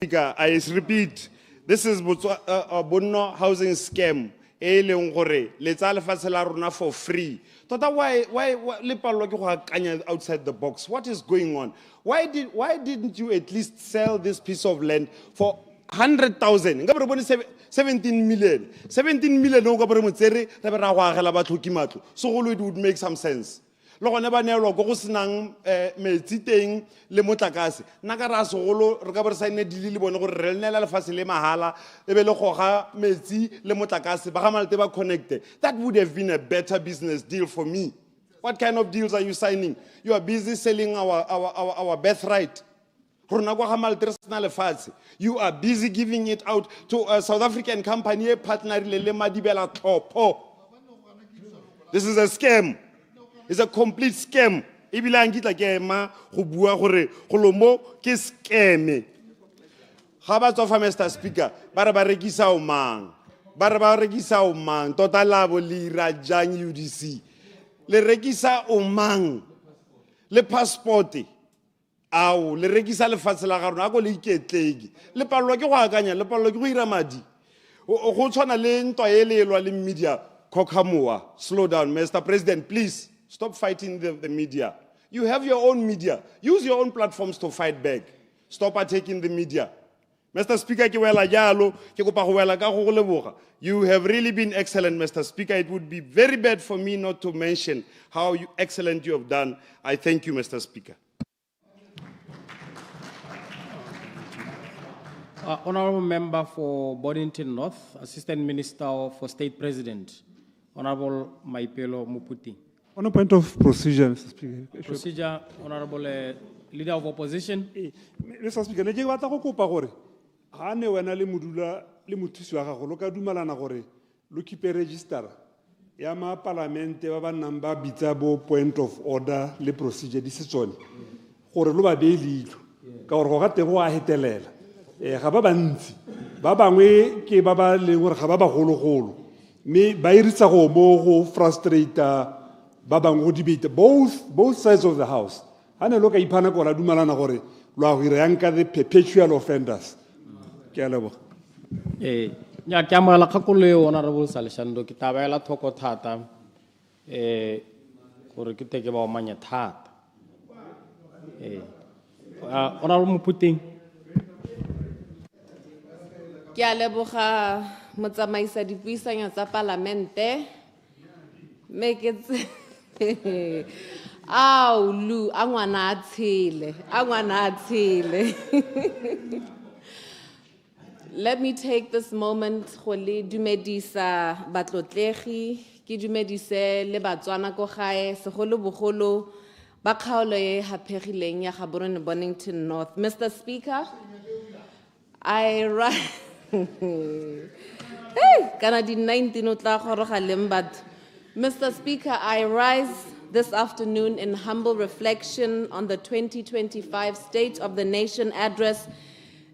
Speaker, I repeat, this is a Bonno housing scam. Let's all for free. Why outside the box? What is going on? Why didn't you at least sell this piece of land for 100,000? 17 million. 17 million so it would make some sense. Le gone ba neelwa go senang metsi teng le motlakase nna ka ra segolo re ka borsaine dile le bone gore re nela lefatshe le mahala e be le goga metsi le motlakase ba ga malte ba connected. That would have been a better business deal for me. What kind of deals are you signing? You are busy selling our birthright. You are busy giving it out to a South African company partner. This is a scam. It's a complete scam. Ibilangi ke ma go bua gore golomo ke scam. Ga ba tsofa Mr. Speaker, ba re ba rekisa o mang. Ba re ba rekisa o mang. Tota la bo lira jang UDC. Le rekisa o mang. Le passport. Ao le rekisa le fatshe la ga rona go le iketlegi. Le pallo ke go akanya, le pallo ke go ira madi. Go tshwana le ntwa e le elwa le media. Kokamoa, slow down, Mr. President, please. Stop fighting the media. You have your own media. Use your own platforms to fight back. Stop attacking the media. Mr. Speaker, you have really been excellent, Mr. Speaker. It would be very bad for me not to mention how excellent you have done. I thank you, Mr. Speaker. Honorable Member for Boddington North, Assistant Minister for State President, Honorable Maipelo Muputi. On a point of procedure, Mr. Speaker. Procedure, Honorable Leader of Opposition. Mr. Speaker, ne ke batla go kopa gore ha ne wena le modula le mothusi wa gago lo ka dumalana gore lo keep register ya ma parliament ba ba nang ba bitsa bo point of order le procedure di se tsone gore lo ba be leilo ka gore go ga te go a hetelela ga ba bantsi ba bangwe ke ba ba le gore ga ba ba gologolo me ba iritsa go mo go frustrate debate both sides of the house. Hane loka ipana ko la dumalana gore lo a hira yanka the perpetual offenders. Ke a lebo. Nya ke amala kgakolo Honorable Salishando ke tabaela thoko thata gore ke teke ba o manya thata. Honorable Muputing. Ke a leboga motsamaisa dipuisano tsa parlamente make it Aw Lu angwana atshile. Let me take this moment go le dumedisa batlotlegi ke dumedise le Batswana ko gae segolo bogolo ba kgaolo e hapegileng ya Gaborone Bonington North. Mr. Speaker, kana di 19 o tla goroga leng batho. Mr. Speaker, I rise this afternoon in humble reflection on the 2025 State of the Nation address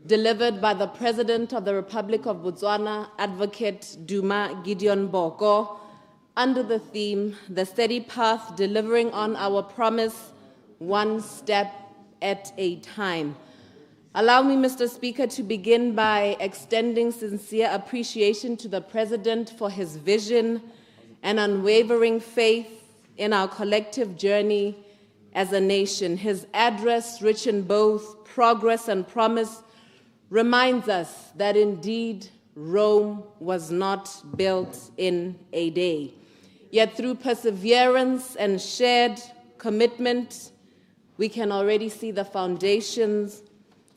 delivered by the President of the Republic of Botswana, Advocate Duma Gideon Boko, under the theme, The Steady Path, Delivering on Our Promise, One Step at a Time. Allow me, Mr. Speaker, to begin by extending sincere appreciation to the President for his vision and unwavering faith in our collective journey as a nation. His address, rich in both progress and promise, reminds us that indeed Rome was not built in a day. Yet through perseverance and shared commitment, we can already see the foundations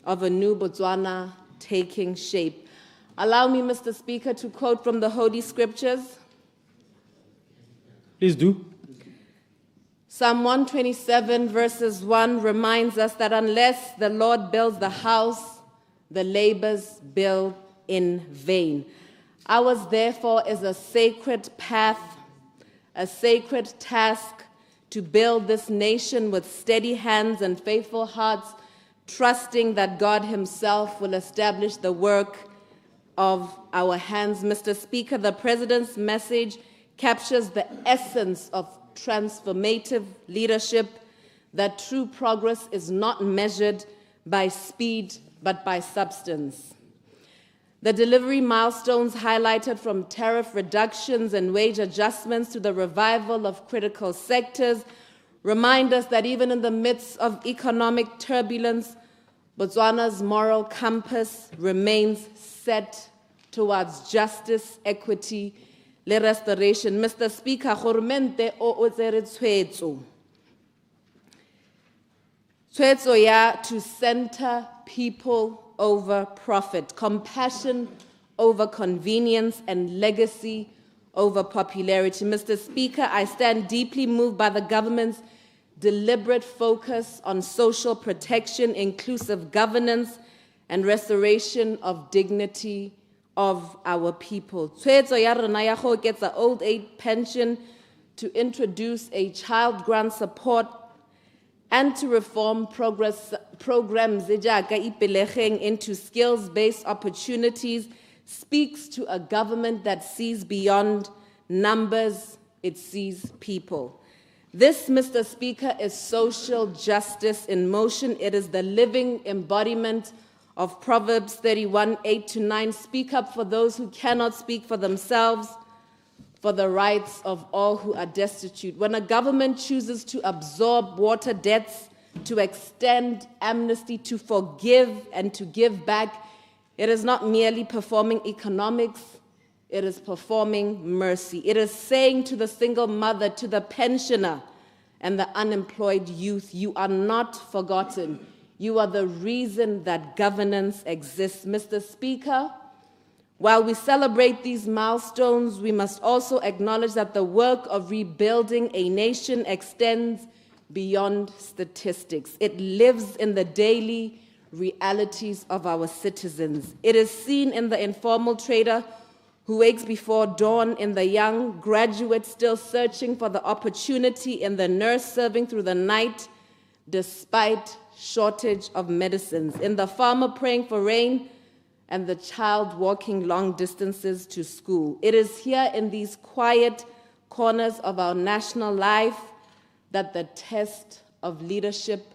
of a new Botswana taking shape. Allow me, Mr. Speaker, to quote from the Holy Scriptures. Please do. Psalm 127 verses 1 reminds us that unless the Lord builds the house, the labors build in vain. Ours, therefore, is a sacred path, a sacred task to build this nation with steady hands and faithful hearts, trusting that God himself will establish the work of our hands. Mr. Speaker, the President's message captures the essence of transformative leadership, that true progress is not measured by speed but by substance. The delivery milestones highlighted from tariff reductions and wage adjustments to the revival of critical sectors remind us that even in the midst of economic turbulence, Botswana's moral compass remains set towards justice, equity, le restoration. Mr. Speaker, Gormente o tsere tshwetso. Tshwetso ya to center people over profit, compassion over convenience, and legacy over popularity. Mr. Speaker, I stand deeply moved by the government's deliberate focus on social protection, inclusive governance, and restoration of dignity of our people. Tshwetso ya rena ya go oketsa old age pension, to introduce a child grant support, and to reform programs into skills-based opportunities speaks to a government that sees beyond numbers, it sees people. This, Mr. Speaker, is social justice in motion. It is the living embodiment of Proverbs 31:8-9. Speak up for those who cannot speak for themselves, for the rights of all who are destitute. When a government chooses to absorb water debts, to extend amnesty, to forgive and to give back, it is not merely performing economics, it is performing mercy. It is saying to the single mother, to the pensioner, and the unemployed youth, you are not forgotten. You are the reason that governance exists. Mr. Speaker, while we celebrate these milestones, we must also acknowledge that the work of rebuilding a nation extends beyond statistics. It lives in the daily realities of our citizens. It is seen in the informal trader who wakes before dawn, in the young graduate still searching for the opportunity, in the nurse serving through the night despite shortage of medicines, in the farmer praying for rain, and the child walking long distances to school. It is here in these quiet corners of our national life that the test of leadership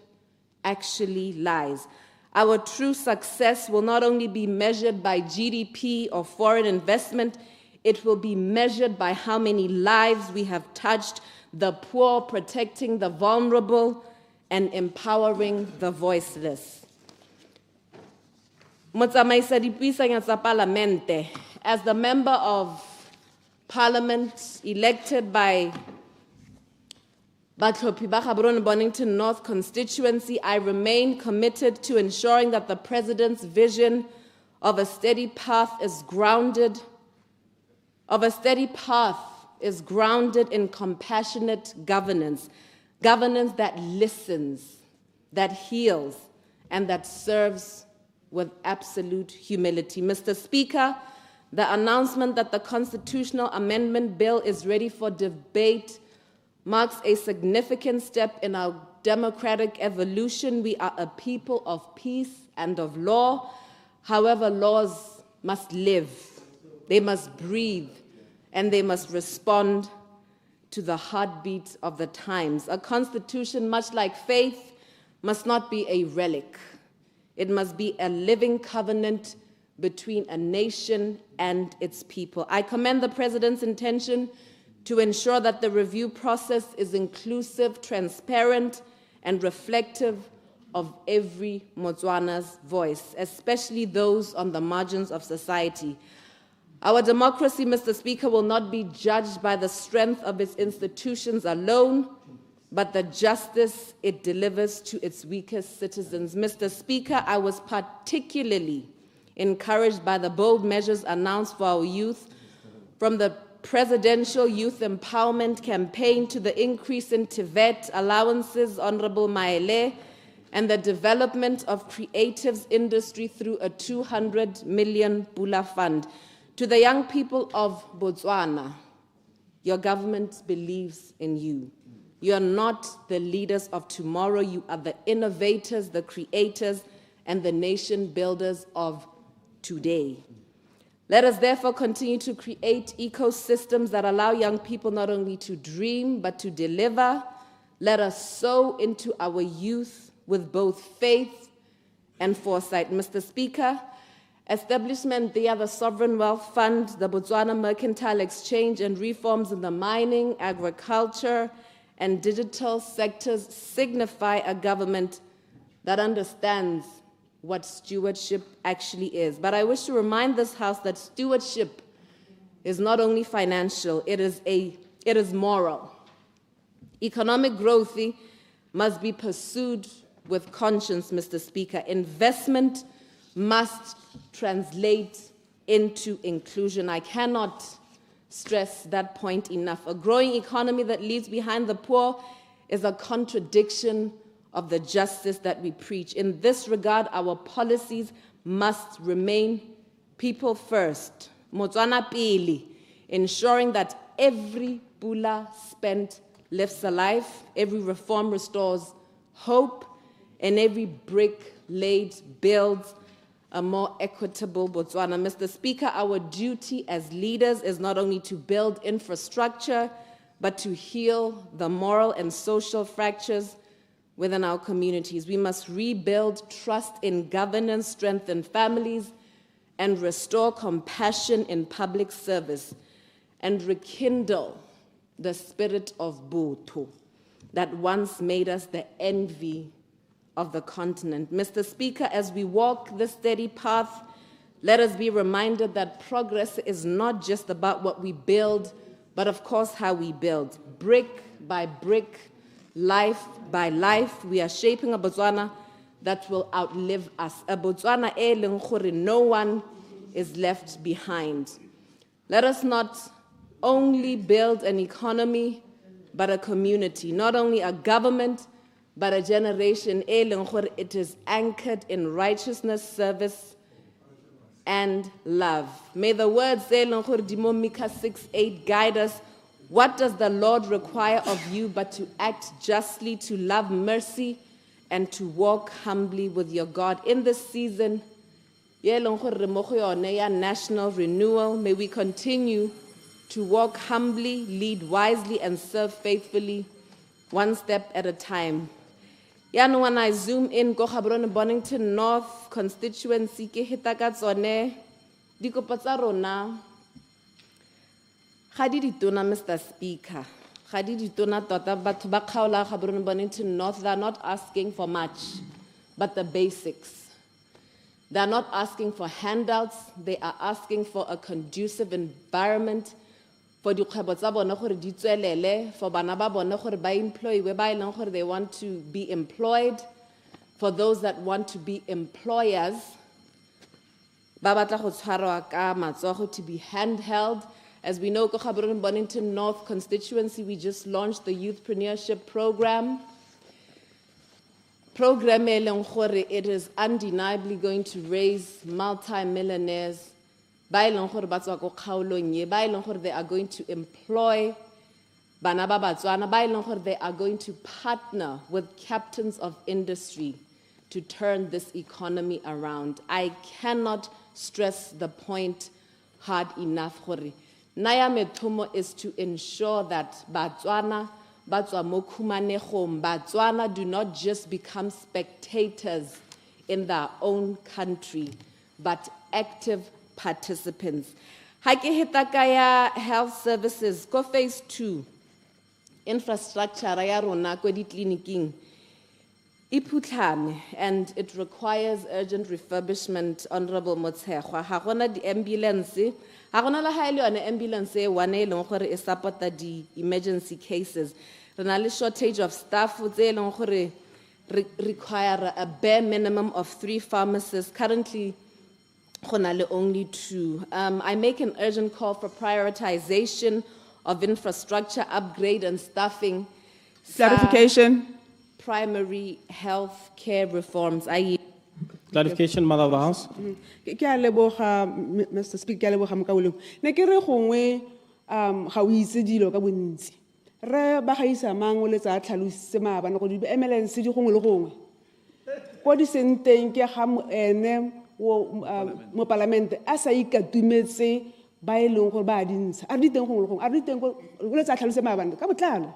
actually lies. Our true success will not only be measured by GDP or foreign investment, it will be measured by how many lives we have touched, the poor, protecting the vulnerable, and empowering the voiceless. As the member of parliament elected by Batlhophi ba Gaborone Bonington North constituency, I remain committed to ensuring that the president's vision of a steady path is grounded in compassionate governance, governance that listens, that heals, and that serves with absolute humility. Mr. Speaker, the announcement that the constitutional amendment bill is ready for debate marks a significant step in our democratic evolution. We are a people of peace and of law. However, laws must live, they must breathe, and they must respond to the heartbeat of the times. A constitution, much like faith, must not be a relic. It must be a living covenant between a nation and its people. I commend the President's intention to ensure that the review process is inclusive, transparent, and reflective of every Motswana's voice, especially those on the margins of society. Our democracy, Mr. Speaker, will not be judged by the strength of its institutions alone, but the justice it delivers to its weakest citizens. Mr. Speaker, I was particularly encouraged by the bold measures announced for our youth, from the Presidential Youth Empowerment Campaign to the increase in TVET allowances, Honorable Maele, and the development of creatives industry through a 200 million Pula Fund. To the young people of Botswana, your government believes in you. You are not the leaders of tomorrow. You are the innovators, the creators, and the nation builders of today. Let us therefore continue to create ecosystems that allow young people not only to dream, but to deliver. Let us sow into our youth with both faith and foresight. Mr. Speaker, establishment via the Sovereign Wealth Fund, the Botswana Mercantile Exchange, and reforms in the mining, agriculture, and digital sectors signify a government that understands what stewardship actually is. But I wish to remind this House that stewardship is not only financial, it is moral. Economic growth must be pursued with conscience, Mr. Speaker. Investment must translate into inclusion. I cannot stress that point enough. A growing economy that leaves behind the poor is a contradiction of the justice that we preach. In this regard, our policies must remain people first, Motswana pele, ensuring that every pula spent lifts a life, every reform restores hope, and every brick laid builds a more equitable Botswana. Mr. Speaker, our duty as leaders is not only to build infrastructure, but to heal the moral and social fractures within our communities. We must rebuild trust in governance, strengthen families, and restore compassion in public service, and rekindle the spirit of Botho that once made us the envy of the continent. Mr. Speaker, as we walk this steady path, let us be reminded that progress is not just about what we build, but of course how we build. Brick by brick, life by life, we are shaping a Botswana that will outlive us. A Botswana e leng gore no one is left behind. Let us not only build an economy, but a community, not only a government, but a generation e leng gore it is anchored in righteousness, service, and love. May the words e leng gore di mo Micah 6:8 guide us. What does the Lord require of you but to act justly, to love mercy, and to walk humbly with your God? In this season, national renewal, may we continue to walk humbly, lead wisely, and serve faithfully, one step at a time. When I zoom in, go Gaborone Bonington North constituency, ke hita ka tsone dikopo tsa rona ga di ditona, Mr. Speaker. Ga di ditona tota, batho ba kgaola Gaborone Bonington North, they are not asking for much, but the basics. They are not asking for handouts, they are asking for a conducive environment for dikgwebo tsa bone gore di tswelele, for bana ba bone gore ba employiwe ba e leng gore they want to be employed, for those that want to be employers, ba batla go tshwarwa ka matsogo, to be handheld. As we know, ko Gaborone Bonington North constituency, we just launched the Youthpreneurship Program. It is undeniably going to raise multi-millionaires. They are going to employ bana ba Batswana, they are going to partner with captains of industry to turn this economy around. I cannot stress the point hard enough. Naya methomo is to ensure that Batswana do not just become spectators in their own country, but active participants. Ha ke heta ka ya health services, go phase 2, infrastructure ya rona ko ditleliniking e phutlhame, and it requires urgent refurbishment. Honorable Motshegwa, ha gona di ambulance, ha gona la ha ile yone ambulance e one e leng gore e supporta di emergency cases. Re na le shortage of staff tse leng gore require a bare minimum of 3 pharmacists. Currently go na le only 2. I make an urgent call for prioritization of infrastructure upgrade and staffing. Clarification. Primary health care reforms. Clarification, Mother of the House. Mr. Speaker, ke a leboga Mokauleng. Ne ke re gongwe ga o itse dilo ka bontsi. Re ba gaisa mang o letsa tlhalositse maabane go di emergency di gongwe le gongwe. Ko di senteng ke ga ene mo parlamente a sa ikatumetse ba e leng gore ba dintsha. A di teng gongwe le gongwe. A di teng go letsa tlhalositse maabane ka botlalo.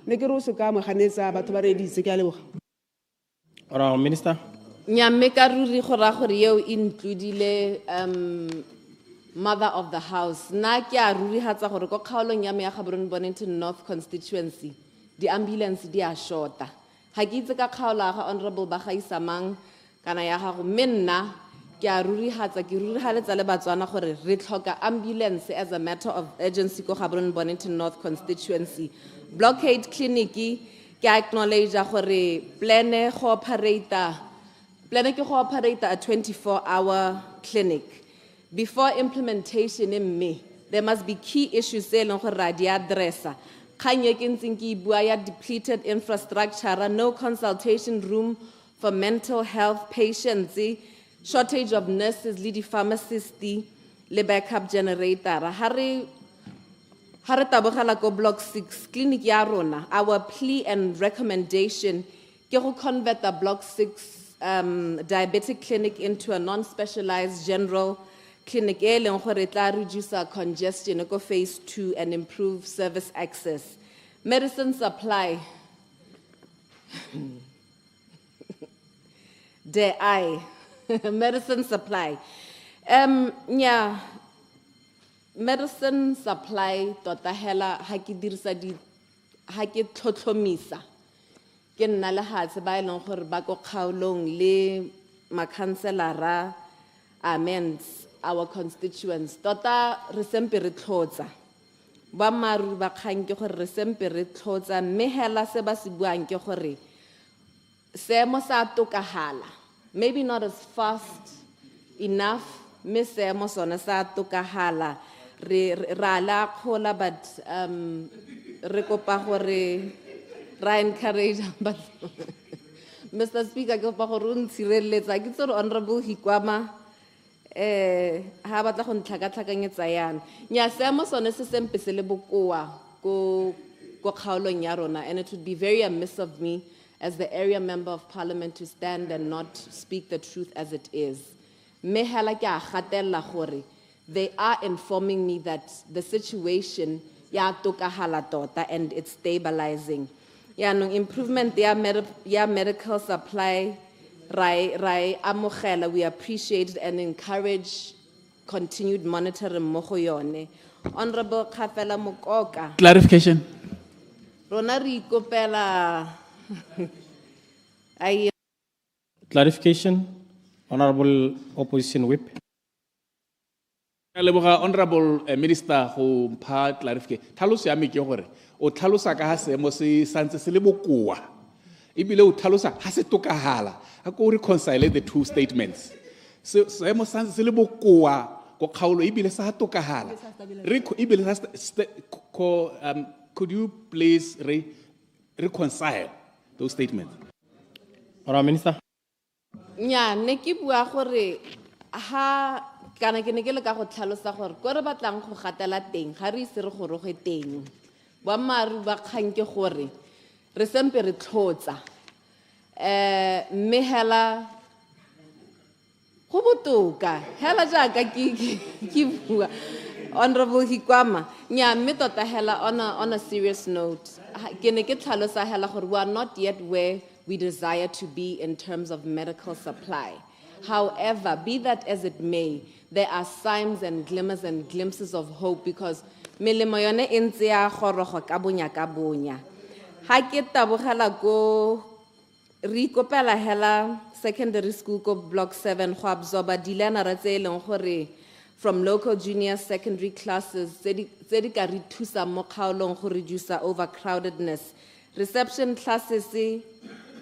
Ne ke re o se ka mo ganetsa batho ba reditse ke a leboga. Honorable Minister. nya mme ka ruri go raya gore eo e includile mother of the house. Na ke a rurihatsa gore ko kgaolong ya me ya Gaborone Bonington North constituency di ambulance di a shorta. Ha ke itse ka kgaolo ya ga honorable Bagaisamang kana ya gago mme nna ke a rurihatsa ke rurihaletsa le Batswana gore re tlhoka ambulance as a matter of urgency ko Gaborone Bonington North constituency. Blockade clinic ke acknowledge gore plane go operate a 24-hour clinic. Before implementation in May, there must be key issues tse leng gore ra di addressa. Kgang e ke ntseng ke bua ya depleted infrastructure, no consultation room for mental health patients, shortage of nurses, le di-pharmacists, le backup generator. Ha re tabogela ko block 6 clinic ya rona, our plea and recommendation ke go convert the block 6 diabetic clinic into a non-specialized general clinic e leng gore tla reduce congestion ko phase 2 and improve service access. Medicine supply medicine supply yeah, medicine supply tota hela ha ke dirisa ha ke tlhotlhomisa ke nna le hatse ba eleng gore ba go kgaolong le makhanselara amends our constituents tota re sempe re tlhotsa ba maru ba kgang ke gore re sempe re tlhotsa mme hela se ba se buang ke gore seemo sa tokahala, maybe not as fast enough mme seemo sone sa tokahala ra la kgola but re kopa gore ra encourage but Mr. Speaker ke kopa gore o ntshireletsa ke tsore honorable Hikwama ha batla go ntlhakatlhakanyetsa yana nya seemo sone se sempe se le bokoa ko kgaolong ya rona, and it would be very amiss of me as the area member of parliament to stand and not speak the truth as it is. Mme hela ke a gatella gore they are informing me that the situation ya tokahala tota and it's stabilizing. Yaanong improvement ya medical supply rai amogela, we appreciate it and encourage continued monitoring mo go yone. Honorable Khafela Mokoka, Clarification. rona re ikopela Clarification, Honorable Opposition Whip. Honorable Minister, who mpha clarification. Tlhaloso ya me ke gore o tlhalosa ka ha seemo se santse se le bokoa. Ebile o tlhalosa ha se tokahala. Ha ko reconcile the two statements. Seemo santse se le bokoa ko kgaolo ebile sa tokahala. Could you please reconcile those statements? Honorable Minister. nya ne ke bua gore ha kana ke ne ke le ka go tlhalosa gore ko re batlang go gatela teng ga re ise re goroge teng ba maru ba kgang ke gore re sempe re tlhotsa mme hela go botoka hela jaaka ke bua Honorable Hikwama nya mme tota hela on a serious note ke ne ke tlhalosa hela gore we are not yet where we desire to be in terms of medical supply. However, be that as it may, there are signs and glimmers and glimpses of hope because melemo yone e ntse ya gorogo ka bonya ka bonya. Ha ke tabogela go re ikopela hela secondary school ko block 7 go absorba dilanara tse eleng gore from local junior secondary classes tse di ka re thusa mo kgaolong go reduce overcrowdedness. Reception classes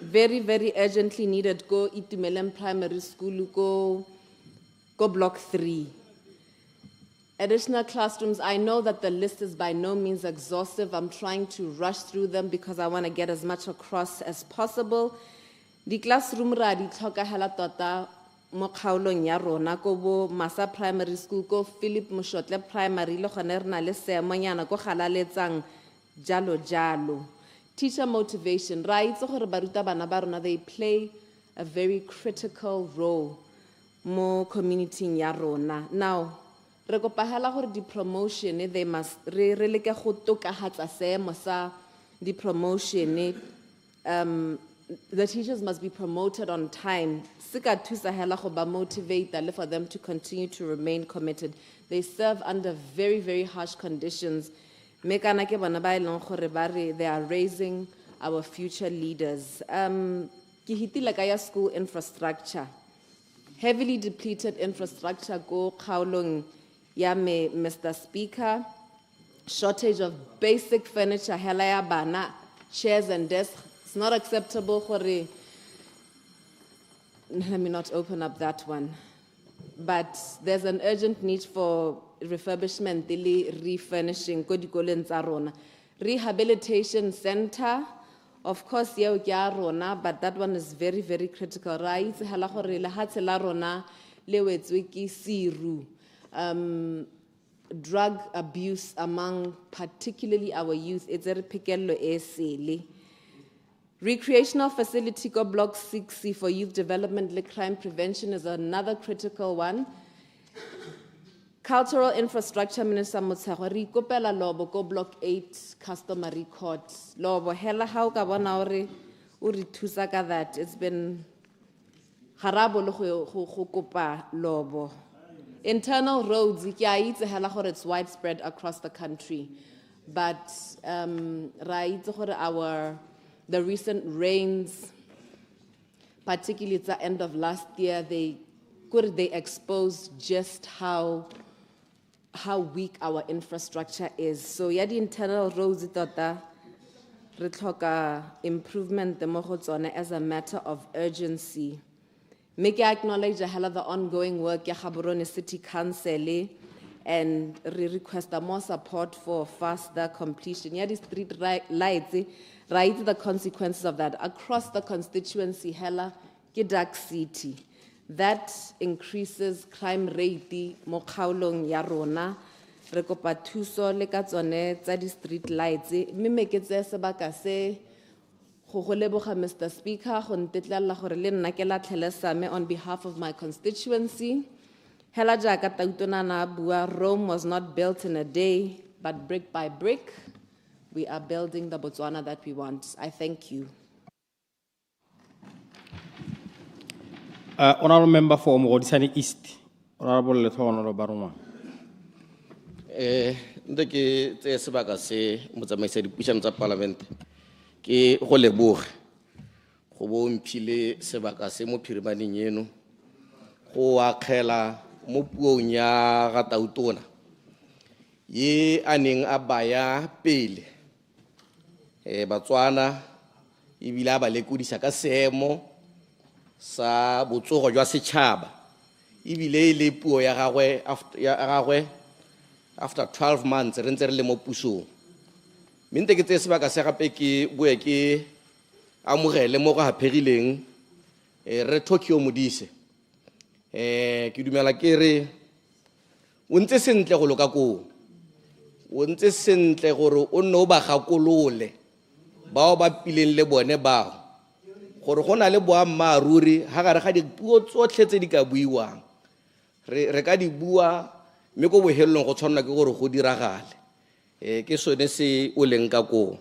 very, very urgently needed go Itumeleng Primary School go block 3. Additional classrooms, I know that the list is by no means exhaustive. I'm trying to rush through them because I want to get as much across as possible. The classroom ra di tlhoka hela tota mo kgaolong ya rona ko bo Masa Primary School ko Philip Moshotle Primary le gone re na le seemonyana ko galaletsang jalo. Teacher motivation, right? So they play a very critical role mo community ya rona. Now, re go pahela gore di promotion they must re leke go tokahatsa seemo sa di promotion the teachers must be promoted on time. Sika thusa hela go ba motivate for them to continue to remain committed. They serve under very, very harsh conditions. Mekana ke bana ba eleng gore ba re they are raising our future leaders. Ke hitile ka ya school infrastructure. Heavily depleted infrastructure go kgaolong ya me, Mr. Speaker. Shortage of basic furniture, hela ya bana, chairs and desks. It's not acceptable for let me not open up that one. But there's an urgent need for refurbishment, refurnishing, rehabilitation center. Of course, but that one is very, very critical. Drug abuse among particularly our youth. It's a pikello esele. Recreational facility go block 60 for youth development, crime prevention is another critical one. Cultural infrastructure minister Motsego re ikopela lobo go block 8 customary court. Lobo hela how ka bona ore o re thusa ka that. It's been harabo le go kopa lobo. Internal roads, it's widespread across the country. But the recent rains, particularly at the end of last year, they exposed just how weak our infrastructure is. So the internal roads improvement as a matter of urgency. Make I acknowledge the ongoing work ya Gaborone City Council and request more support for faster completion. Yeah, the street lights, right? The consequences of that across the constituency, hela Dark City. That increases crime rate mo kgaolong ya rona. Re kopa thuso le ka tsone tsa di street lights. Mme meketse sebaka se Mr. Speaker, on behalf of my constituency. Rome was not built in a day, but brick by brick, we are building the Botswana that we want. I thank you. Honorable Member for Mogodisani East, Honorable Leto Honorable Baruma. Ndeke tse sebaka se motsamaisa dipuisano tsa parliament. Ke go leboga go bo mphile sebaka se mo phirimaneng eno go akgela mo puong ya ga Tautona ye aneng a baya pele Batswana ebile ba lekodisa ka seemo sa botsogo jwa setšhaba ebile le puo ya gagwe after 12 months re ntse re le mo pusong. Minte ke tse sebaka se gape ke boe ke amogele mo go hapegileng re Tokyo Modise ke dumela ke re o ntse sentle go loka ko o ntse sentle gore o nne o ba gakolole bao ba pileng le bone bao gore gona le boammaruri ha gare ga dipuo tsotlhe tse di ka buiwang re ka di bua mme go bohelelong go tshwanela ke gore go diragale ke sone se o leng ka ko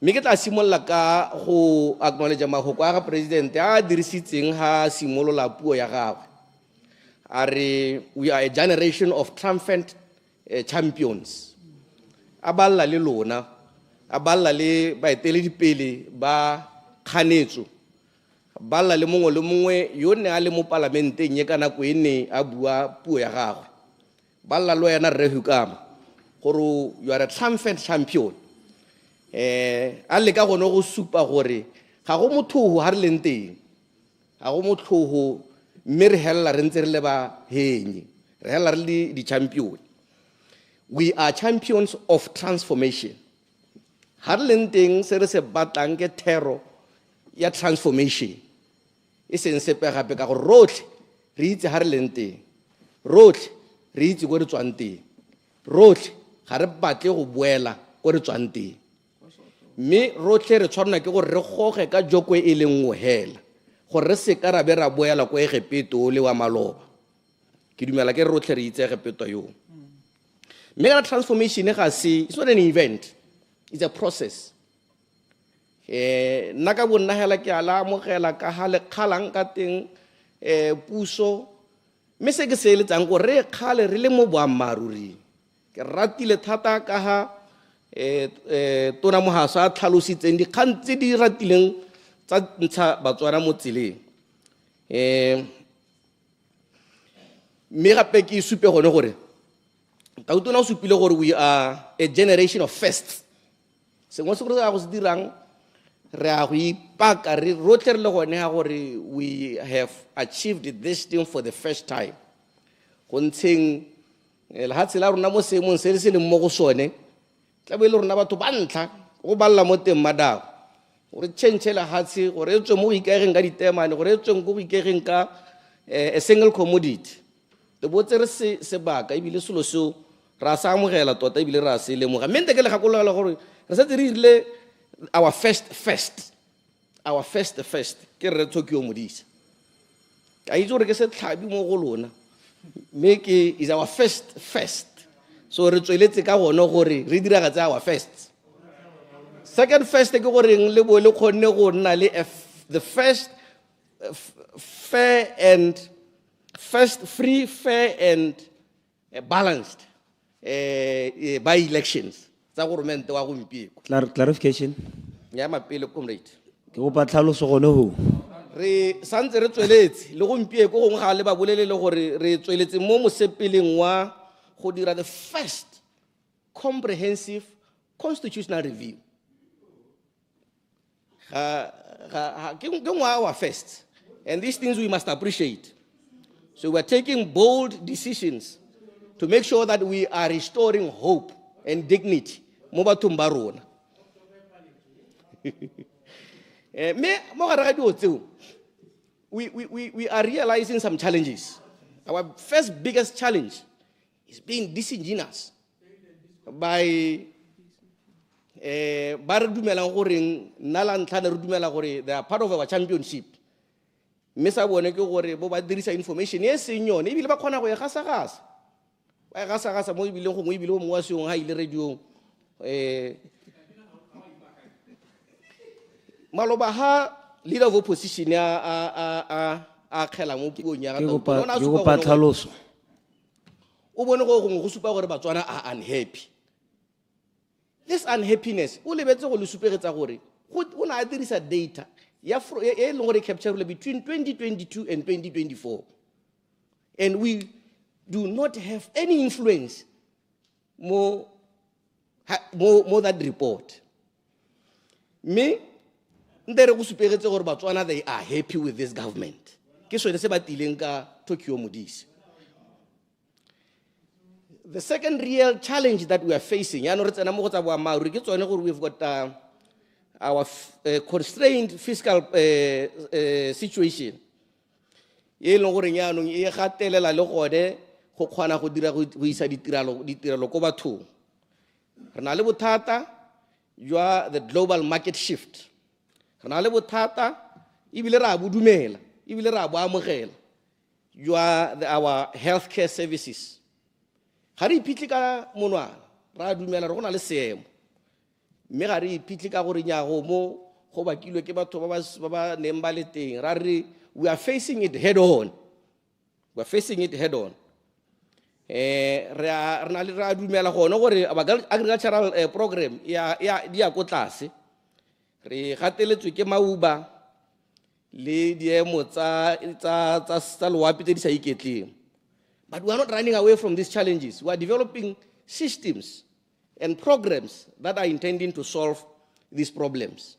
mme ke tla simolla ka go acknowledge magoko a ga president a dirisitseng ha simolola puo ya gagwe a re we are a generation of triumphant champions a balla le lona a balla le baeteledipele ba kganetso balla le mongwe yo ne a le mo parlamenteng ye kana ko ene a bua puo ya gagwe balla lo yana re hukama gore you are a triumphant champion a le ka gone go supa gore ga go motho ha re leng teng ga go motho mme re hella re ntse re le ba henye re hella re le di champion. We are champions of transformation. Ha re leng teng se re se batlang ke thero ya transformation e seng sepe gape ka gore rotlhe re itse ha re leng teng rotlhe re itse go re tswang teng rotlhe ga re batle go boela go re tswang teng mme rotlhe re tshwanela ke gore re goge ka joko e le nngwe hela gore re se ka ra be ra boela go egepeto le wa maloba ke dumela ke rotlhe re itse egepeto yo mme ka transformation ga se it's not an event, it's a process nna ka bonna hela ke a la amogela ka ha le kgalang ka teng puso mme se ke se eletsang gore re kgale re le mo boammaaruri ke ratile thata ka ha tona Mogaso a tlhalositseng dikgang tse di ratileng tsa ntsha Batswana mo tseleng mme gape ke supe gone gore ka utona o supile gore we are a generation of firsts sengwe se go se dirang re a go ipaka re rotlhe re le gone ga gore we have achieved this thing for the first time go ntsheng lehatshe la rona mo seemong se le se leng mo go sone tla be le rona batho ba ntlha go balla mo teng madago gore change lehatshe gore e tswe mo go ikaegeng ka ditemane gore e tsweng go ikaegeng ka a single commodity le botse re sebaka ebile selo seo ra sa amogela tota ebile ra se lemoga mme nte ke le gakolola gore re setse re irile our first ke re Tokyo Modisa ka itse gore ke se tlhabi mo go lona mme ke is our first so re tsweletse ka gone gore re diragatse our first second first ke gore le bo le kgonne go nna le the first free, fair and balanced by elections tsa government wa gompieko. Clarification. Ya mapele comrade. Ke go pa tlhaloso gone ho. Re santse re tsweletse le gompieko go ga le ba bolele le gore re tsweletse mo mosepeleng wa go dira the first comprehensive constitutional review. Ke our first, and these things we must appreciate. So we are taking bold decisions to make sure that we are restoring hope and dignity. Mo bathong ba rona. We are realizing some challenges. Our first biggest challenge is being disingenuous by they are part of our championship. Mesa bone ke gore bo ba dirisa information e senyone e bile ba khona go ya gasa mo e bile go mo e bile mo wa seong ha ile radio maloba ha leader of opposition a khela mo ke gonya ga tona go pa tlhaloso o bone go supa gore Batswana are unhappy. This unhappiness o lebetse go le supegetsa gore go na dirisa data ya e leng gore capture between 2022 and 2024, and we do not have any influence more that report. Me ndere go supegetse gore Batswana they are happy with this government ke sone se batileng ka Tokyo Modisa. The second real challenge that we are facing, we've got our constrained fiscal situation. You are the global market shift. You are our healthcare services. Hari pitlika monwa ra dumela re gona le seemo mme ga re pitlika gore nya go mo go bakilwe ke batho ba ba neng ba le teng ra re we are facing it head on re na le ra dumela gone gore agricultural program ya dia go tlase re gateletswe ke mauba le diemo tsa loapi tse di sa iketleng. But we are not running away from these challenges. We are developing systems and programs that are intending to solve these problems.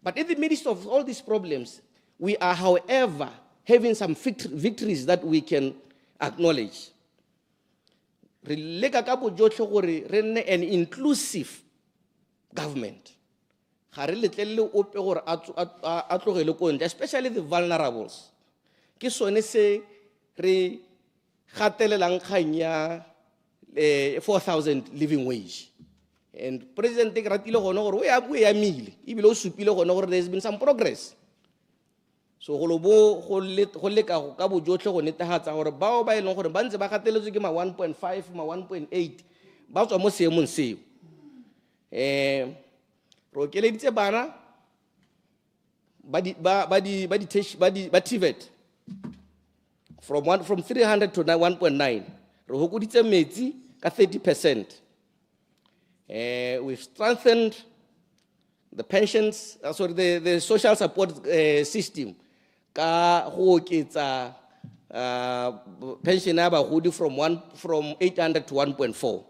But in the midst of all these problems, we are, however, having some victories that we can acknowledge. An inclusive government. Especially the vulnerables. 4,000 living wage. And President Tegratilo Honor, we are meal. Even Supilo Honor, there's been some progress. So Holobo, Holeka, Kabu Jocho, Netahata, or Bao by Longo, Banzabaka 1.5, 1.8. Bauta Mose Munsi. Rokelite Bana, TVET from 300 to 1.9. Re hokoditse metsi ka 30%. We've strengthened the pensions, the social support system. Ka ho oketsa pension ya bagodi from 800 to 1.4.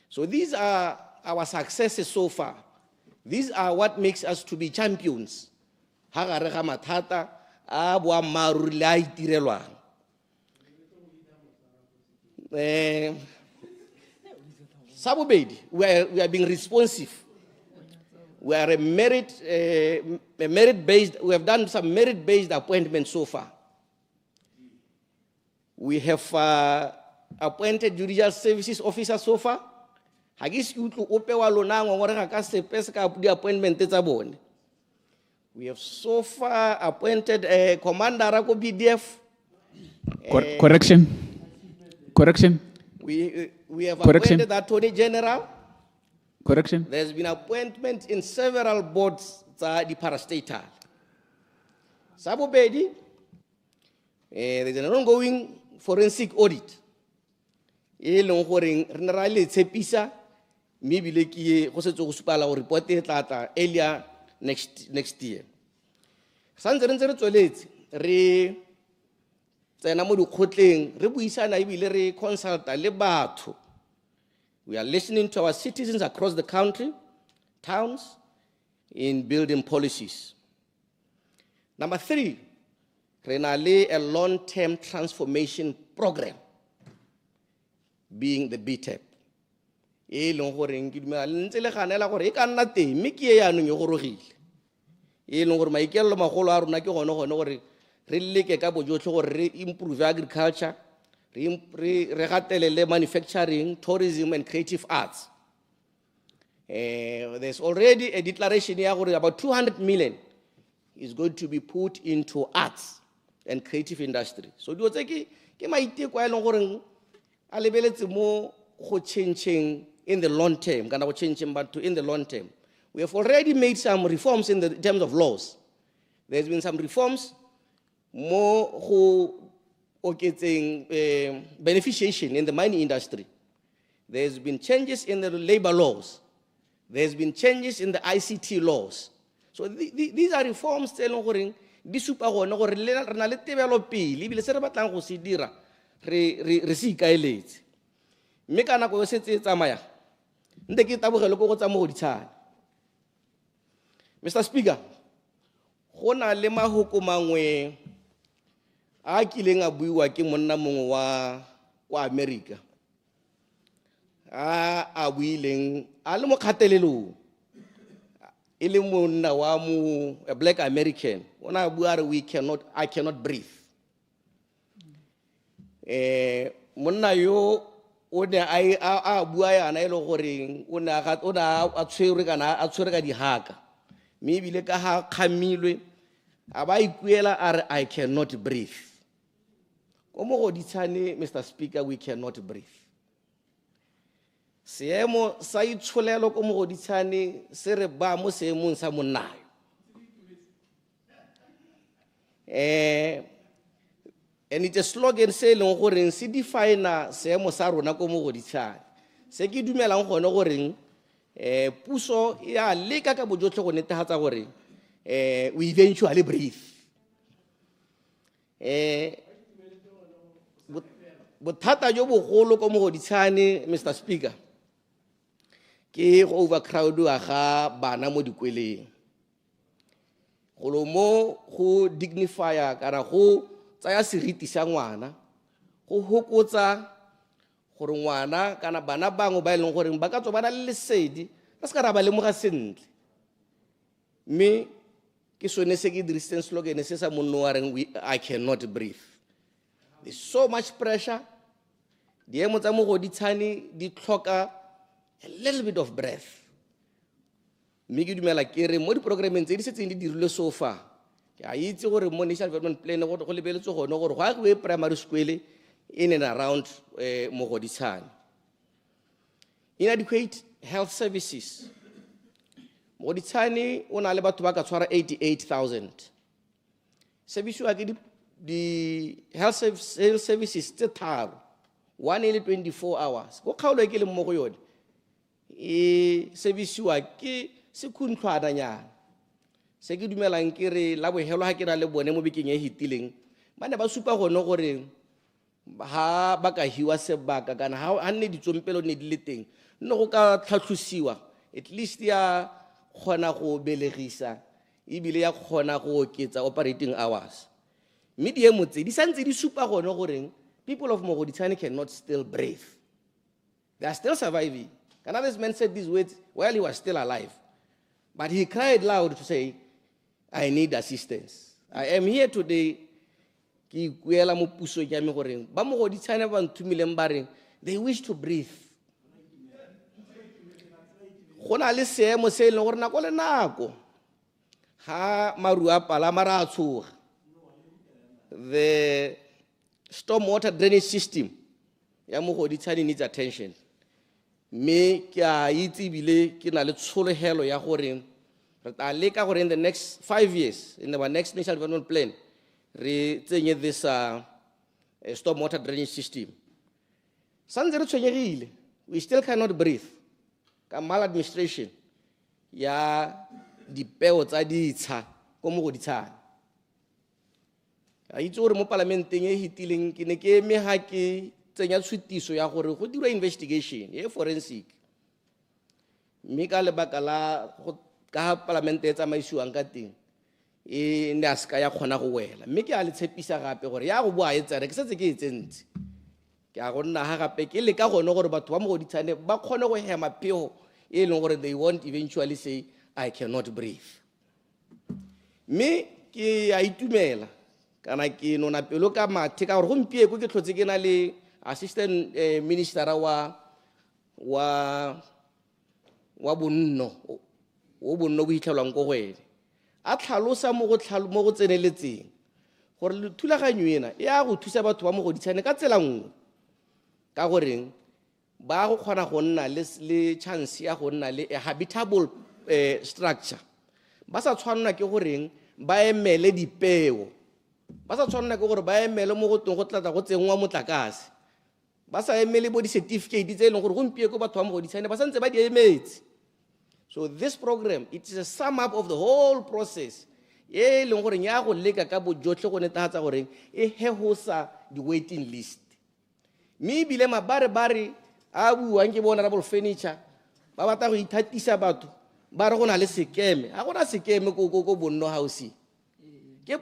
So these are our successes so far. These are what makes us to be champions. Ha gare ga mathata a boammaaruri le a itirelwang. Sa bobedi, we are being responsive. We are a merit-based, we have done some merit-based appointments so far. We have appointed judicial services officers so far. We have so far appointed a commander of BDF. Correction. We have Correction. appointed the Attorney General. Correction. There's been appointment in several boards the parastatal. Sabobedi, there's an ongoing forensic audit. Earlier next year. We are listening to our citizens across the country, towns, in building policies. Number 3, Renale, a long-term transformation program, being the BTEP. Improve agriculture, manufacturing, tourism, and creative arts. There's already a declaration here about 200 million is going to be put into arts and creative industry. So do you think changing in the long term, in the long term. We have already made some reforms in terms of laws. There's been some reforms more who getting beneficiation in the mining industry. There's been changes in the labor laws. There's been changes in the ICT laws. So these are reforms telling di supa go no gore le rena le tebelo pele bile se re batlang go se dira re se ikaeletse mme kana go se tsamaya nte ke tabogelo go tsa mo go ditshana. Mr. Speaker, go na le mahoko mangwe a kileng a buiwa ke monna mongwe wa America a buileng a le mo kgatelelong e le monna wa a black American ona bua I cannot breathe. Monna yo o ne a bua yana e le gore o ne a tshwere ka dihaka mme bile ka ha khamilwe a ba ikuela a re I cannot breathe. Komo go ditshane, Mr. Speaker, we cannot breathe. Seemo sa itsholelo komo go ditshane se re ba mo seemong sa monnayo. And it's a slogan se leng gore se define seemo sa rona komo go ditshane. Se ke dumelang gone gore puso ya leka ka bojotlhe go netefatsa gore we eventually breathe. Bothata jo bogolo ko mo go ditshane, Mr. Speaker, ke go overcrowd ga bana mo dikweleng. Go mo go dignifier kana go tsaya seriti sa ngwana go hokotsa gore ngwana kana bana bangwe ba ileng gore ba ka tswa bana le lesedi ba se ka ra ba lemoga sentle. Me ke sone se ke dirisitseng slogan se sa monno wa reng I cannot breathe. There's so much pressure. Diemo tsa mo go ditshane di tlhoka a little bit of breath. Me ke dumela ke re mo di programmeng tse di setseng di dirile so far ke a itse gore mo national development plan go lebeletse gone gore go agwe primary school in and around mo go ditshane. Inadequate health services. Mogoditshane o na le batho ba ka tshwara 88,000. Servisiwa ke di health services tse tharo. One e le 24 hours. Go kgaolo e ke le mo go yone. E servisiwa ke sekhuntlhwana nyana. Se ke dumelang ke re la bohelo ha ke na le bone mo bekeng e hitileng. Ba ne ba supa gone gore ha ba ka hiwa sebaka kana ha nne ditsompelo ne di le teng. No go ka tlhatlhosiwa at least ya khona go belegisa ibile ya khona go oketsa operating hours. Media motse di santse di supa gone gore people of Mogoditshane cannot still breathe. They are still surviving. And this man said these words while he was still alive. But he cried loud to say, I need assistance. I am here today. They wish to breathe. The stormwater drainage system needs attention. Me kya itse bile ke na le tshologelo ya gore re ta leka gore in the next 5 years in our next national development plan re tsenye this stormwater drainage system. Santse re tshwenyegile, we still cannot breathe ka maladministration ya dipeo tsa ditsha ko Mogoditshane. A itse gore mo parlamenteng e hitileng ke ne ke eme ha ke tsenya tshutiso ya gore go dirwa investigation e forensic. Mme ka lebaka la ka parlamente e tsamaisiwang ka teng e ne a ska ya kgona go wela. Mme ke a le tshepisa gape gore ya go boa e tsare ke setse ke e tsentse. Ke a go nna ha gape ke le ka gone gore batho ba Mogoditshane ba kgone go hema peo e leng gore they won't eventually say I cannot breathe. Mme ke a itumela kana ke nona pelo ka mathe ka gore gompieko ke tlhotse ke na le assistant minister wa bonno o bonno bo hitlhelwang go gwele a tlhalosa mo go tseneletseng gore thulaganyo ena e a go thusa batho ba Mogoditshane ka tsela nngwe ka gore ba go kgona go nna le chance ya go nna le a habitable structure. Ba sa tshwanela ke goreng ba emele dipeo, ba sa tshwanela ke gore ba emele mo go teng go tlatla go tsengwa motlakase, ba sa emele bo di-certificate tse e leng gore gompieko batho ba Mogoditshane ba santse ba di emetse. So this program, it is a sum up of the whole process e leng gore ya go leka ka bojotlhe go netefatsa gore e hehosa di-waiting list. Mme ebile mabarebare a buang ke honorable furniture ba batla go ithatisa batho ba re go na le sekeme. A gona sekeme ko bonno house. Ke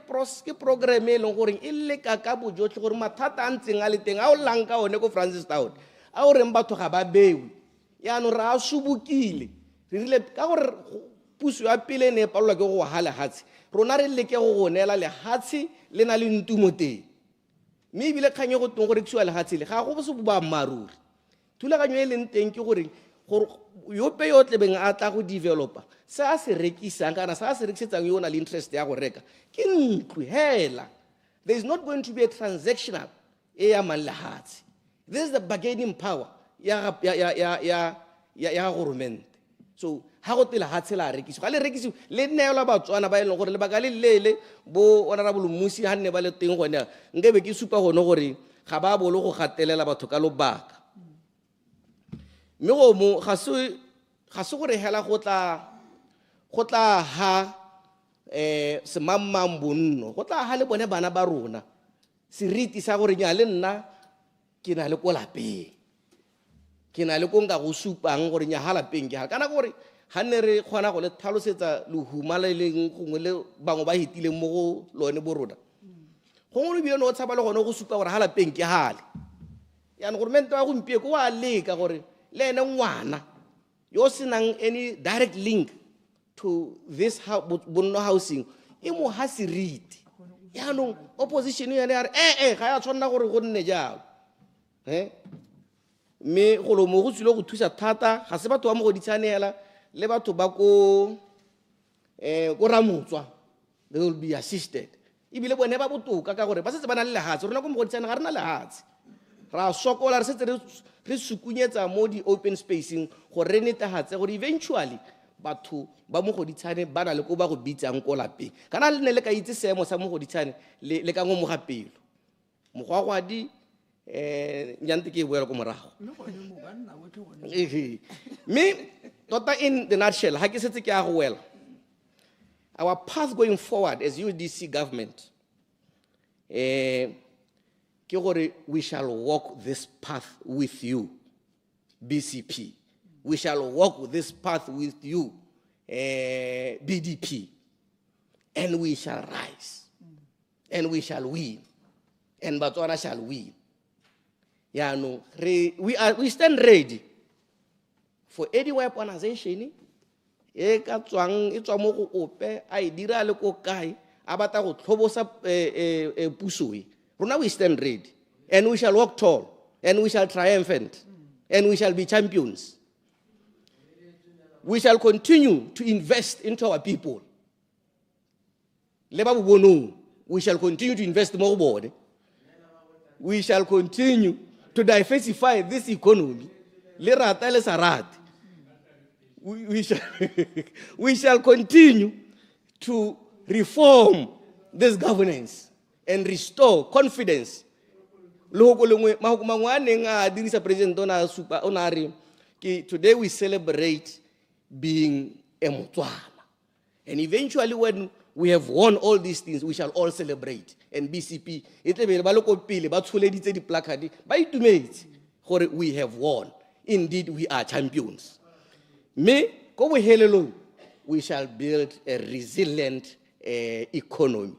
program e leng gore e leka ka bojotlhe gore mathata a ntseng a le teng a o lanka one ko Francistown a o reng batho ga ba bewe yaanong re a subukile re rile ka gore puso ya pele ne e palelwa ke go ha lehatshe rona re leke go neela lehatshe le na le ntumo teng. Mme ebile kganye go teng gore ke siwa lehatshe le ga go se ba maruri thulaganyo e leng teng ke gore yope yo tlebeng a tla go developer sa se rekisang kana sa se rekisetsang yo na le interest ya go reka ke ntlo hela. There is not going to be a transactional e ya manlehatshe. This is the bargaining power ya government. So ha go tela hatshe la rekisiwa ga le rekisiwa le neela batswana ba e leng gore le baka le lele bo honorable Musi ha nne ba le teng gone nkebe ke supa gone gore ga ba bolo go gatelela batho ka lobaka. Mme go mo ga se gore hela go tla ha semamang bonno go tla ha le bone bana ba rona seriti sa gore nya le nna ke na le ko lapeng ke na le ko nka go supang gore nya ha lapeng ke ha kana gore ha nne re khona go le thalosetsa lehuma le leng gongwe le bangwe ba hitileng mo go lone bo rona gongwe le bile no tshaba le gone go supa gore ha lapeng ke hale yana gore mente wa go mpie ko wa leka gore le ene ngwana yo senang any direct link to this bonno housing e mo ha seriti yaanong opposition ya re ga ya tshwanela gore go nne jalo mme go lo mo go tsile go thusa thata ga se batho ba Mogoditshane hela le batho ba ko Ramotswa they will be assisted. Ibile bone ba botoka ka gore ba setse ba na le lehatshe rona ko Mogoditshane ga rena lehatshe ra sokola re setse re sukunyetsa mo di open spacing gore re netefatse gore eventually batho ba mogoditshane ba na le ko ba go bitsang ko lapeng kana le ne le ka itse seemo sa mogoditshane le ka ngo mogapelo mogwagwadi nyante ke boela ko morago me tota in the nutshell ha ke setse ke a go wela our path going forward as UDC government ke gore we shall walk this path with you BCP. We shall walk this path with you, BDP, and we shall rise, and we shall win, and Botswana shall win. Yeah, no, we stand ready for any weaponization. E ka tswang e tswa mo go ope a e dira le ko kae a batla go tlhobosa puso e rona we stand ready and we shall walk tall and we shall triumphant and we shall be champions. We shall continue to invest into our people. We shall continue to invest more board. We shall continue to diversify this economy. We shall continue to reform this governance and restore confidence. Today we celebrate being a Motswana. And eventually when we have won all these things, we shall all celebrate. And BCP, we have won. Indeed, we are champions. We shall build a resilient economy.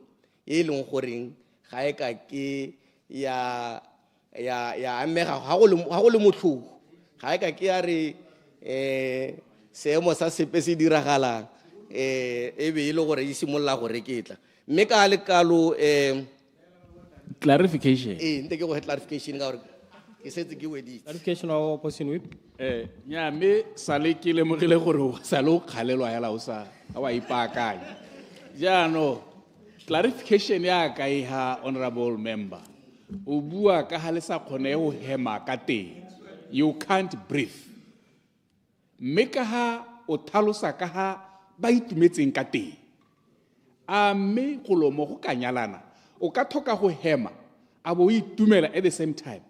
Seemo sa sepe se diragala e be ile gore e simolla go reketla mme ka le kalo Clarification. nte ke go clarification ka gore ke setse ke weditse Clarification of opposition whip. Nya me sale ke le mogile gore o sale o kgalelwa ya la o sa wa ipakanya. Jaano clarification ya ka e ha honorable member. O bua ka ha le sa khone ho hema ka teng. You can't breathe. Meka ha o thalosa ka ha ba itumetseng ka teng a me golomo go kanyalana o ka thoka go hema a bo itumela at the same time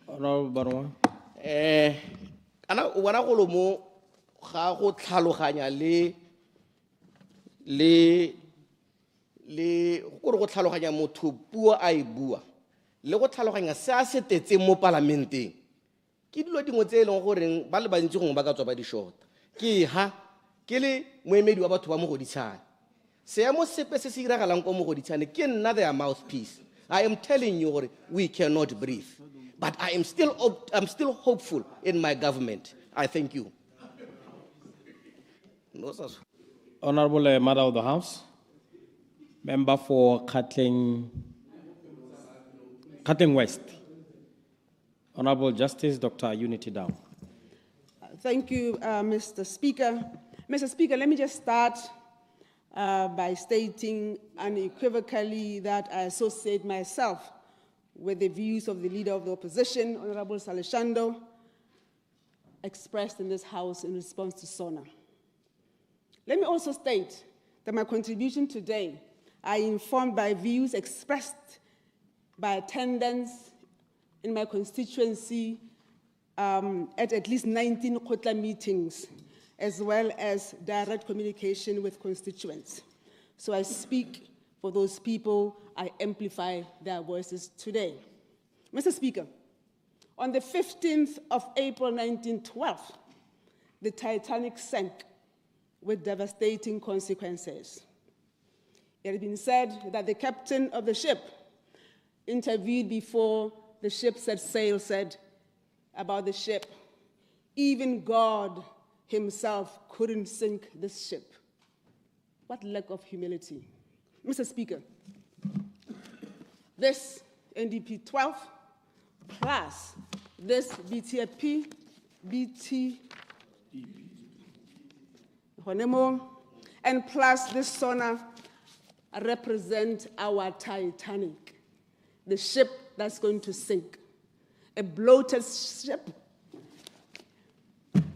Honorable Barwa. kana o bona golomo ga go tlhaloganya le go tlhaloganya motho puo a e bua le go tlhaloganya se a se tetseng mo parlamenteng ke dilo dingwe tse e leng goreng ba le bantsi gongwe ba ka tswa ba di shorta ke le moemedi wa batho ba mogoditshane seemo sepe se se diragalang ko mogoditshane ke nna their mouthpiece. I am telling you gore we cannot breathe, but I'm still hopeful in my government. I thank you. Honorable Mother of the House, member for Katling West. Honorable Justice Dr. Unity Dow. Thank you, Mr. Speaker. Mr. Speaker, let me just start by stating unequivocally that I associate myself with the views of the Leader of the Opposition, Honorable Saleshando, expressed in this House in response to SONA. Let me also state that my contribution today are informed by views expressed by attendance in my constituency at least 19 Khotla meetings, as well as direct communication with constituents. So I speak for those people, I amplify their voices today. Mr. Speaker, on the 15th of April 1912, the Titanic sank with devastating consequences. It had been said that the captain of the ship interviewed before the ship set sail said about the ship, even God himself couldn't sink this ship. What lack of humility. Mr. Speaker, this NDP 12 plus this BTP, and plus this SONA represent our Titanic, the ship that's going to sink. A bloated ship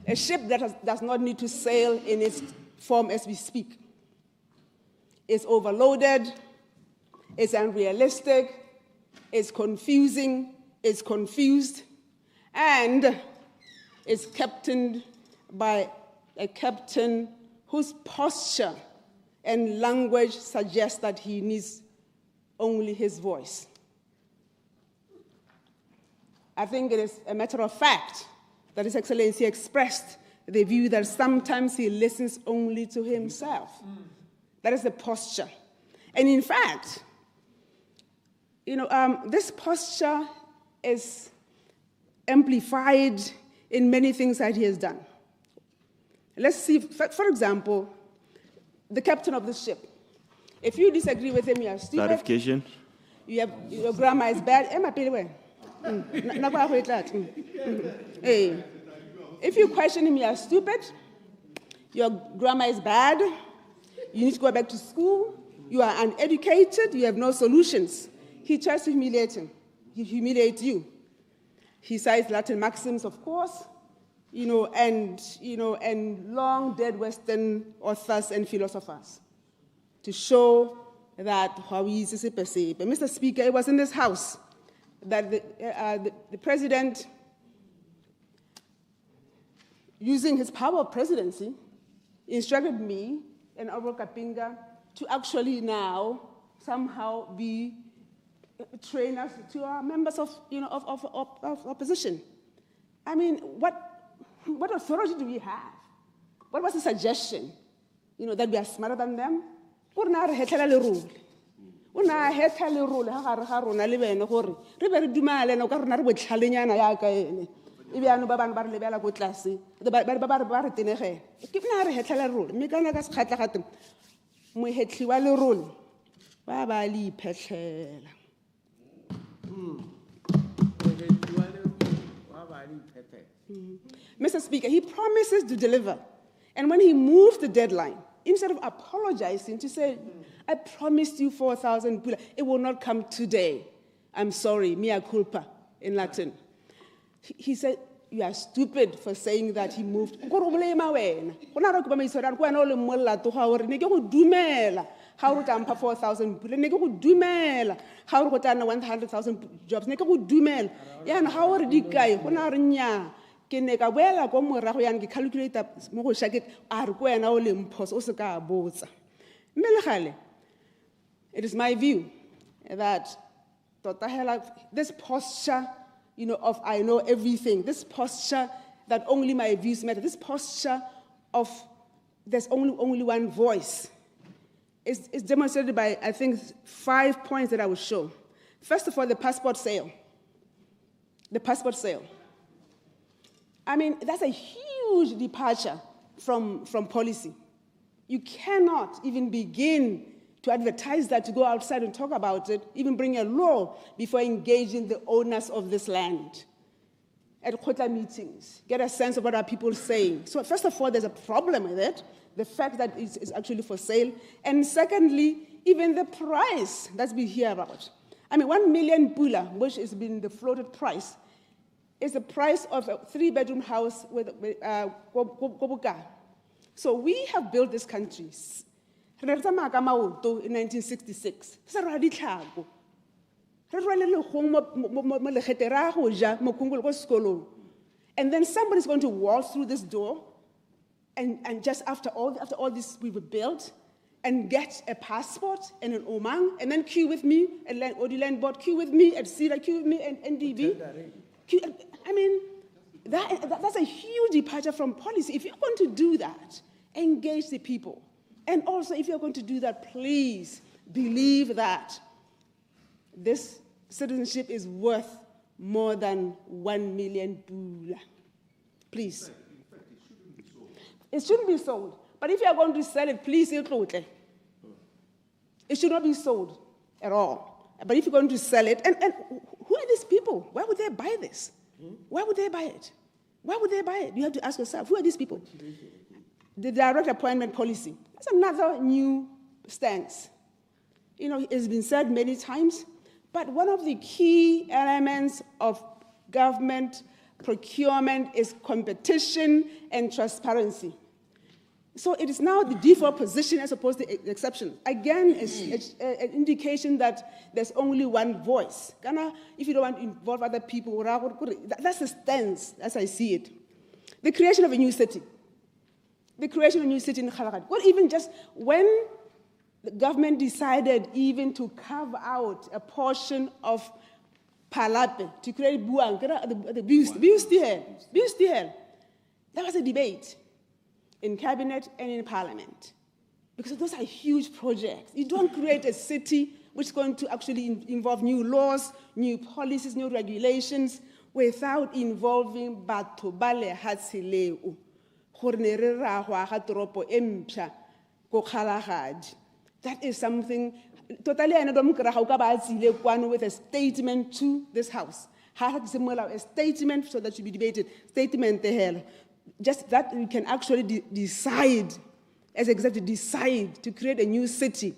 a ship that does not need to sail in its form as we speak. It's overloaded, it's unrealistic, it's confusing, it's confused, and it's captained by a captain whose posture and language suggest that he needs only his voice. I think it is a matter of fact that His Excellency expressed the view that sometimes he listens only to himself. That is the posture. And in fact, this posture is amplified in many things that he has done. Let's see, for example, the captain of the ship. If you disagree with him, you are stupid. Clarification. Your grammar is bad. Hey. If you question him, you are stupid. Your grammar is bad. You need to go back to school. You are uneducated. You have no solutions. He tries to humiliate him. He humiliates you. He cites Latin maxims, of course, and long dead Western authors and philosophers to show that how easy is it perceived. But Mr. Speaker, it was in this House that the President, using his power of presidency, instructed me and Honorable Kapinga to actually now somehow be trainers to our members of opposition. I mean, what authority do we have? What was the suggestion? That we are smarter than them? Mr. Speaker, he promises to deliver. And when he moves the deadline, instead of apologizing to say, I promised you 4,000 pula, it will not come today. I'm sorry, mea culpa in Latin. He said, you are stupid for saying that he moved. How would I 4,000 people? How would I 100,000 jobs? Yeah, how would you guy? It is my view that this posture, of I know everything, this posture that only my views matter, this posture of there's only one voice, is demonstrated by, I think, 5 points that I will show. First of all, the passport sale. The passport sale. I mean, that's a huge departure from policy. You cannot even begin to advertise that, to go outside and talk about it, even bring a law before engaging the owners of this land. At Kota meetings, get a sense of what are people saying. So first of all, there's a problem with it, the fact that it's actually for sale. And secondly, even the price that we hear about. I mean, 1 million pula, which has been the floated price, is the price of a 3-bedroom house with Kobuka. So we have built this country. In 1966. And then somebody's going to walk through this door, and just after all this we were built, and get a passport and an Omang, and then queue with me at Odiland Board, queue with me at CEDA, queue with me at NDB. I mean, that's a huge departure from policy. If you're going to do that, engage the people. And also, if you're going to do that, please believe that this citizenship is worth more than 1 million pula. Please. It shouldn't be sold. But if you're going to sell it, please, it should not be sold at all. But if you're going to sell it, and who are these people? Why would they buy this? Why would they buy it? Why would they buy it? You have to ask yourself, who are these people? The direct appointment policy. That's another new stance. It's been said many times, but one of the key elements of government procurement is competition and transparency. So it is now the default position as opposed to the exception. Again, it's an indication that there's only one voice. If you don't want to involve other people, that's the stance as I see it. The creation of a new city. The creation of a new city in Kgalagadi. Well, even just when the government decided even to carve out a portion of Palape to create Buang, the Biustiel, there was a debate in cabinet and in parliament, because those are huge projects. You don't create a city which is going to actually involve new laws, new policies, new regulations, without involving batho ba lehatshe leo. Gore ne re ragwa ga toropo e mpšha ko Kgalagadi. That is something totally with a statement to this house. A statement so that should be debated. Statement the hell. Just that we can actually decide, as executive, decide to create a new city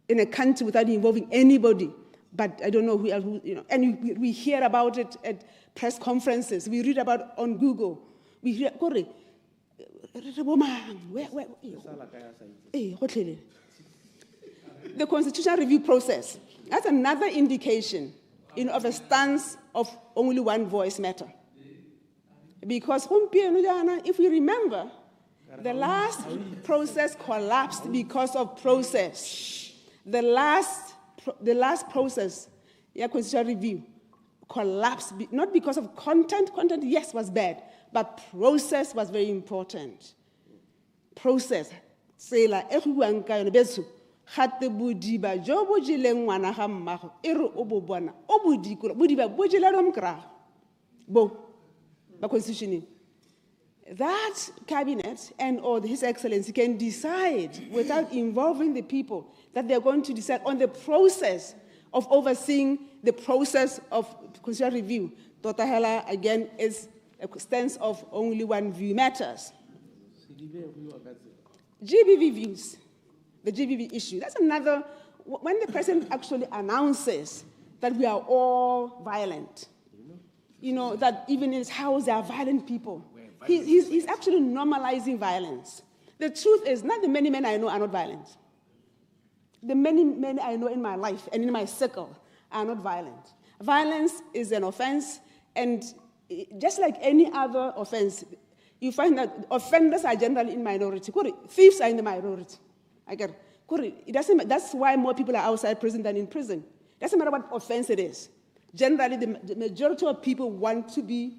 in a country without involving anybody. But I don't know who else, and we hear about it at press conferences. We read about it on Google. We hear, the constitutional review process, that's another indication of a stance of only one voice matter. Because if we remember, the last process collapsed because of process. The last process, constitutional review, collapsed, not because of content. Content, yes, was bad, but process was very important. Process. Say like everyone can besu. Hatte budiba jobo jileng wana hamma ero obobwana obudikura budiba bojila romkra bo the constitution. That cabinet and or His Excellency can decide without involving the people that they're going to decide on the process of overseeing the process of constitutional review. Dr. Hela, again, is a stance of only one view matters. GBV views, the GBV issue. That's another, when the president actually announces that we are all violent, that even in his house there are violent people. He's actually normalizing violence. The truth is, not the many men I know are not violent. The many men I know in my life and in my circle are not violent. Violence is an offense, and just like any other offense, you find that offenders are generally in minority. Thieves are in the minority. That's why more people are outside prison than in prison. It doesn't matter what offense it is. Generally, the majority of people want to be,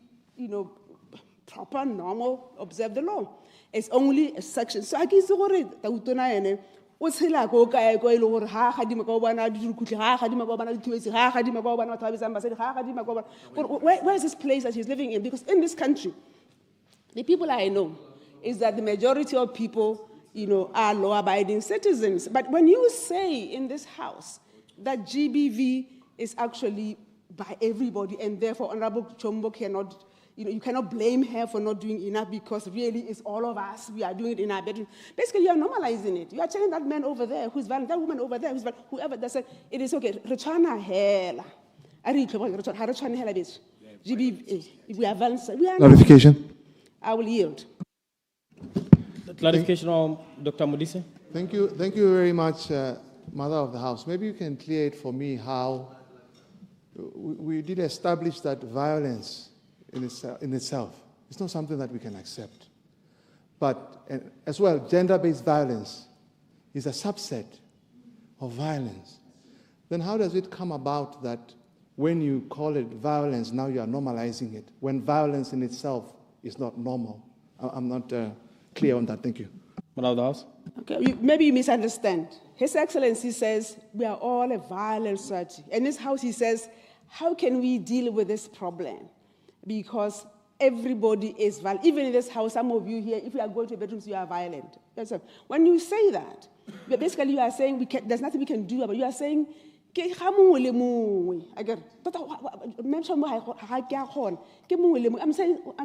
proper, normal, observe the law. It's only a section. So I guess what's where is this place that he's living in? Because in this country, the people I know is that the majority of people, are law-abiding citizens. But when you say in this house that GBV is actually by everybody, and therefore Honorable Chombo cannot, you cannot blame her for not doing enough, because really it's all of us. We are doing it in our bedroom. Basically, you are normalizing it. You are telling that man over there who's violent, that woman over there who's violent, whoever that said it is okay. Retwana hela. GBV, we are violent. Clarification. I will yield. Clarification on Dr. Modise. Thank you very much, Mother of the House. Maybe you can clear it for me how we did establish that violence in itself is not something that we can accept. But as well, gender-based violence is a subset of violence. Then how does it come about that when you call it violence, now you are normalizing it, when violence in itself is not normal? I'm not clear on that. Thank you. Madam of the House. Okay, maybe you misunderstand. His Excellency says we are all a violent society. In this house, he says, how can we deal with this problem? Because everybody is violent. Even in this house, some of you here, if you are going to bedrooms, you are violent. When you say that, basically you are saying there's nothing we can do about it. You are saying, I'm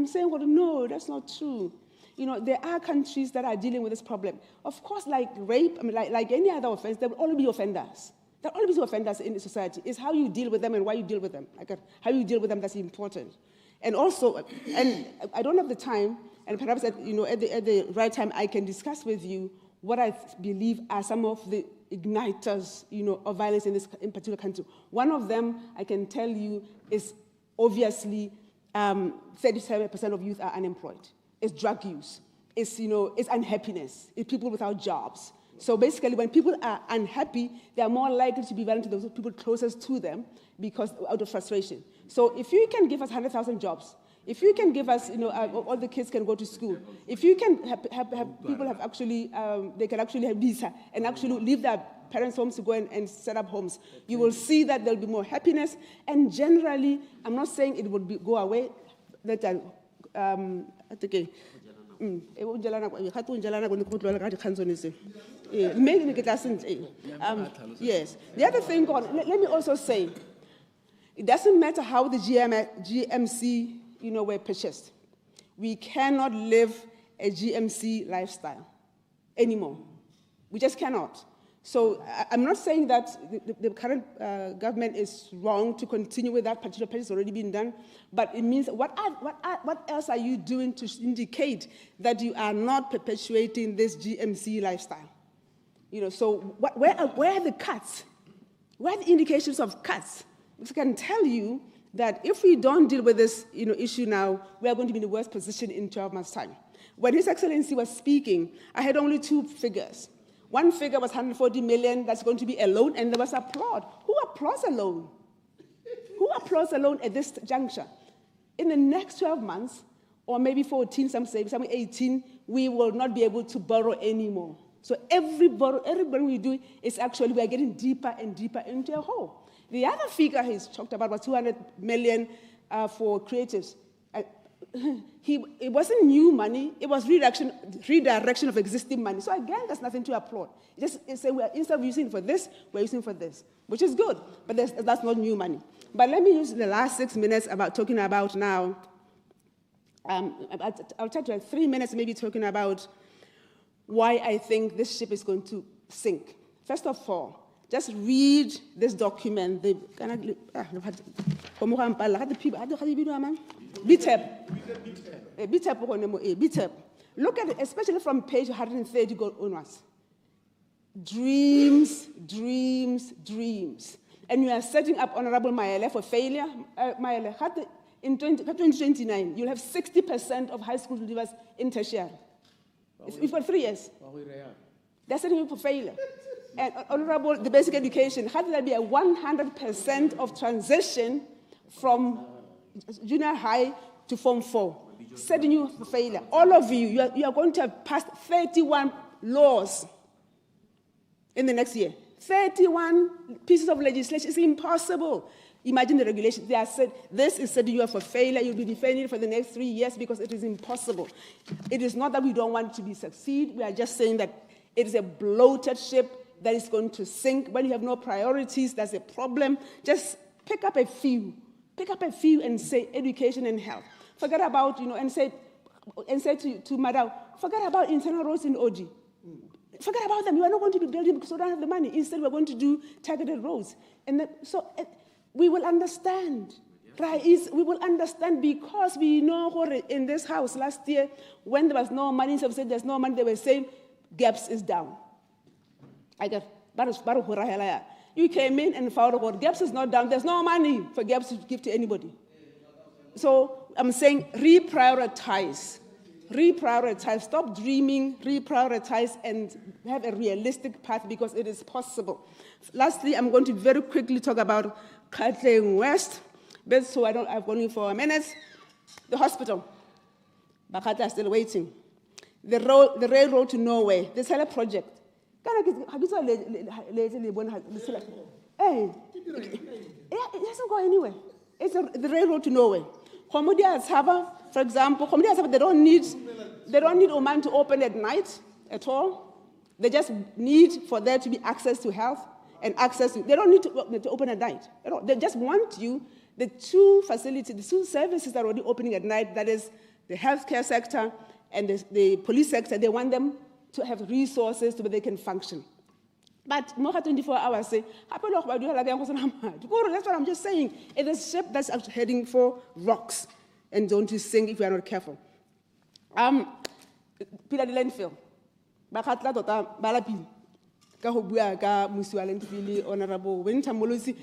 saying, well, no, that's not true. There are countries that are dealing with this problem. Of course, like rape, like any other offense, there will always be offenders. There will always be offenders in the society. It's how you deal with them and why you deal with them. How you deal with them that's important. And also, and I don't have the time, and perhaps at the right time, I can discuss with you what I believe are some of the igniters, of violence in particular country. One of them, I can tell you, is obviously 37% of youth are unemployed. It's drug use. It's unhappiness. It's people without jobs. So basically, when people are unhappy, they are more likely to be violent to those people closest to them because out of frustration. So if you can give us 100,000 jobs, if you can give us, all the kids can go to school, if you can have people have actually, they can actually have visa and actually leave their parents' homes to go and set up homes, you will see that there'll be more happiness. And generally, I'm not saying it would go away. Yes. The other thing, let me also say, it doesn't matter how the GMC, were purchased. We cannot live a GMC lifestyle anymore. We just cannot. So I'm not saying that the current government is wrong to continue with that particular purchase already been done, but it means what else are you doing to indicate that you are not perpetuating this GMC lifestyle? So where are the cuts? Where are the indications of cuts? Because I can tell you that if we don't deal with this issue now, we are going to be in the worst position in 12 months' time. When His Excellency was speaking, I had only two figures. One figure was 140 million that's going to be a loan, and there was applaud. Who applauds a loan? Who applauds a loan at this juncture? In the next 12 months, or maybe 14, some say, some 18, we will not be able to borrow anymore. So every borrow we do is actually, we are getting deeper and deeper into a hole. The other figure he's talked about was 200 million for creatives. It wasn't new money, it was redirection of existing money. So again, there's nothing to applaud. Instead of using it for this, we're using it for this, which is good, but that's not new money. But let me use the last 6 minutes talking about now, I'll try to have 3 minutes maybe talking about why I think this ship is going to sink. First of all, just read this document. BTEP. Look at it, especially from page 130 onwards. Dreams, dreams, dreams. And you are setting up Honorable Mayele for failure. Mayele, in 2029, you'll have 60% of high school leavers in tertiary. We've got 3 years. They're setting you up for failure. And Honorable, the basic education, how did there be a 100% of transition from junior high to Form 4, setting you for failure? All of you are going to have passed 31 laws in the next year. 31 pieces of legislation. It's impossible. Imagine the regulations. They are said, this is setting you up for failure. You'll be defending it for the next 3 years because it is impossible. It is not that we don't want to succeed. We are just saying that it is a bloated ship that is going to sink. When you have no priorities, that's a problem. Just pick up a few. Pick up a few and say education and health. Forget about, and say to Madam, forget about internal roads in OG. Forget about them. You are not going to be building because we don't have the money. Instead, we're going to do targeted roads. And we will understand. Right? We will understand because we know in this house last year, when there was no money, so said there's no money, they were saying gaps is down. You came in and found out gaps is not down. There's no money for gaps to give to anybody. So I'm saying reprioritize. Reprioritize. Stop dreaming, reprioritize, and have a realistic path because it is possible. Lastly, I'm going to very quickly talk about Katleng West. But so I've only 4 minutes. The hospital. Bakata is still waiting. The railroad to Norway. This whole project. Hey, it doesn't go anywhere. It's the railroad to Norway. Komodia Harbor, for example, Komodia Harbor, they don't need Oman to open at night at all. They just need for there to be access to health and access to. They don't need to open at night. They just want you. The 2 facilities, the 2 services that are already opening at night. That is the healthcare sector and the police sector. They want them to have resources so that they can function. But more than 24 hours say, that's what I'm just saying. It is a ship that's actually heading for rocks. and don't you sink if you are not careful. Pila di landfill. Ba khatla tota ba lapile. Ka go bua ka musi wa landfill honorable Winter Molusi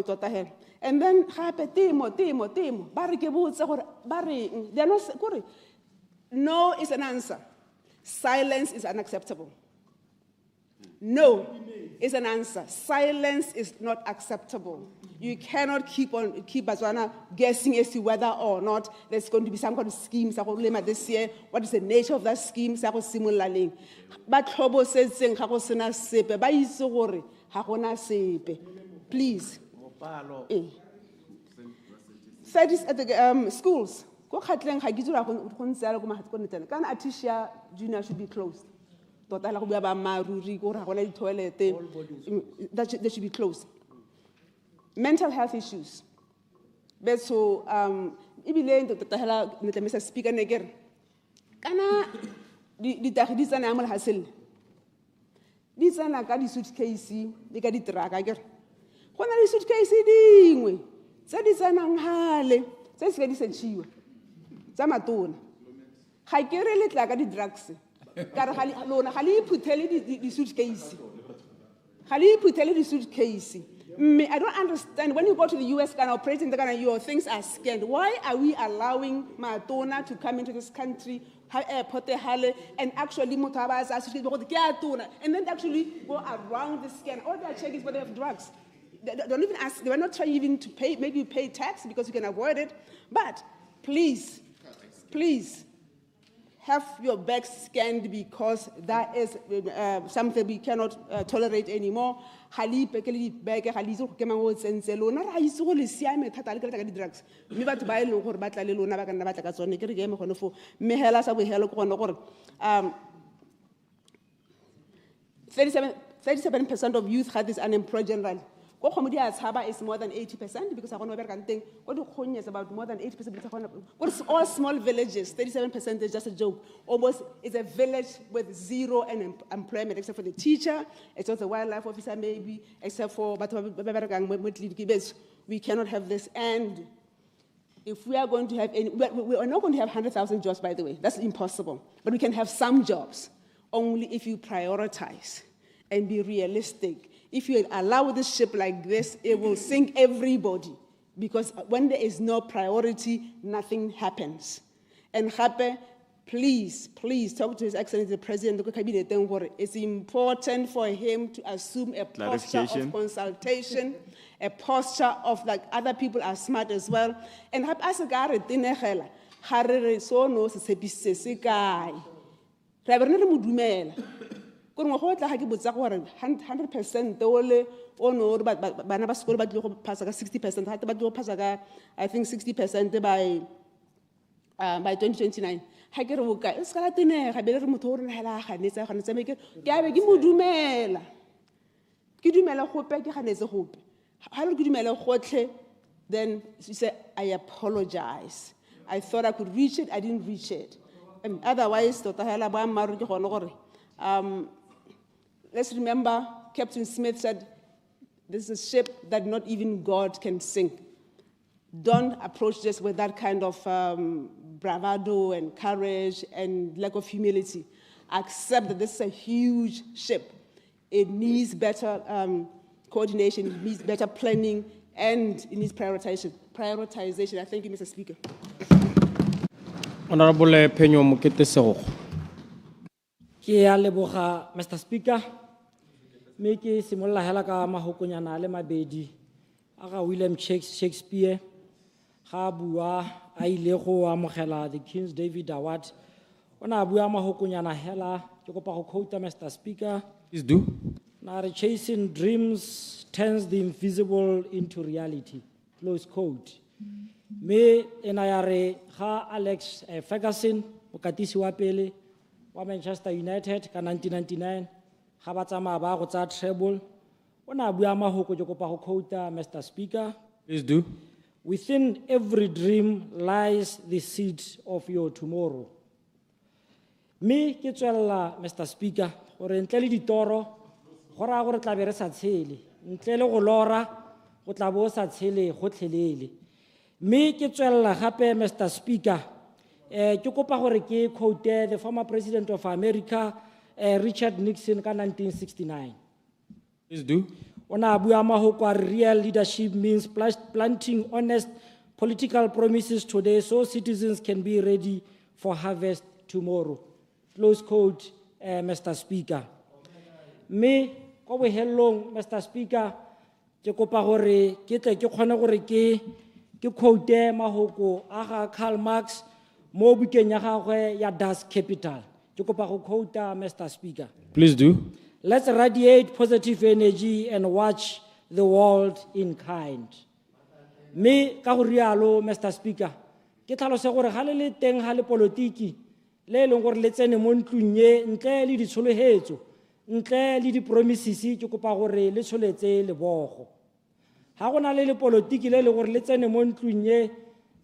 tota he. And then gape temo ba re ke botse gore ba re they are not gore no is an answer. Silence is unacceptable. No is an answer. Silence is not acceptable. You cannot keep Botswana guessing as to whether or not there's going to be some kind of scheme this year. What is the nature of that scheme? Please. Schools. Atisha Junior should be closed. They should be closed. Mental health issues. But so, Mr. Speaker, Neger, Kana di tahidisa amal hasil. These are not the suitcase, they got it drag again. When are the suitcase dingwe? Said it's an anghale, says get this a chiwa. Zamatun. Haikere lit like the drugs. Hali put tell the suitcase. Hali put tell the suitcase. I don't understand. When you go to the US, Ghana, operating the Ghana, your things are scanned. Why are we allowing Madonna to come into this country, and actually and then actually go around the scan? All they are checking is whether they have drugs. They don't even ask. They are not trying even to pay. Maybe you pay tax because you can avoid it. But please, have your bags scanned because that is something we cannot tolerate anymore. Hali pekeli bag hali zo ke mango tsentse lona ra itse go le siame thata le ka drugs mme batho ba ile go re batla le lona ba ka nna batla ka tsone ke re ke me gone fo mme hela sa bo hela go gone gore 37% of youth had this unemployed generally. Is more than 80% because I want to think what do is about more than 80%. What's all small villages? 37% is just a joke. Almost it's a village with zero employment except for the teacher, except for the wildlife officer maybe, except for we cannot have this. And if we are going to have any, we are not going to have 100,000 jobs, by the way. That's impossible. But we can have some jobs only if you prioritize and be realistic. If you allow this ship like this, it will sink everybody. Because when there is no priority, nothing happens. And Hape, please talk to His Excellency the President of the Cabinet. It's important for him to assume a posture of consultation, a posture of like other people are smart as well. And Hape asagare tinegela, harere so no se sepise kai. Reverend Mudumela. 100% ole ono bana ba sekolo ba tlo go pasa ka 60%, ha ba tlo pasa ka I think 60% by 2029. Ha ke re boka e ska la tenega be le re motho o re hela ganetsa ganetsa me ke a be ke modumela ke dumela gope ke ganetse gope ha re ke dumela gotlhe then she said I apologize. I thought I could reach it, I didn't reach it. And otherwise tota hela ba maru ke gone gore let's remember, Captain Smith said, this is a ship that not even God can sink. Don't approach this with that kind of bravado and courage and lack of humility. Accept that this is a huge ship. It needs better coordination, it needs better planning, and it needs prioritization. I thank you, Mr. Speaker. Honorable Penyo Mokete Sego. Mr. Speaker, me ke simolla hela ka mahokonyana le mabedi aga William Shakespeare ga bua a ile go amogela the King's David Award ona bua mahokonyana hela ke kopa go quote Mr. Speaker. Please do. Na re chasing dreams turns the invisible into reality, close quote. Me ena ya re ga Alex Ferguson mokatisi wa pele wa Manchester United ka 1999 ga ba tsamaya ba go tsa treble ona bua mahoko ke kopa go quote Mr. Speaker. Please do. Within every dream lies the seed of your tomorrow. Me ke tswella Mr. Speaker gore ntle le ditoro go ra gore tla be re sa tshele ntle le go lora go tla bo sa tshele go tlhelele Me ke tswella gape Mr. Speaker, ke kopa gore ke quote the former president of America, Richard Nixon ka 1969. Please do. Ona bua mahoko a re real leadership means planting honest political promises today so citizens can be ready for harvest tomorrow. Close quote, Mr. Speaker. Me, ko bohelong, Mr. Speaker, ke kopa gore ke tle ke kgone gore ke quote mahoko a ga Karl Marx mo bukeng ya gagwe ya Das Kapital. Ke kopa go quote Mr. Speaker. Please do. Let's radiate positive energy and watch the world in kind. Me, ka go rialo, Mr. Speaker, ke tlhalose gore ga le teng ga le politiki, le leng gore le tsene mo ntlung ye ntle le ditsholofetso, ntle le di-promises, ke kopa gore le tsholetse lebogo. Ha go na le politiki le leng gore le tsene mo ntlung ye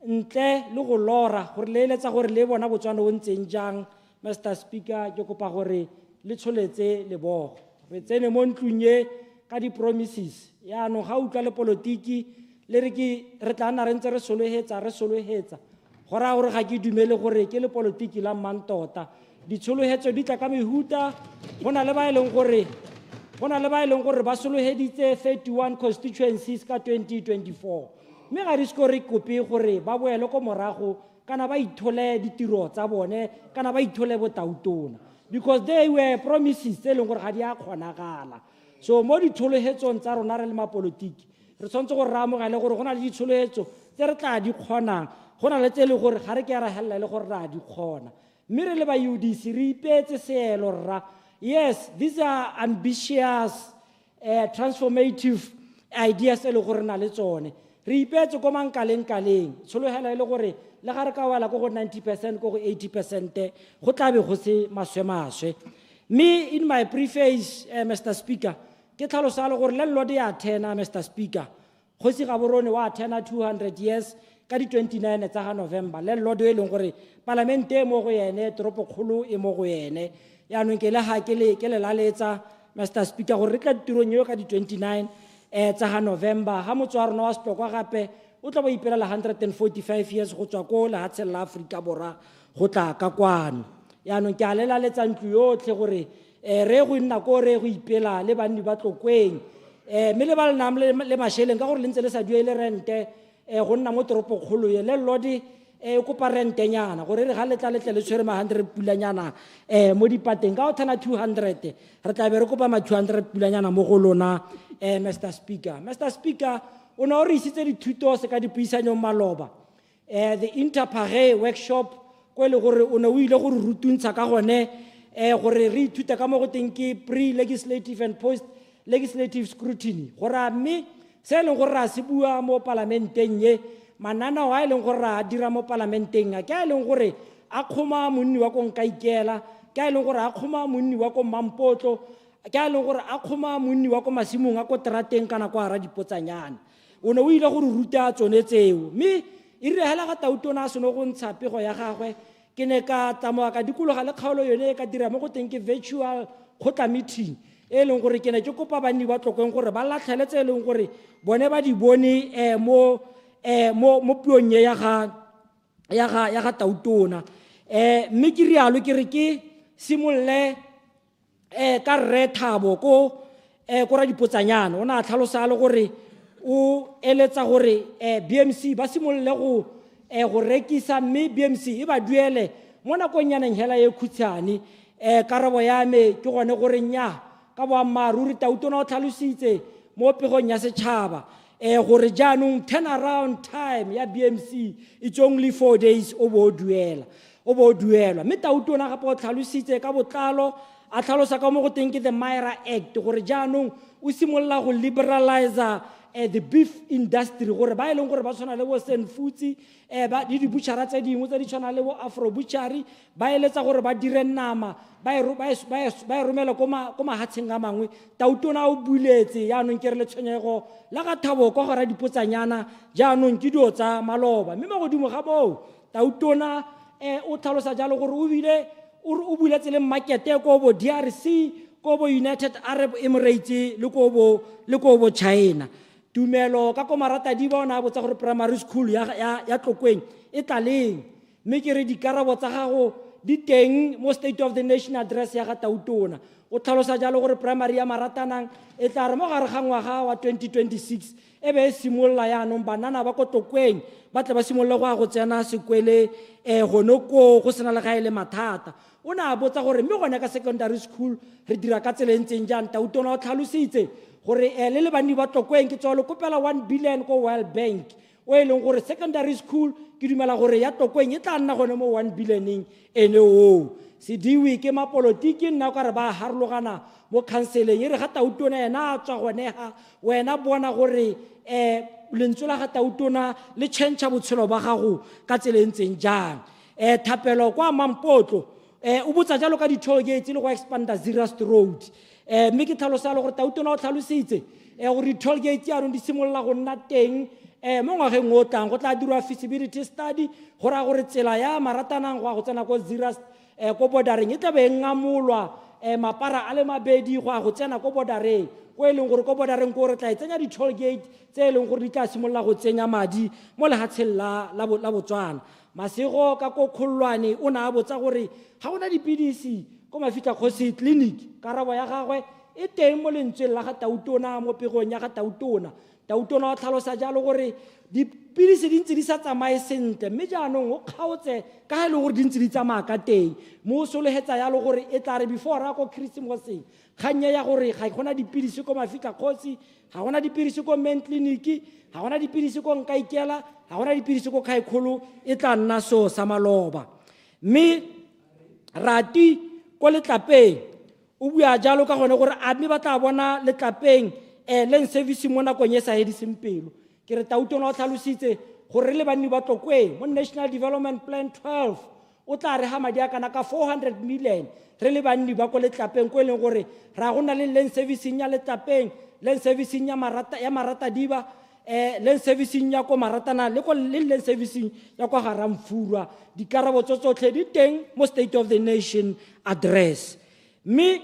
ntle le go lora gore le eletsa gore le bona botswana bo ntseng jang, Mr. Speaker, ke kopa gore le tsholetse lebogo. Re tsene mo ntlung ye ka di-promises. Yaanong ga utlwa le politiki le re tla nna re ntse re solohetsa go raya gore ga ke dumele gore ke le politiki la mang tota. Ditsholofetso di tla ka mehuta. Go na le ba e leng gore ba soloheditse 31 constituencies ka 2024. Mme ga di se re kope gore ba boele ko morago kana ba ithole ditiro tsa bone kana ba ithole botautona, because they were promises tse leng gore ga di a kgonagala. So mo ditsholofetsong tsa rona re le mapolitiki re tshwanetse gore re amogele gore go na le ditsholofetso tse re tla di kgonang, go na le tse le gore ga re ke ra helela le gore ra di kgona. Mme re le ba UDC re ipetse seelo rra. Yes, these are ambitious, transformative ideas e le gore na le tsone. Re ipetse ko mankaleng tsholohela e le gore le ga re ka wala ko go 90%, ko go 80%, go tla be go se maswe. Me, in my preface, Mr. Speaker, ke tlhalosa le gore le Lord ya athena, Mr. Speaker. Kgosi Gaborone wa athena 200 years ka di 29 tsa ga November. Le Lord e leng gore parlamente e mo go yene, toropo kgolo e mo go yene. Yaanong ke le ha ke le laletsa, Mr. Speaker, gore re tla tirong eo ka di 29 tsa ga November. Ha motswa rona wa Setokwa gape o tla ba ipelela 145 years go tswa ko lehatshe la Afrika Borwa go tla ka kwano. Yaanong ke a le laletsa ntlo yotlhe gore re go nna ko re go ipela le banni ba tlokweng. Me le ba le nam le masheleng ka gore le ntse le sa duele rente go nna mo toropo kgolo ye. Le Lord e kopa rentenyana gore re ga le tla le tshwere ma 100 pulanyana mo dipateng ka o thana 200 re tla be re kopa ma 200 pulanyana mo go lona, Mr. Speaker. Mr. Speaker, o ne o re isitse dithuto se ka dipuisanong maloba, the interpare workshop ko le gore o ne o ile gore rutuntsha ka gone gore re ithuta ka mo go teng ke pre-legislative and post-legislative scrutiny, gore mme se leng gore ra se bua mo parlamenteng ye mananao a leng gore a dira mo parlamenteng a ke a leng gore a kgoma monni wa ko Nkaikela, ke a leng gore a kgoma monni wa ko Mampotlo, ke a leng gore a kgoma monni wa ko masimong a ko terateng kana kwa ra dipotsanyana. O ne o ile gore ruta tsone tseo. Mme e re hela ga tautona a seno go ntsha pego ya gagwe ke ne ka tsamaya ka dikologa le kgaolo yone ka dira mo go teng ke virtual kgotla meeting e leng gore ke ne ke kopa banni ba tlokweng gore ba latlhele tse e leng gore bone ba di bone mo puong ye ya ga tautona. Mme ke rialo ke re ke simolle ka Rre Thabo ko ra dipotsanyana o na tlhalosa le gore o eletsa gore BMC ba simolle go rekisa, mme BMC e ba duele mo nakong yaneng hela e khutshane. Karabo ya me ke gone gore nya ka boammaaruri tautona o tlhalositse mo pegong ya setšhaba gore jaanong turnaround time ya BMC it's only 4 days o bo duela. Mme tautona gape o tlhalositse ka botlalo a tlhalosa ka mo go teng ke the Myra Act gore jaanong o simolola go liberalize the beef industry gore ba e leng gore ba tshwana le bo Sen Futsi ba di butchara tse dingwe tse di tshwana le bo Afro Butchery ba eletsa gore ba dire nama ba e romela ko mahatsheng a mangwe. Tautona o buletse yaanong ke re le tshwenyego la ga Thabo kwa gara dipotsanyana jaanong ke dio tsa maloba. Mme mo godimo ga moo tautona o tlhalosa jalo gore o buletse le markete ko bo DRC, ko bo United Arab Emirates le ko bo China. tumelo ka ko Maratadiba o ne a botsa gore primary school ya Tlokweng e tla leng, mme ke re dikarabo tsa gago di teng mo State of the Nation address ya ga Tautona. O tlhalosa jalo gore primary ya Maratanang e tla re mo gare ga ngwaga wa 2026 e be e simolola yaanong banana ba ko Tlokweng ba tle ba simolola go ya go tsena sekwele gono ko go sena le ga e le mathata. O ne a botsa gore mme gone ka secondary school re dira ka tsela e ntseng jang. Tautona o tlhalositse gore le banni ba Tlokweng ke tswa le kopela 1 billion ko World Bank o e leng gore secondary school ke dumela gore ya Tlokweng e tla nna gone mo 1 billion ene o se diwe ke mapolotiki nna ka re ba harologana mo counseleng e re ga Tautona ena a tswa gone ha wena bona gore lentswe la ga Tautona le change botshelo ba gago ka tsela e ntseng jang. Thapelo kwa Mampotlo o botsa jalo ka di-toll gates le go expanda Zeerust Road, mme ke tlhalosa le gore Tautona o tlhalositse gore di-toll gate yaanong di simolola go nna teng mo ngwageng o tlang go tla dirwa feasibility study go raya gore tsela ya Maratanang go ya go tsena ko Zeerust ko bordereng e tla be e ngamolwa mapara a le mabedi go ya go tsena ko bordereng ko e leng gore ko bordereng ko re tla e tsenya di-toll gate tse e leng gore di tla simolola go tsenya madi mo lehatsheng la Botswana. Masego ka ko Kholwane o ne a botsa gore ga gona dipidisi ko Mafihla Kgosi Clinic. Karabo ya gagwe e teng mo lentsweng la ga Tautona mo pegong ya ga Tautona. Tautona o tlhalosa jalo gore dipidisi di ntse di sa tsamaye sentle, mme jaanong o kgaotse ka ga e le gore di ntse di tsamaya ka teng. Mo o sologetsa jalo gore e tla re before ra ko Christmaseng kgannye ya gore ga gona dipidisi ko Mafihla Kgosi, ga gona dipidisi ko Main Clinic, ga gona dipidisi ko Nkaikela, ga gona dipidisi ko Khaikgolo, e tla nna so sa maloba. Mme Rati ko Letlapeng o bua jalo ka gone gore a mme ba tla bona Letlapeng leng service mo nakong e sa hediseng pelo. Ke re Tautona o tlhalositse gore le banni ba Tlokweng mo National Development Plan 12 o tla re ha madi a kana ka 400 million re le banni ba ko Letlapeng ko e leng gore ra go na le leng servicing ya Letlapeng, leng servicing ya Maratadiba, leng servicing ya ko Maratana le ko leng servicing ya kwa Garamfurwa. Dikarabo tsotlhe di teng mo State of the Nation address. Mme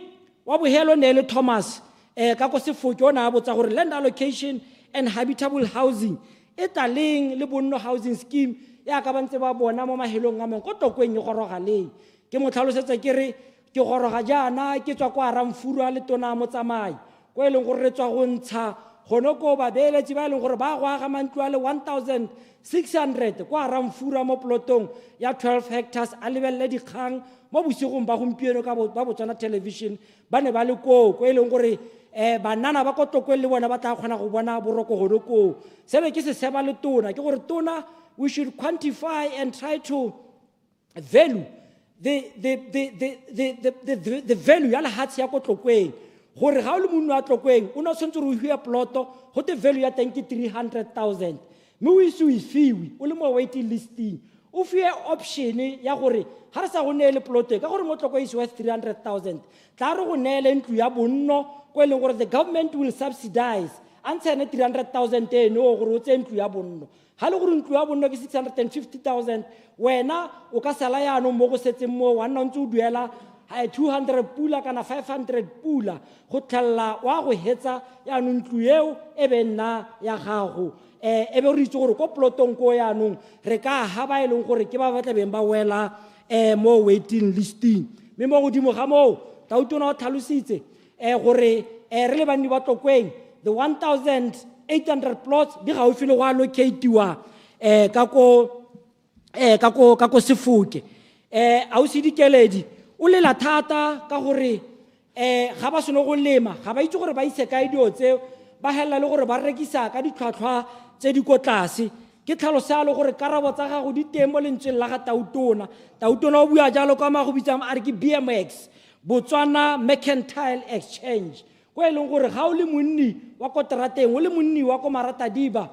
wa bohelo ne le Thomas ka go Sefoke o na a botsa gore land allocation and habitable housing e tla leng le bonno housing scheme ya ka bantse ba bona mo mahelong a mangwe ko Tlokweng e goroga leng. Ke mo tlhalosetsa ke re ke goroga jaana ke tswa kwa Garamfurwa le tona mo tsamai ko e leng gore re tswa go ntsha gono ko ba beeletsi ba e leng gore ba go aga mantlo a le 1,600 kwa Garamfurwa mo plotong ya 12 hectares a lebelele dikgang mo bosigong ba gompieno ka ba Botswana television ba ne ba le ko e leng gore banana ba ko Tlokweng le bona ba tla kgona go bona boroko gono ko. Sele ke se seba le tona ke gore tona we should quantify and try to value the value ya lehatshe ya ko Tlokweng gore ga o le monna wa Tlokweng o ne o tshwanetse re o hia ploto go te value ya teng ke 300,000 mme o ise o e fiwe o le mo waiting listing o fiwe option ya gore ga re sa go neele ploto ka gore mo Tlokweng is worth 300,000 tla re go neele ntlo ya bonno ko e leng gore the government will subsidize a ntshene 300,000 eno gore o tse ntlo ya bonno. Ga le gore ntlo ya bonno ke 650,000 wena o ka sala yaanong mo go setseng mo wa nna ntse o duela 200 pula kana 500 pula go tlhalla wa go hetsa yaanong ntlo eo e be nna ya gago e be re itse gore ko plotong ko yaanong re ka ha ba e leng gore ke ba batla beng ba wela mo waiting listing. Mme mo godimo ga moo Tautona o tlhalositse gore re le banni ba Tlokweng the 1,800 plots di gaufi le go allocatiwa ka ko Sefoke. Ausi Dikeledi o lela thata ka gore ga ba seno go lema ga ba itse gore ba ise kae dio tse ba hella le gore ba rekisa ka ditlhwatlhwa tse di ko tlase. Ke tlhalosa le gore karabo tsa gago di teng mo lentsweng la ga Tautona. Tautona o bua jalo ka ma go bitsang a re ke BMX Botswana Mercantile Exchange ko e leng gore ga o le monni wa ko Terateng o le monni wa ko Maratadiba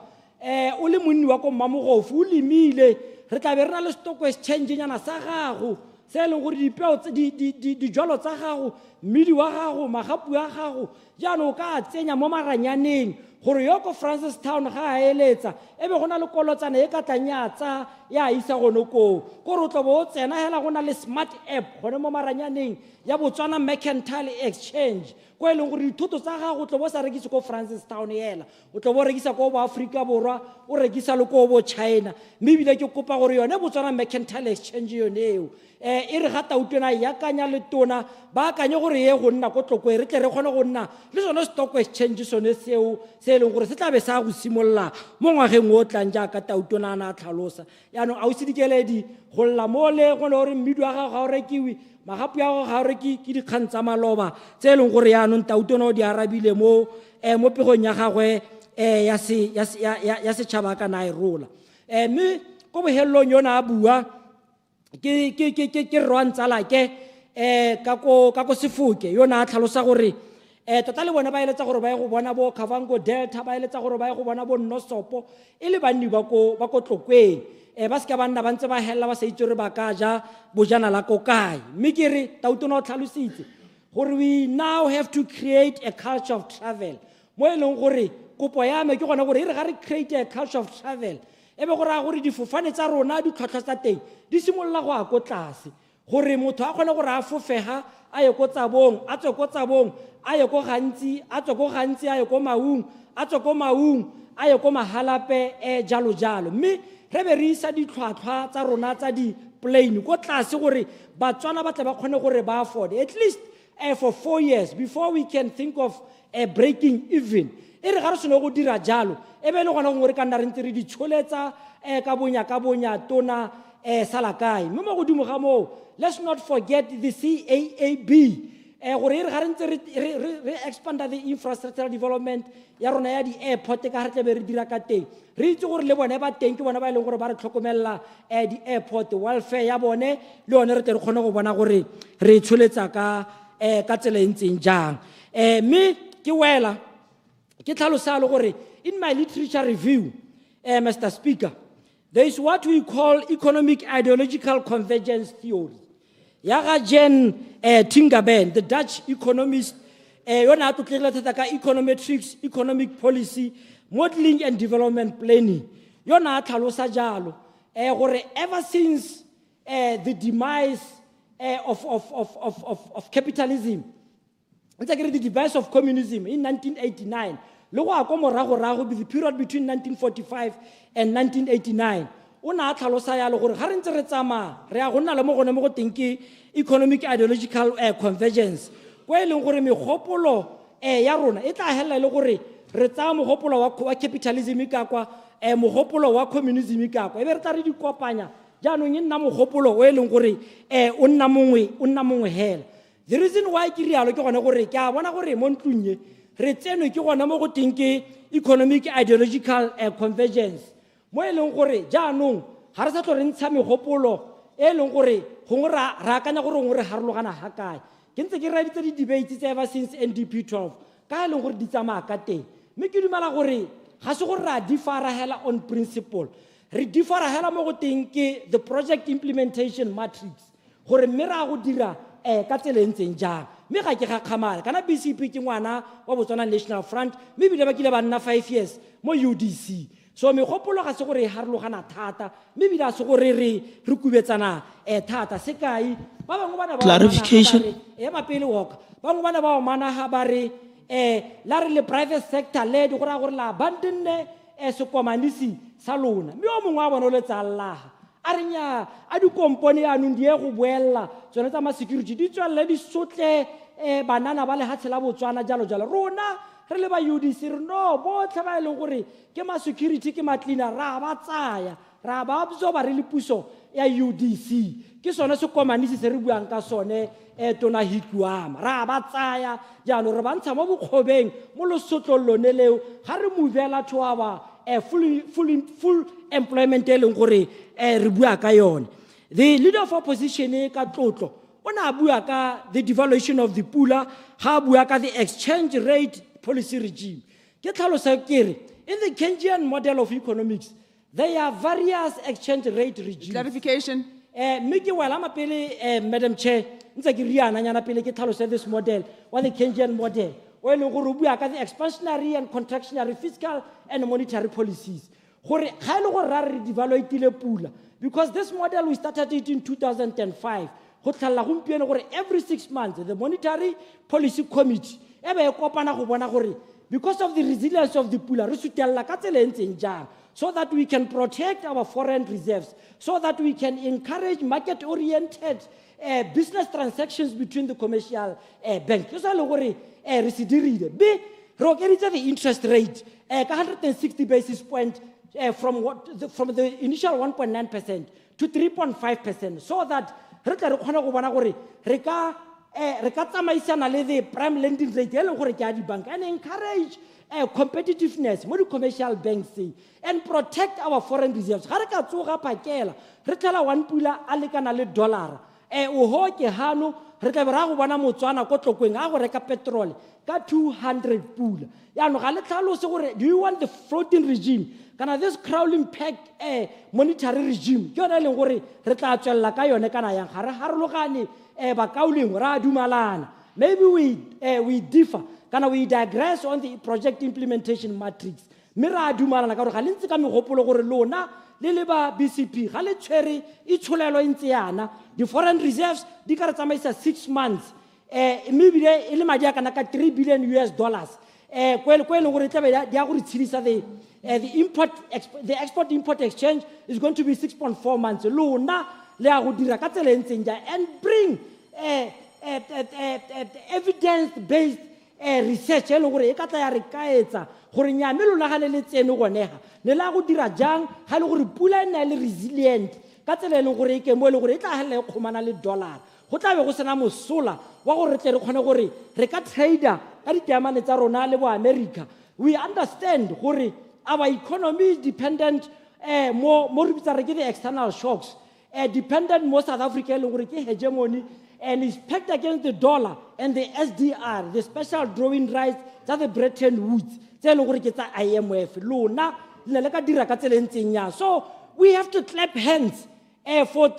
o le monni wa ko Mamogofu o lemile re tla be re na le stock exchange nyana sa gago se e leng gore dipeo dijalo tsa gago mmidi wa gago magapu a gago jaanong o ka tsenya mo maranyaneng gore yo ko Francistown ga a eletsa e be go na le kolotsana e ka tlang ya tsa ya isa gono ko gore o tlo bo o tsena hela go na le smart app gone mo maranyaneng ya Botswana Mercantile Exchange ko e leng gore dithoto tsa gago o tlo bo sa rekise ko Francistown hela o tlo bo rekisa ko bo Africa Borwa o rekisa le ko bo China mme ebile ke kopa gore yone Botswana Mercantile Exchange yone eo e re gata utona ya kanya le tona ba kanye gore ye go nna ko tloko re tle re kgone go nna le sone stock exchange sone seo se leng gore se tla be sa go simolla mo ngwageng o tlang jaaka ta utona na tlhalosa yaanong a o sidikeledi go lla mo le go le gore mmidi wa gago ga o rekiwe magapu ya go ga o reki ke dikgang tsa maloba tse leng gore yaanong ta utona o di arabile mo pegong ya gagwe ya setšhaba ka na e rola mme ko bohelelong yona a bua ke rwantsala ke ka ko Sefoke yona a tlhalosa gore tota le bona ba eletsa gore ba ye go bona bo Kavango Delta ba eletsa gore ba ye go bona bo Nnosopo e le banni ba ko tlokweng ba se ka banna ba ntse ba hella ba sa itse gore ba ka ja bojana la ko kae mme ke re tautona o tlhalositse gore we now have to create a culture of travel mo e leng gore kopo ya me ke gona gore e re ga re create a culture of travel e be gore a gore difofane tsa rona di tlhotlhwa tsa teng di simolola go a ko tlase gore motho a kgone gore a fofega a ye ko tsabong a tswe ko tsabong a ye ko gantsi a tswe ko gantsi a ye ko maung a tswe ko maung a ye ko mahalape jalo jalo mme re be re isa ditlhwatlhwa tsa rona tsa di-plane ko tlase gore Batswana ba tle ba kgone gore ba afford at least for 4 years before we can think of breaking even e re ga re seno go dira jalo e be le gona gore ka nna re ntse re di tsholetsa ka bonya tona salakai mme mo godimo ga moo let's not forget the CAAB gore e re ga re ntse re expanda the infrastructural development ya rona ya di-airport ka ga re tle be re dira ka teng re itse gore le bone ba teng ke bona ba e leng gore ba re tlhokomelela di-airport welfare ya bone le yone re tle re kgone go bona gore re tsholetsa ka tsela e ntseng jang mme ke wela ke tlhalosa le gore in my literature review Mr. Speaker there is what we call economic ideological convergence theory ya ga Jan Tingaben the Dutch economist yona a tlotlile thata ka econometrics economic policy modeling and development planning yona a tlhalosa jalo gore ever since the demise of capitalism ntse ke re the demise of communism in 1989 le go a ko morago the period between 1945 and 1989 ona a tlhalosa yalo gore ga re ntse re tsamaya re a go nna le mo gone mo go teng ke economic ideological convergence ko e leng gore megopolo ya rona e tla hella le gore re tsaya mogopolo wa capitalism ka kwa mogopolo wa communism ka kwa e be re tla re di kopanya jaanong e nna mogopolo o e leng gore o nna mongwe hela the reason why ke rialo ke gone gore ke a bona gore mo ntlong ye re tsenwe ke gona mo go teng ke economic ideological convergence mo e leng gore jaanong ga re sa tlo re ntsha megopolo e leng gore gongwe ra akanya gore gongwe re harologana ga kae ke ntse ke raditse di-debates tse ever since NDP 12 ka e leng gore di tsamaya ka teng mme ke dumela gore ga se gore re a differa hela on principle re differa hela mo go teng ke the project implementation matrix gore mme re a go dira ka tsela e ntseng jang mme ga ke gakgamala kana BCP ke ngwana wa Botswana National Front mme ebile ba kile ba nna 5 years mo UDC so megopolo ga se gore e harologana thata mme ebile a se gore re kubetsana thata sekai ba bangwe bana ba clarification mapele woka bangwe bana ba omana ha ba re la re le private sector le di gora gore la abandonne sekomanisi sa lona mme o mongwe a bona o le tsallaga a re nya a dikompone anong di e go boella tsone tsa ma-security di tswelele di sotle banana ba lehatshe la Botswana jalo rona re le ba UDC re no botlhe ba e leng gore ke ma-security ke ma-cleaner ra ba tsaya ra ba absorba re le puso ya UDC ke sone sekomanisi se re buang ka sone tona Hikuama ra ba tsaya jalo re ba ntsha mo bokgobeng mo lesotlo lone leo ga re movela to our full employment e leng gore re bua ka yone the leader of opposition ka tlotlo ona bua ka the devaluation of the pula ha bua ka the exchange rate policy regime ke tlhalosa kere in the Keynesian model of economics there are various exchange rate regimes Clarification. mme ke wela mapele Madam Chair ntse ke riana nyana pele ke tlhalosa this model wa the Keynesian model o e leng gore o bua ka the expansionary and contractionary fiscal and monetary policies gore ga ile gore ra re devaluatile pula, because this model we started it in 2005. Go tlhalla gompieno gore every 6 months the monetary policy committee e be e kopana go bona gore because of the resilience of the pula re sutella ka tsela e ntseng jang, so that we can protect our foreign reserves, so that we can encourage market oriented business transactions between the commercial banks. Ke sa le gore re se dirile be re okeditse the interest rate ka 160 basis point from the initial 1.9% to 3.5%, so that re tla re kgona go bona gore re ka tsamaisana le the prime lending rate e leng gore ke a dibanka, and encourage competitiveness mo di-commercial banks and protect our foreign reserves. Ga re ka tsoga phakela re tlhela one pula a lekana le dollar o hoke hano re tla be ra go bona Motswana ko tlokweng a go reka petrol ka 200 pula. Yaanong ga le tlhalose gore do you want the floating regime kana this crawling peg monetary regime ke yone e leng gore re tla tswelela ka yone kana yang ga re harologane bakauleng ra dumalana. Maybe we differ kana we digress on the project implementation matrix, mme ra dumalana ka gore ga le ntse ka megopolo gore lona le le ba BCP ga le tshwere itsholelo e ntse yana the foreign reserves di ka re tsamaisa 6 months mme ebile e le madi a kana ka $3 billion ko e leng gore tlabe di a go re tshedisa the export import exchange is going to be 6.4 months. Lona le a go dira ka tsela e ntseng ja and bring evidence based research e leng gore e ka tla ya re kaetsa gore nyame lona ga le le tsene gonega le la go dira jang ga le gore pula e nna le resilient ka tsela e leng gore e ke mo e leng gore e tla helela e kgomana le dollar, go tla be go sena mosola wa gore tle re kgone gore re ka trader ka ditamane tsa rona le bo America. We understand gore our economy is dependent more re bitsa re ke the external shocks dependent mo South Africa e leng gore ke hegemony and is pegged against the dollar and the SDR, the special drawing rights tsa the Bretton Woods tse e leng gore ke tsa IMF. Lona le le ka dira ka tsela e ntseng ya, so we have to clap hands for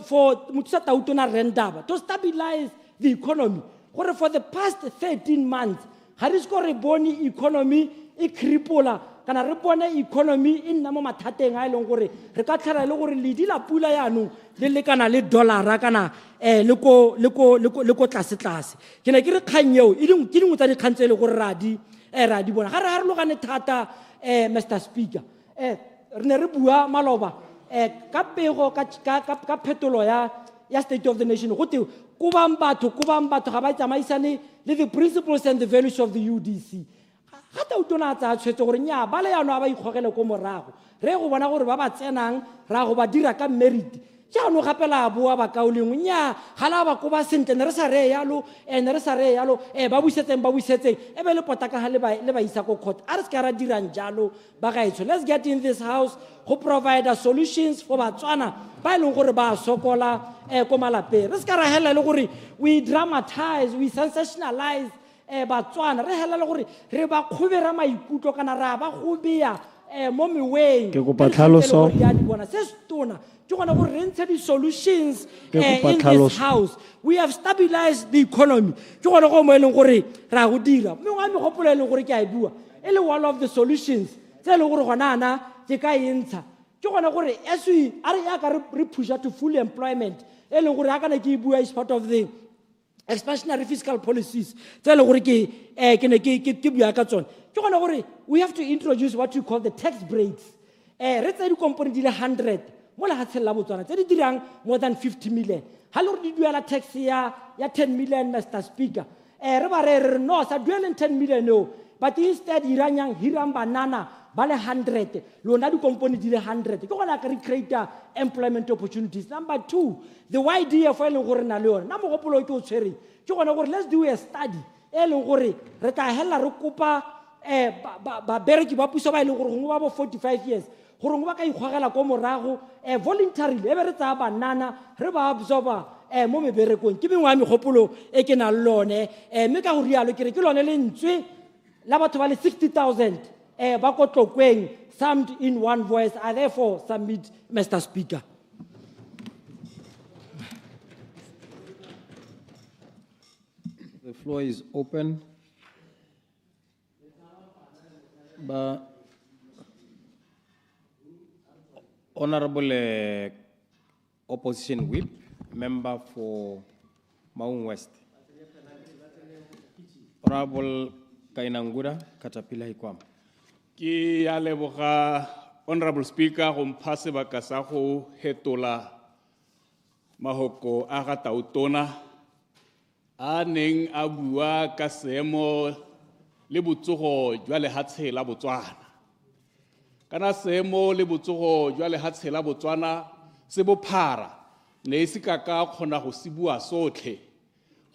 Mutsa Tautona Rendaba to stabilize the economy. For the past 13 months, Harisko Reboni economy e kripola kana re bone economy e nna mo mathateng a eleng gore re ka tlhara le gore le di la pula yaanong le lekana le dollar kana le ko tlase tlase. Ke ne ke re kgang eo e ke dingwe tsa dikgang tse e le gore ra di bona ga re harologane thata Mr. Speaker. Re ne re bua maloba ka pego ka phetolo ya State of the Nation go te ko bang batho ga ba tsamaisane le the principles and the values of the UDC. Ga Tautona tsa tshwetse gore nya ba le yana ba ikgogele ko morago re go bona gore ba ba tsenang ra go ba dira ka merit jaanong gape la boa ba kaoleng nya ga la ba ko ba sentle ne re sa re yalo ba busetseng e be le potaka ga le ba isa ko court a re se ka ra dirang jalo ba gaetsho. Let's get in this house go provide solutions for Batswana ba e leng gore ba sokola ko malapeng. Re se ka ra hela le gore we dramatize, we sensationalize Batswana, re hela le gore re ba khubera maikutlo kana ra ba khubea mo meweng ke kopa tlhaloso se stona ke gona gore re ntshe di solutions in this house. We have stabilized the economy ke gona go mo e leng gore ra go dira mme wa megopolo e leng gore ke a bua e le one of the solutions tse e leng gore gona ana ke ka entsha ke gona gore as we are ya ka re push to full employment e leng gore ha kana ke bua is part of the expansionary fiscal policies tse e leng gore ke ne ke bua ka tsone ke gona gore we have to introduce what we call the tax breaks re tse di company di le 100 mo le hatshela Botswana tse di dirang more than 50 million ha le re di duela tax ya 10 million Mr. Speaker re ba re no sa dueleng 10 million no but instead hirang banana ba le 100 lona di company di le 100 ke gona ka re create employment opportunities. Number 2, the idea for e leng gore na le yona na mogopolo ke o tshwere ke gona gore let's do a study e leng gore re tla hela re kopa ba bereki ba puso ba e leng gore gongwe ba bo 45 years gore ba ka ikgogela ko morago voluntarily e be re tsaya banana re ba absorba mo meberekong ke mengwe ya megopolo e ke na le lone mme ka go rialo ke re ke lone le ntswe la batho ba le 60,000 ba ko tlokweng summed in one voice. I therefore submit, Mr. Speaker. The floor is open. Honorable Opposition Whip, member for Maun West. Honorable Kainangura, Katapila Hikwam. Ki ya leboga Honorable Speaker go mpha sebaka sa go hetola mahoko a ga tautona a neng a bua ka seemo le botsogo jwa lehatshe la Botswana. Kana seemo le botsogo jwa lehatshe la Botswana se bophara ne se ka ka khona go se bua sotlhe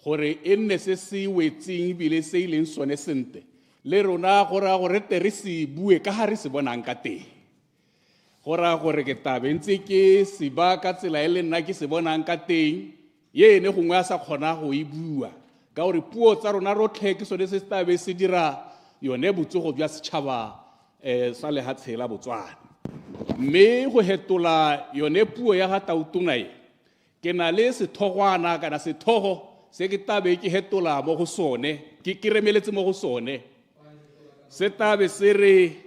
gore e nne se se wetseng bile se ileng sone sente le rona gora gore tere se bue ka ha re se bonang ka teng gora gore ke tabentse ke se ba ka tsela ele nna ke se bonang ka teng ye ne gongwe a sa khona go e bua ka gore puo tsa rona rotlhe ke sone se tabe se dira yone botsogo bja setšhaba sa lehatshe la Botswana mme go hetola yone puo ya ga tautona e ke na le sethogwana kana sethogo se ke tabe ke hetola mo go sone ke remeletse mo go sone se tabe se re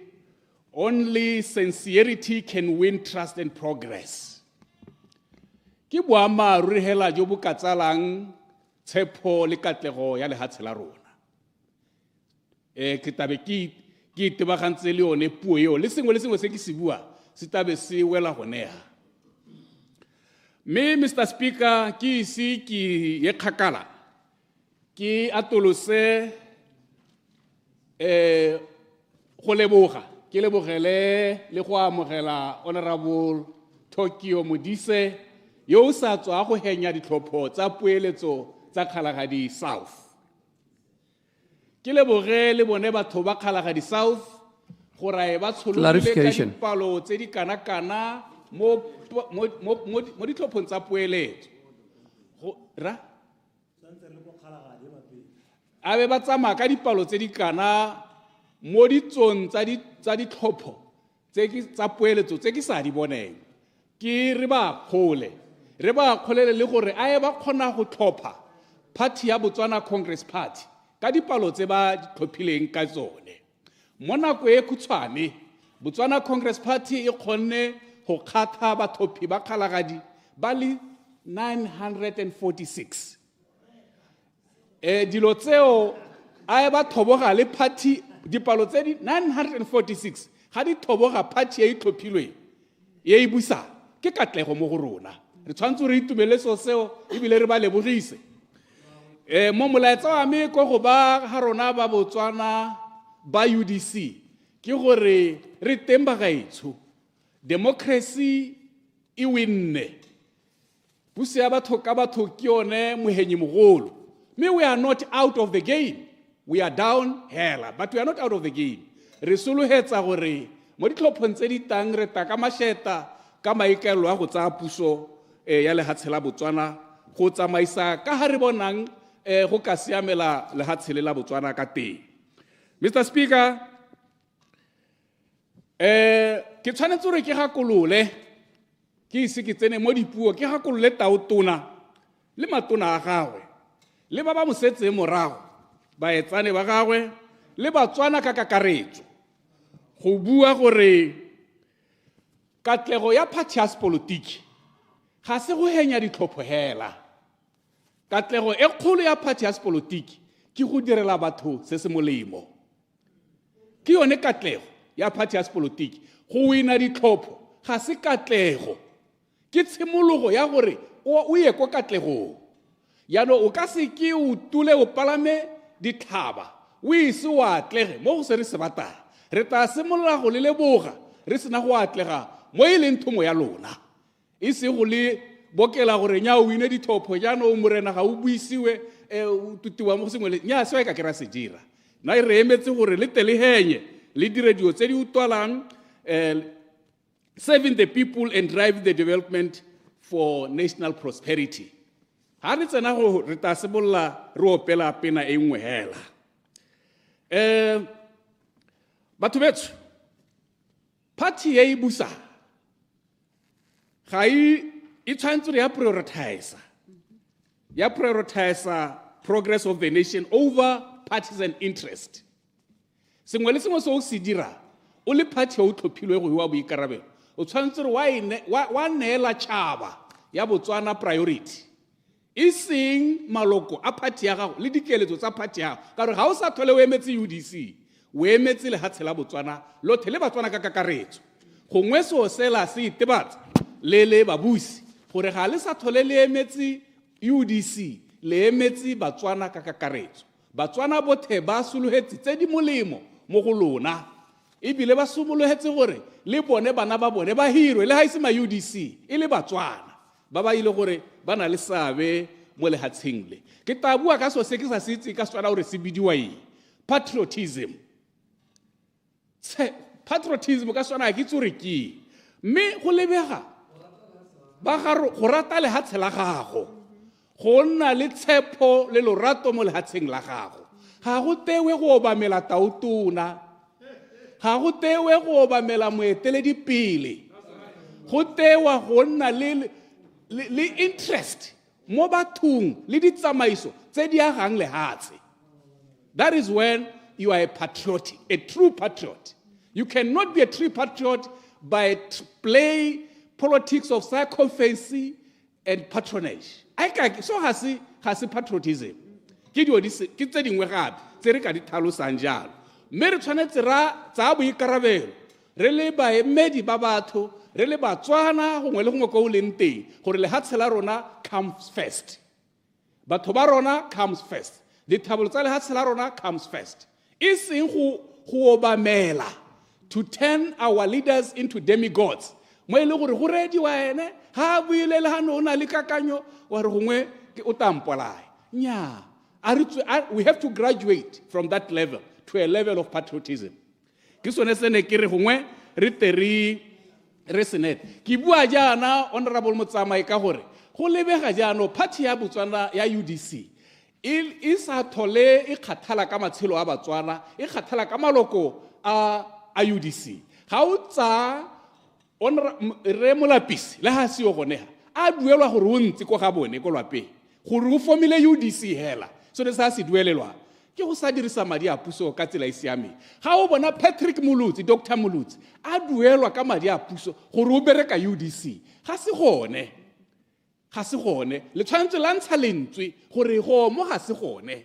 only sincerity can win trust and progress ke boammaaruri hela jo bo ka tsalang tshepo le katlego ya lehatshe la rona ke tabe ke itebagantse le yone puo eo le sengwe se ke se bua se tabe se wela go neha me Mr. Speaker ki isi ki ye kgakala ki atolose go leboga ke lebogele le go amogela Honorable Tokyo Modise yo o sa tswa go henya ditlhopho tsa pueletso tsa Kgalagadi South ke leboge le bone batho ba Kgalagadi South gore ba tshololile ka dipalo tse di kana mo ditlhophong tsa pueletso ra a be ba tsamaya ka dipalo tse di kana mo ditsong tsa ditlhopho tsa pueletso tse ke sa di boneng ke re ba kgolele le gore a ba kgona go tlhopha party ya Botswana Congress Party ka dipalo tse ba tlhophileng ka tsone mo nako e khutshwane Botswana Congress Party e kgonne go kgatha bathophi ba Kgalagadi ba le 946 dilo tseo a ba thoboga le party dipalo tse di 946 ga di thoboga party e itlhophilwe e busa ke katlego mo go rona re tshwantse re itumele seo ebile re ba lebogise mo molaetsa wa me go ba ga rona ba Botswana ba UDC ke gore re teng ba gaetsho democracy e winne puso ya batho ka batho ke yone mohenyi mogolo me we are not out of the game we are down hela but we are not out of the game re solohetsa gore mo ditlhophong tse di tang re ta ka masheta ka maikelo a go tsa puso ya lehatshe la Botswana go tsamaisa ka ha re bonang go ka siamela lehatshe la Botswana ka teng Mr. Speaker ke tshwanetse re ke gakolole ke ise ke tsene mo dipuo ke gakolole tautona le matona a gagwe le ba ba mosetse morago ba etsane ba gagwe le Batswana ka kakaretso go bua gore katlego ya party ya politiki ga se go henya ditlhopho hela katlego e kgolo ya party ya politiki ke go direla batho se se molemo ke yone katlego ya party ya politiki go wina ditlhopho ga se katlego ke tshimologo ya gore o ye ko katlegong yano o ka se ke o tule o palame ditlhaba o ise o atlege mo go se re se batang re ta simolola go le leboga re sena go atlega mo e leng thomo ya lona e se go le bokela gore nya o wine ditlhopho jana o morena ga o buisiwe o tutiwa mo sengwe nya se ka kera se dira na re emetse gore le telehenye le dire dio tse di utwalang serving the people and drive the development for national prosperity ha re tsena go re ta sebolla re opela pena e nngwe hela batho betso party e busa ga e tshwantse ya prioritize progress of the nation over partisan interest sengwe le sengwe se o se dira o le party o tlhophilwe go wa boikarabelo o tshwanetse wa neela tšhaba ya Botswana priority e seng maloko a party ya gago le dikeletso tsa party ya gago ka gore ga o sa thole o emetse UDC o emetse lehatshe la Botswana lothe le Batswana ka kakaretso gongwe seo sela se itebatsa le babusi gore ga le sa thole le emetse UDC le emetse Batswana ka kakaretso Batswana bothe ba sologetsi tse di molemo mo go lona ebile ba sologetsi gore le bone bana ba bone ba hirwe le ha ise ma UDC e le Batswana ba ile gore ba na le sabe mo lehatsheng le ke tabua ka so se ke sa se itse ka Setswana gore se bidiwa eng patriotism patriotism ka Setswana ke tsore ke mme go lebega ba go rata lehatshe la gago go nna le tshepo le lorato mo lehatsheng la gago ga go tewe go obamela tautona ga go tewe go obamela moeteledipele go tewa go nna le interest mo bathong le ditsamaiso tse di agang lehatshe. That is when you are a patriot, a true patriot. You cannot be a true patriot by play politics of circumference and patronage. So has patriotism. Ke tse dingwe gape tse re ka di tlhalosang jalo mme re tshwanetse ra tsa boikarabelo re le baemedi ba batho re le Batswana gongwe le gongwe ko o leng teng gore lehatshe la rona comes first batho ba rona comes first dithabolo tsa lehatshe la rona comes first e seng go obamela to turn our leaders into demigods mo e le gore go rediwa ene ha buile le ha no na le kakanyo wa re gongwe o tampolae nya we have to graduate from that level to a level of patriotism ke sone se ne ke re gongwe re teri re senet ke bua jana honorable Motsamai ka gore go lebega jano party ya Botswana ya UDC e sa thole e kgathala ka matshelo a Batswana e kgathala ka maloko a UDC ga o tsa re molapisi le ha se yo gone a duelwa gore o ntse go ga bone go lwape gore o formile UDC hela so le sa se duelelwa ke go sa dirisa madi a puso ka tsela e siame ga o bona Patrick Mulutsi Dr Mulutsi a duelwa ka madi a puso gore o bereka UDC ga se gone le tshwanetse la ntsha lentswe gore go mo ga se gone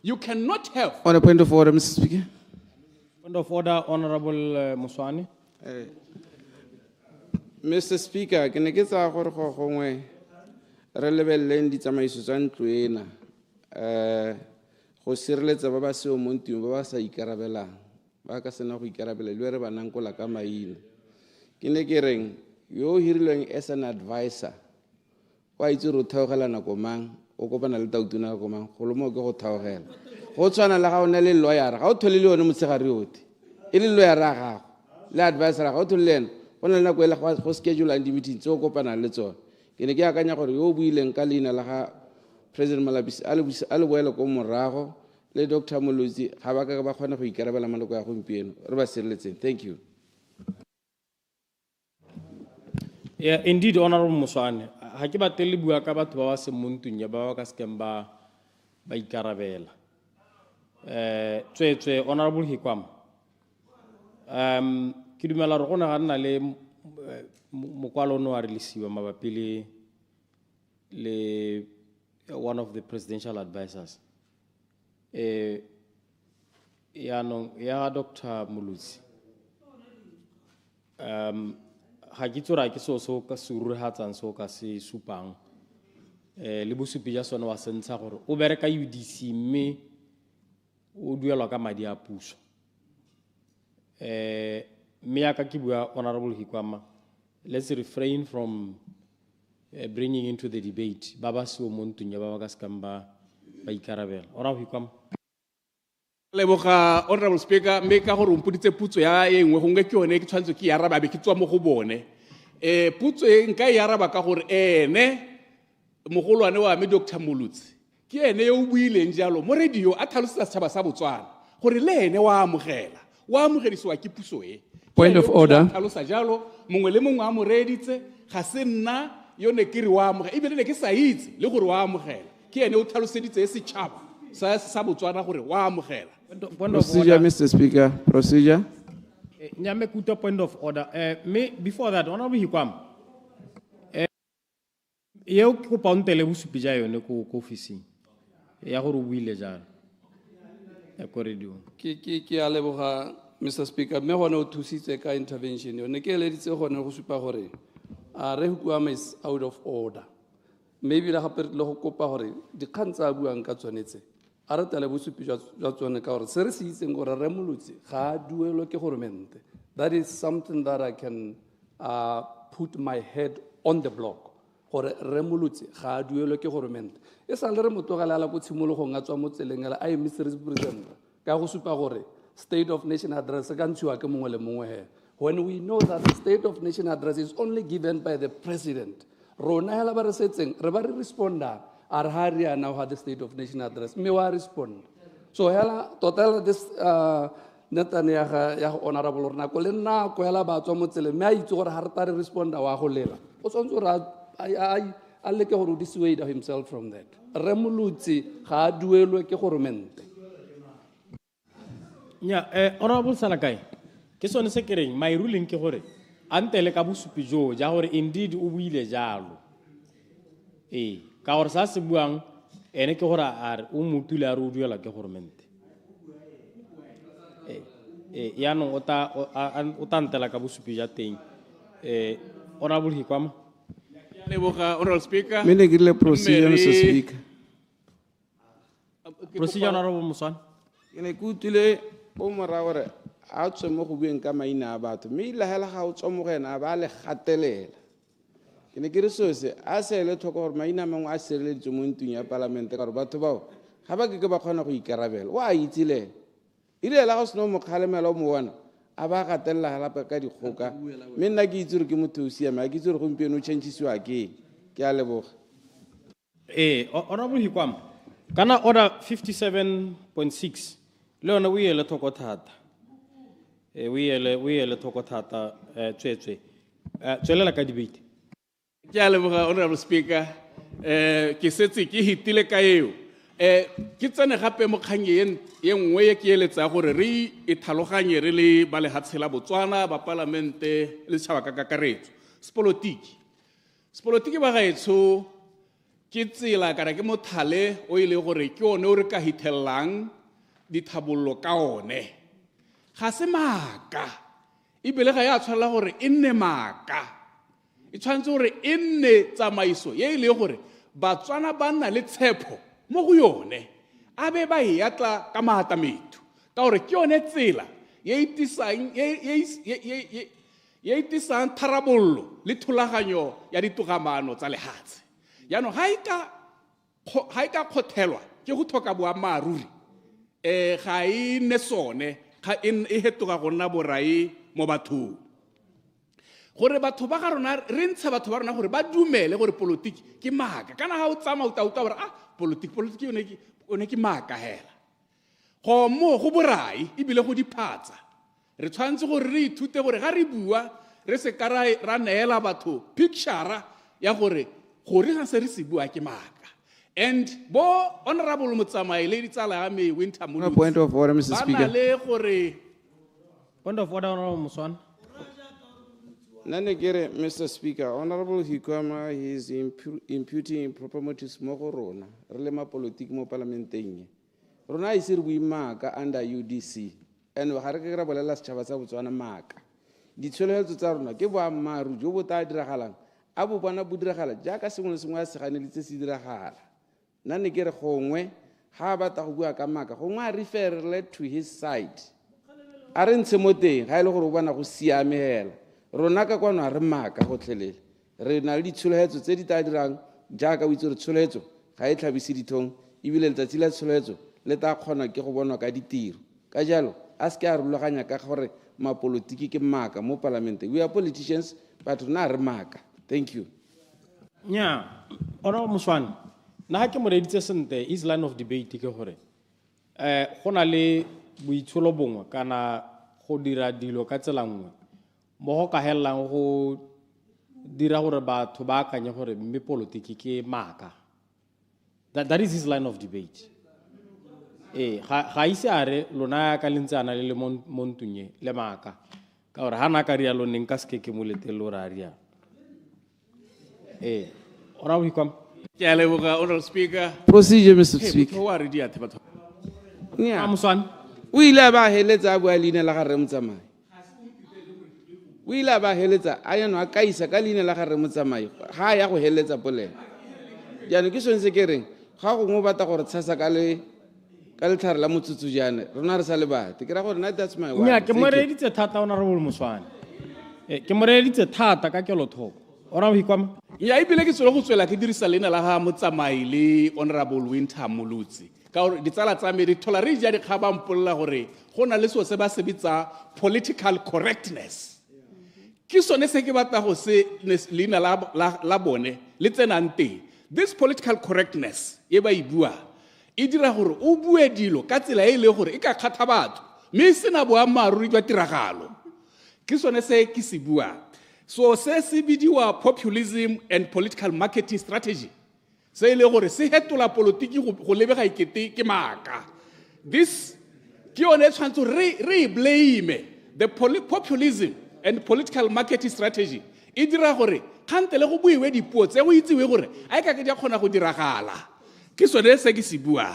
you cannot have on a point of order Mr Speaker. Point of order Honorable Muswane. Mr Speaker, ke ne ke tsa gore go gongwe re lebelleng ditsamaiso tsa ntlo ena go sireletsa ba ba seo mo ntweng ba ba sa ikarabelang ba ka sena go ikarabela le re ba nang kola ka maina ke ne ke reng yo hirilweng as an advisor wa itse ro thaogela nako mang o kopana le tautuna go mang go lo mo ke go thaogela go tshwana le ga o ne le lawyer ga o thole le yone motsegare yote e le lawyer a gago le advisor ga o thole le ena go na le nako e le go schedule di meetings o kopana le tsone ke ne ke akanya gore yo buileng ka leina la ga President Malapisi a le boela ko morago le Dr Mulutsi ga ba ka ba kgona go ikarabela maloko ya gompieno re ba sireletseng. Thank you. Yeah, indeed, Honorable Muswane. Ha ke batele bua ka batho ba ba se montung ya ba ka skem ba ikarabela. Tswetswe Honorable Hikwam. Ke dumela re gona ga nna le mokwalo no a releasiwa mabapi le one of the presidential advisors. Ya Dr Mulutsi. Ha ke tsora ke so ka surure hatsang so ka se supang le bosupi ja sona wa sentsha gore o bereka UDC mme o duelwa ka madi a puso mme ya ka ke bua Honorable Hikwama, let's refrain from bringing into the debate baba se o montung ya baba ka skamba ba ikarabela. Honorable Hikwama. Leboga Honorable Speaker mme ka gore o mpoditse putso ya engwe go nge ke yone ke tshwantse ke yaraba be ke tswa mo go bone putso e nka yaraba ka gore ene mogolwane wa me Dr Mulutsi ke ene yo buileng jalo mo radio a tlhalosetsa setšhaba sa Botswana gore le ene wa amogedisiwa ke puso e. Point of order. Tlhalosa jalo mongwe le mongwe a mo reditse ga se nna yo ne ke re wa amogela ebile ne ke sa itse le gore wa amogela ke ene o tlhaloseditse setšhaba sa Botswana gore wa amogela. Procedure, Mr. Speaker. Procedure. Nyame kuta point of order. Me before that, Honorable Hikwam. Yeo ke kopa o ntele bosupi ja yone ko officing. Ya gore o buile jalo. Ya ko radio. Ke a leboga Mr. Speaker, mme gone o thusitse ka intervention yone ke eleditse gone go supa gore a re Hikwam is out of order. Maybe la gape le go kopa gore dikgang tsa buang ka tsonetse a re tele bosupi jwa tsone ka gore se re se itseng gore re molotse ga a duelwe ke goromente. That is something that I can put my head on the block. Gore re molotse ga a duelwe ke goromente. E sa le re motogela la go tshimologong a tswa mo tseleng la I Mr. President ka go supa gore State of Nation address ka ntshiwa ke mongwe le mongwe he. When we know that the State of Nation address is only given by the President, rona hela ba re setseng re ba re responda a re ha re now had the State of Nation address me wa respond. So hela total this netane ya honorable rona ko le nna ko hela ba tswa mo tseleng me a itse gore ha re ta re responda wa go lela. O tsantse re a leke gore o dissuade himself from that. Re molotse ga a duelwe ke goromente. Nya Honorable Salakai. Ke sone se kereng my ruling ke gore antele ka bosupi jo ja gore indeed o buile jalo. Ka gore sa se buang ene ke gore a o motule a re o duela ke goromente. Ya no o ta ntela ka bosupi ja teng. Honorable Hikwama. Honorable Speaker. Mene ke le procedure Mr. Speaker. Procedure Honorable Muswan. Ke ne ke utile bo mora gore a tswe mo go bueng ka maina a batho mme ile hela ga o tswa mo gena ba le gatelela. Ke ne ke re sose a se le tlhoko gore maina mangwe a sireleditswe mo ntung ya parlamente ka gore batho bao ga ba ke ba kgona go ikarabela wa itsile ile hela go seno mo kgalemela o mo bona a ba gatelela halape ka dikgoka mme nna ke itse gore ke motho o siame a ke itse gore gompieno o change-isiwa ke a leboga. Honorable Hikwam, kana order 57.6 le yone o ele thoko thata. O ele thoko thata tswetswe. Tswelela ka debate. Ke a leboga Honorable Speaker. Ke setse ke hitile ka eo. Ke tsene gape mo kganye ye nngwe ye ke eletsa gore re ithaloganye re le ba le hatshela Botswana ba parlamente le tshaba ka kakaretso. Spolotiki ba gaetsho ke tsela kana ke mothale o ile gore ke one o re ka hitellang dithabollo ka one. Ga se maaka ebile ga ya tshwala gore e nne maaka e tshwantse gore e nne tsamaiso ye ile gore Batswana ba nna le tshepo mo go yone a be ba yatla ka mahatamethu ka gore ke yone tsela ye itisang tharabollo le thulaganyo ya ditogamano tsa lehatshe. Yaanong ga e ka khothelwa ke go thoka boammaaruri ga e ne sone ga e hetoga go nna borai mo bathong gore batho ba ga rona re ntsha batho ba rona gore ba dumele gore politiki ke maaka kana ga o tsama o tauta gore politiki yone ke maaka hela go mo go borai ebile go diphatsa re tshwantse gore re ithute gore ga re bua re se ka ra neela batho picture ya gore ga se re se bua ke maaka. And bo honorable Mutsamai lady tsala ya me winter mulu. Point of order Mr. Speaker. Point of order Honorable Muswan. Nanegere Mr. Speaker, Honorable Hikwama, he is imputing improper motives mo go rona re le ma politiki mo parlamenteng. Rona isir buimaka under UDC and ga re ke ra bolela setšhaba sa Botswana maaka. Ditsholeletso tsa rona ke boammaaruri jo bo ta diragalang a bo bona bo diragala jaaka sengwe le sengwe a se ganeletse se diragala. Nane ke re gongwe ga ba ta go bua ka maaka gongwe a referle to his side a re ntshe mo teng ga ile gore o bona go siame hela rona ka kwano a re maaka go tlhelele re na le ditsholeletso tse di ta dirang jaaka o itse re tsholeletso ga e tlhabise dithong ebile letsatsi la tsholeletso le ta kgona ke go bonwa ka ditiro ka jalo a se ke a rulaganya ka gore mapolitiki ke maaka mo parlamente. We are politicians but rona re maaka. Thank you. Nya Honorable Muswan na ha ke mo reditse sente is line of debate ke gore go na le boitsholo bongwe kana go dira dilo ka tsela nngwe mo go ka hellang go dira gore batho ba akanye gore mme politiki ke maaka. That is his line of debate. Ga ise are lona ka lentsana le le montunye le maaka ka gore ha na ka rialo neng ka ske ke mo letelle ora ria ora o ikwam Ke a leboga, Honorable Speaker. Procedure, Mr. Hey, Speaker. motho wa re dia the batho. Nnyaa. Muswane O ile a ba heletsa a bua leina la ga rre motsamai. O ile a ba heletsa a ya no a kaisa ka leina la ga rre motsamai. Ha ya go heletsa polelo. Jaanong ke sone se ke reng ga go mo batla gore tshasa ka letlhare la motsotso jaana rona re sa le bate ke ra gore that's my wife. nya ke mo reditse thata Honorable Muswane ke mo reditse thata ka kelothoko ora o ikwam Ya ibile ke tsolo go tswela ke dirisa leina la ga motsamai le Honorable Winter Molutsi. Ka gore ditsala tsa me di thola re ja di kgaba mpolla gore go na le so se ba se bitsa political correctness. Ke sone se ke batla go se leina la bone le tsenang teng. This political correctness e ba e bua e dira gore o bue dilo ka tsela e le gore e ka kgatha batho mme se na boammaaruri jwa tiragalo. Ke sone se ke se bua. So se se bidiwa populism and political marketing strategy. Se ile gore se hetola politiki go lebega ikete ke maaka. This ke yone tshwantse re blame the populism and political marketing strategy. E dira gore khantele go buiwe dipuo tse go itsewe gore a ka ke dia kgona go diragala. Ke sone se ke se bua.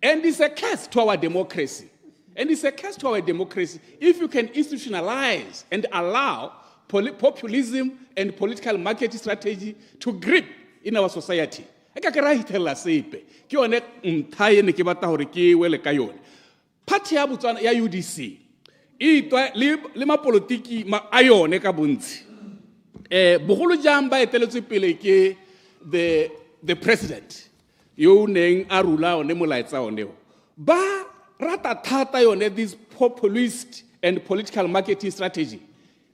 And it's a curse to our democracy. And it's a curse to our democracy if you can institutionalize and allow populism and political marketing strategy to grip in our society. Eka ke ra hitela sepe ke yone nthaye ne ke batla gore ke wele ka yone. Party ya Botswana ya UDC e twa le mapolitiki a yone ka bontsi. Bogolo jang ba eteletswe pele ke the president yo neng a rula one molaetsa one ba rata thata yone this populist and political marketing strategy.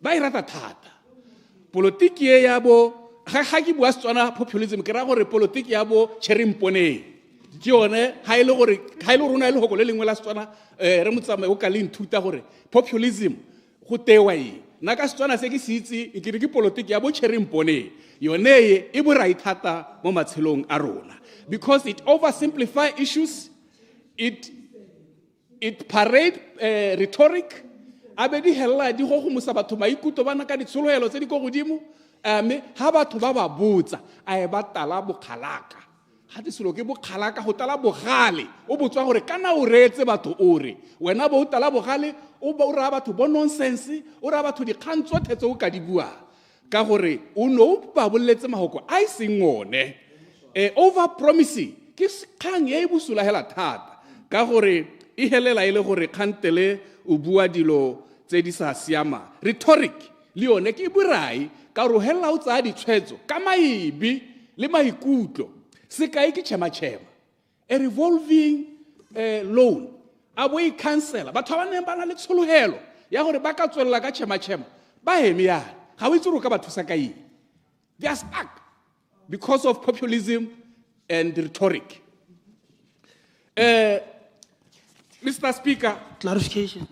Ba irata thata politiki e ya bo ga ke bua Setswana populism ke ra gore politiki ya bo Cherimpone ke yone ha ile rona ile go le lengwe la Setswana re motsamai o ka le nthuta gore populism go tewa na ka Setswana se ke se itse ke re ke politiki ya bo Cherimpone yone e borai thata mo matshelong a rona because it oversimplify issues, it parade rhetoric abedi hella di go musa batho maikuto bana ka ditshologelo tse di go godimo me ha batho ba ba botsa a e batala bokhalaka ha di selo ke bokhalaka go tala bogale o botswa gore kana o reetse batho o re wena bo tala bogale o ba o ra batho bo nonsense o ra batho di kgantso thetso o ka di bua ka gore o no ba bolletse mahoko a seng one over promising ke kgang e busula hela thata ka gore e helela ile gore khantele o bua dilo tse di sa siama rhetoric le yone ke borai ka ro hella o tsa di tshwetso ka maibi le maikutlo se kae ke chema a revolving loan a bo e cancela batho ba neng ba na le tsholohelo ya gore ba ka tswella ka chema ba heme ya ga o itse ro ka batho sa kae they are stuck because of populism and rhetoric. Mr. Speaker, Clarification.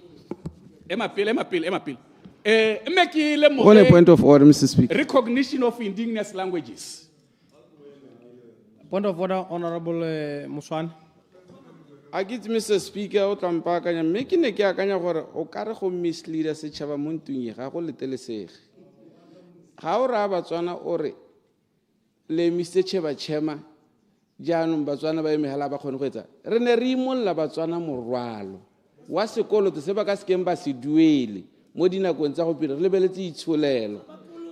Emma Pil. On a point of order, Mr. Speaker. Recognition of indigenous languages. Point of order, Honorable Muswane. A ke itse Mr. Speaker o tla mpakanya mme ke ne ke akanya gore o ka re go misleader setšhaba mo ntweng ga go letelesege ga o ra Batswana o re le Mr. Chema jaanong Batswana ba emegela ba kgone go etsa re ne re imolla Batswana morwalo wa sekoloto se ba ka sekeng ba se duele mo dinakong tsa go pele re lebeletse itsholelo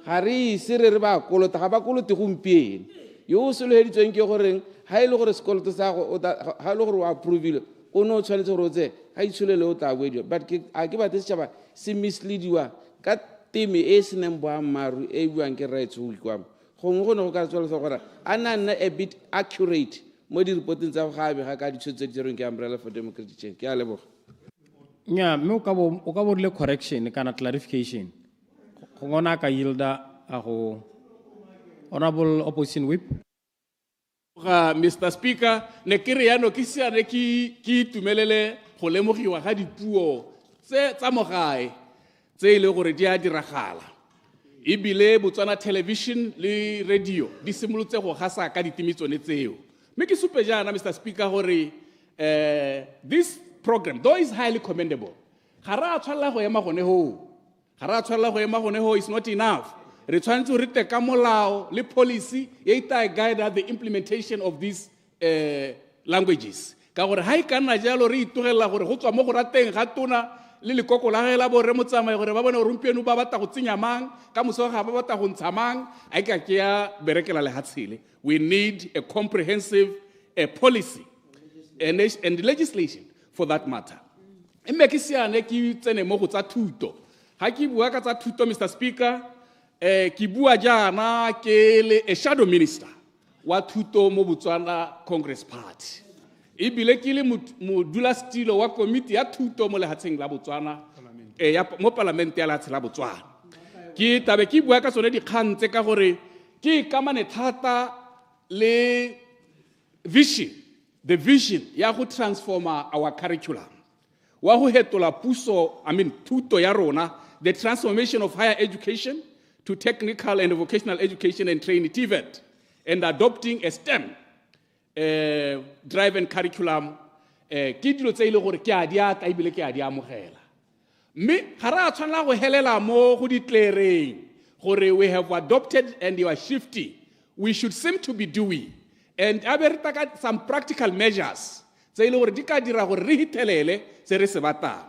ga re ise re ba kolota ga ba kolote gompieno yo o seloheditsweng ke goreng ha ile gore sekoloto sa go ha ile gore o approve o no tshwanetse gore o tse ga itsholelo o tla boediwa but a ke batse setšhaba se misleadiwa ka teme e seneng boammaaruri e buang ke rights go ikwama gongwe go ne go ka tswela gore a nna a bit accurate mo di-reporteng tsa go gabe ga ka ditshwetso tse di tserweng ke Umbrella for Democratic Change ke a leboga nya mme o ka bo le correction kana clarification go ngona ka yilda a go Honorable Opposition Whip. Mr. Speaker, ne ke re yano ke siane ke itumelele go lemogiwa ga dipuo tsa mogae tse ile gore di a diragala ebile Botswana television le radio di simolotse go gasa ka ditimitsone tseo mme ke supe jana Mr. Speaker gore this program though is highly commendable ga ra tshwalla go ema gone ho ga ra tshwarela go ema gone ho is not enough. Re tshwanetse re te ka molao le policy e tla guide the implementation of these languages. Ka gore ha e ka nna jalo re itogela gore go tswa mo go rateng ga tona le lekoko la ge la bo re motsamai gore ba bone rompieno ba batla go tsenya mang ka moso ga ba batla go ntsha mang a ka ke ya berekela le hatshile. We need a comprehensive policy and legislation for that matter. Mme ke siane ke tsene mo go tsa thuto. Ha ke bua ka tsa thuto, Mr. Speaker, ke bua jana ke le a shadow minister wa thuto mo Botswana Congress Party. Ibile ke le modulasetilo wa committee ya thuto mo lehatsheng la Botswana mo parliament ya lehatshe la Botswana. Ke tabe ke bua ka tsone dikgang tse ka gore ke kamane thata le vision, the vision ya go transforma our curriculum, wa go hetola puso, thuto ya rona, the transformation of higher education to technical and vocational education and training, TVET, and adopting a STEM driven curriculum. Ke dilo tse ile gore ke a di ata ebile ke a di amogela. Mme ga ra tshwanela go helela mo go ditlereng gore we have adopted and you are shifting. We should seem to be doing. And aberta some practical measures tse ile gore di ka dira gore re hitelele se re se batang.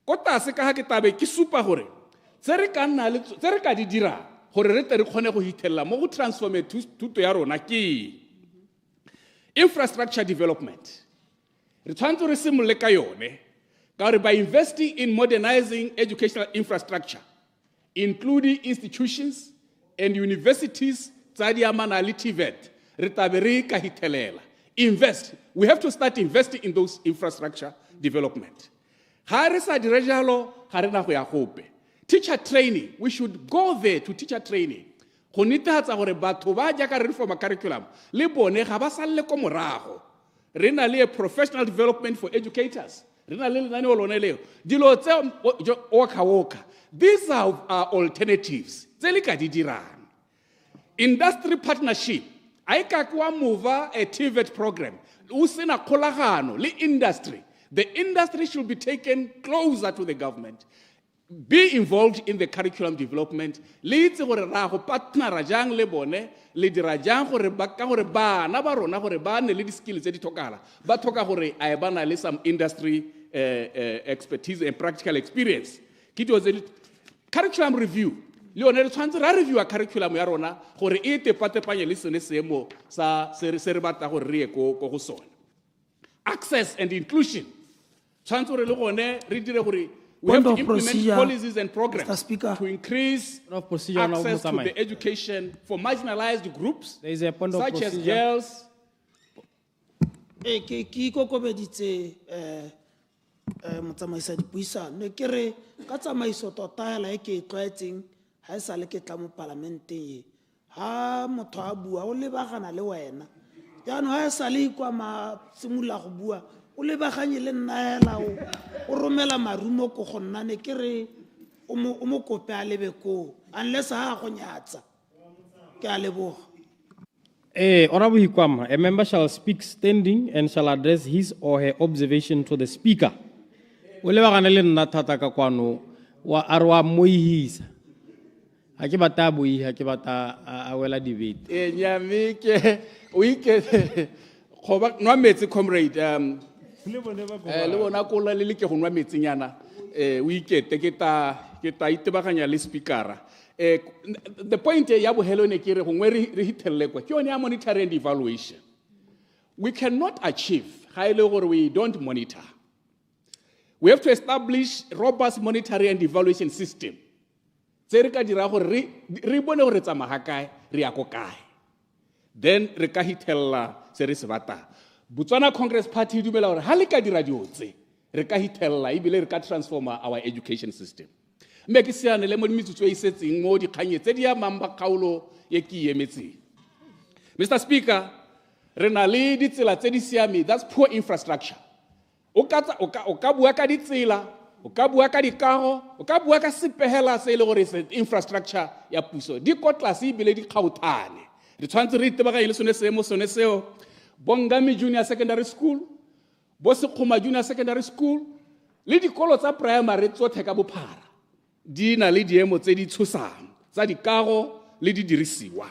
Kota se ka ha ke tabe ke supa gore tse re ka di dira gore re tle re kgone go hitelela mo go transforme thuto ya rona ke infrastructure development. Re tshwanetse re simolole ka yone ka gore by investing in modernizing educational infrastructure, including institutions and universities tsa di amana le TVET, re tabe re ka hitelela. Invest. We have to start investing in those infrastructure development. Ha re sa dire jalo ga re na go ya gope. Teacher training, we should go there to teacher training. Go netefatsa gore batho ba ja ka re reform curriculum le bone ga ba salle ko morago. Re na le professional development for educators. Re na le lenaneo lone leo. Dilo tse oka. These are alternatives. Tse le ka di dirang. Industry partnership. I ka kwa move a TVET program. O sena kgolagano le industry. The industry should be taken closer to the government. Be involved in the curriculum development. Le itse gore ra go partnera jang le bone le dira jang gore ba ka gore bana ba rona gore ba ne le di skills tse di tlhokala. Ba tlhoka gore a ba na le some industry expertise and practical experience. Ke dio tse curriculum review. Le one re tshwantse ra review a curriculum ya rona gore e tepatepanye le sone seemo sa se re batla gore re ye go go sona. Access and inclusion. Tshwantse re le gone re dire gore we have to implement policies and programs to increase access to the education for marginalized groups such as girls. Ke kokobeditse motsamaisa dipuisano ne ke re ka tsamaiso tota hela e ke tlwaetseng ha e sale ke tla mo parlamenteng ha motho a bua o lebagana le wena jaanong ha e sale kwa ma simula go bua o lebaganye le nna hela o romela marumo ko go nna ne ke re o mo kope a lebe ko unless ha go nyatsa ke a leboga. Honorable Hikwama, a member shall speak standing and shall address his or her observation to the speaker. O lebagane le nna thata ka kwano wa arwa moihisa. Ha ke bata boi ha ke bata a wela debate. Nyame ke o ike go ba nwa metsi comrade le bona ko la le ke go nwa metsinyana o ikete ke ta itebaganya le speakera. The point ya bohelo ne ke re gongwe re hitelle kwa ke yone ya monitoring and evaluation. We cannot achieve ga ile gore we don't monitor. We have to establish robust monitoring and evaluation system. Tse re ka dira gore re bone gore tsamaya kae re ya ko kae. Then re ka hitella se re se bata. Botswana Congress Party dumela gore ha le ka dira diotse re ka hitella ebile re ka transforma our education system. Mme ke siane le mo mitsutso e setseng mo dikganye tse di ya mamba kgaolo ye ke emetseng. Mr. Speaker, re na le ditsela tse di siame, that's poor infrastructure. O ka bua ka ditsela, o ka bua ka dikago, o ka bua ka sepehela se ile gore se infrastructure ya puso di ko tlase ebile di kgaothane. Re tshwantse re itebaganye le sone seo Bongami Junior Secondary School, Bosekgoma Junior Secondary School, le dikolo tsa primary tsotlhe ka bophara. di na le diemo tse di tshosang tsa dikago le di dirisiwa.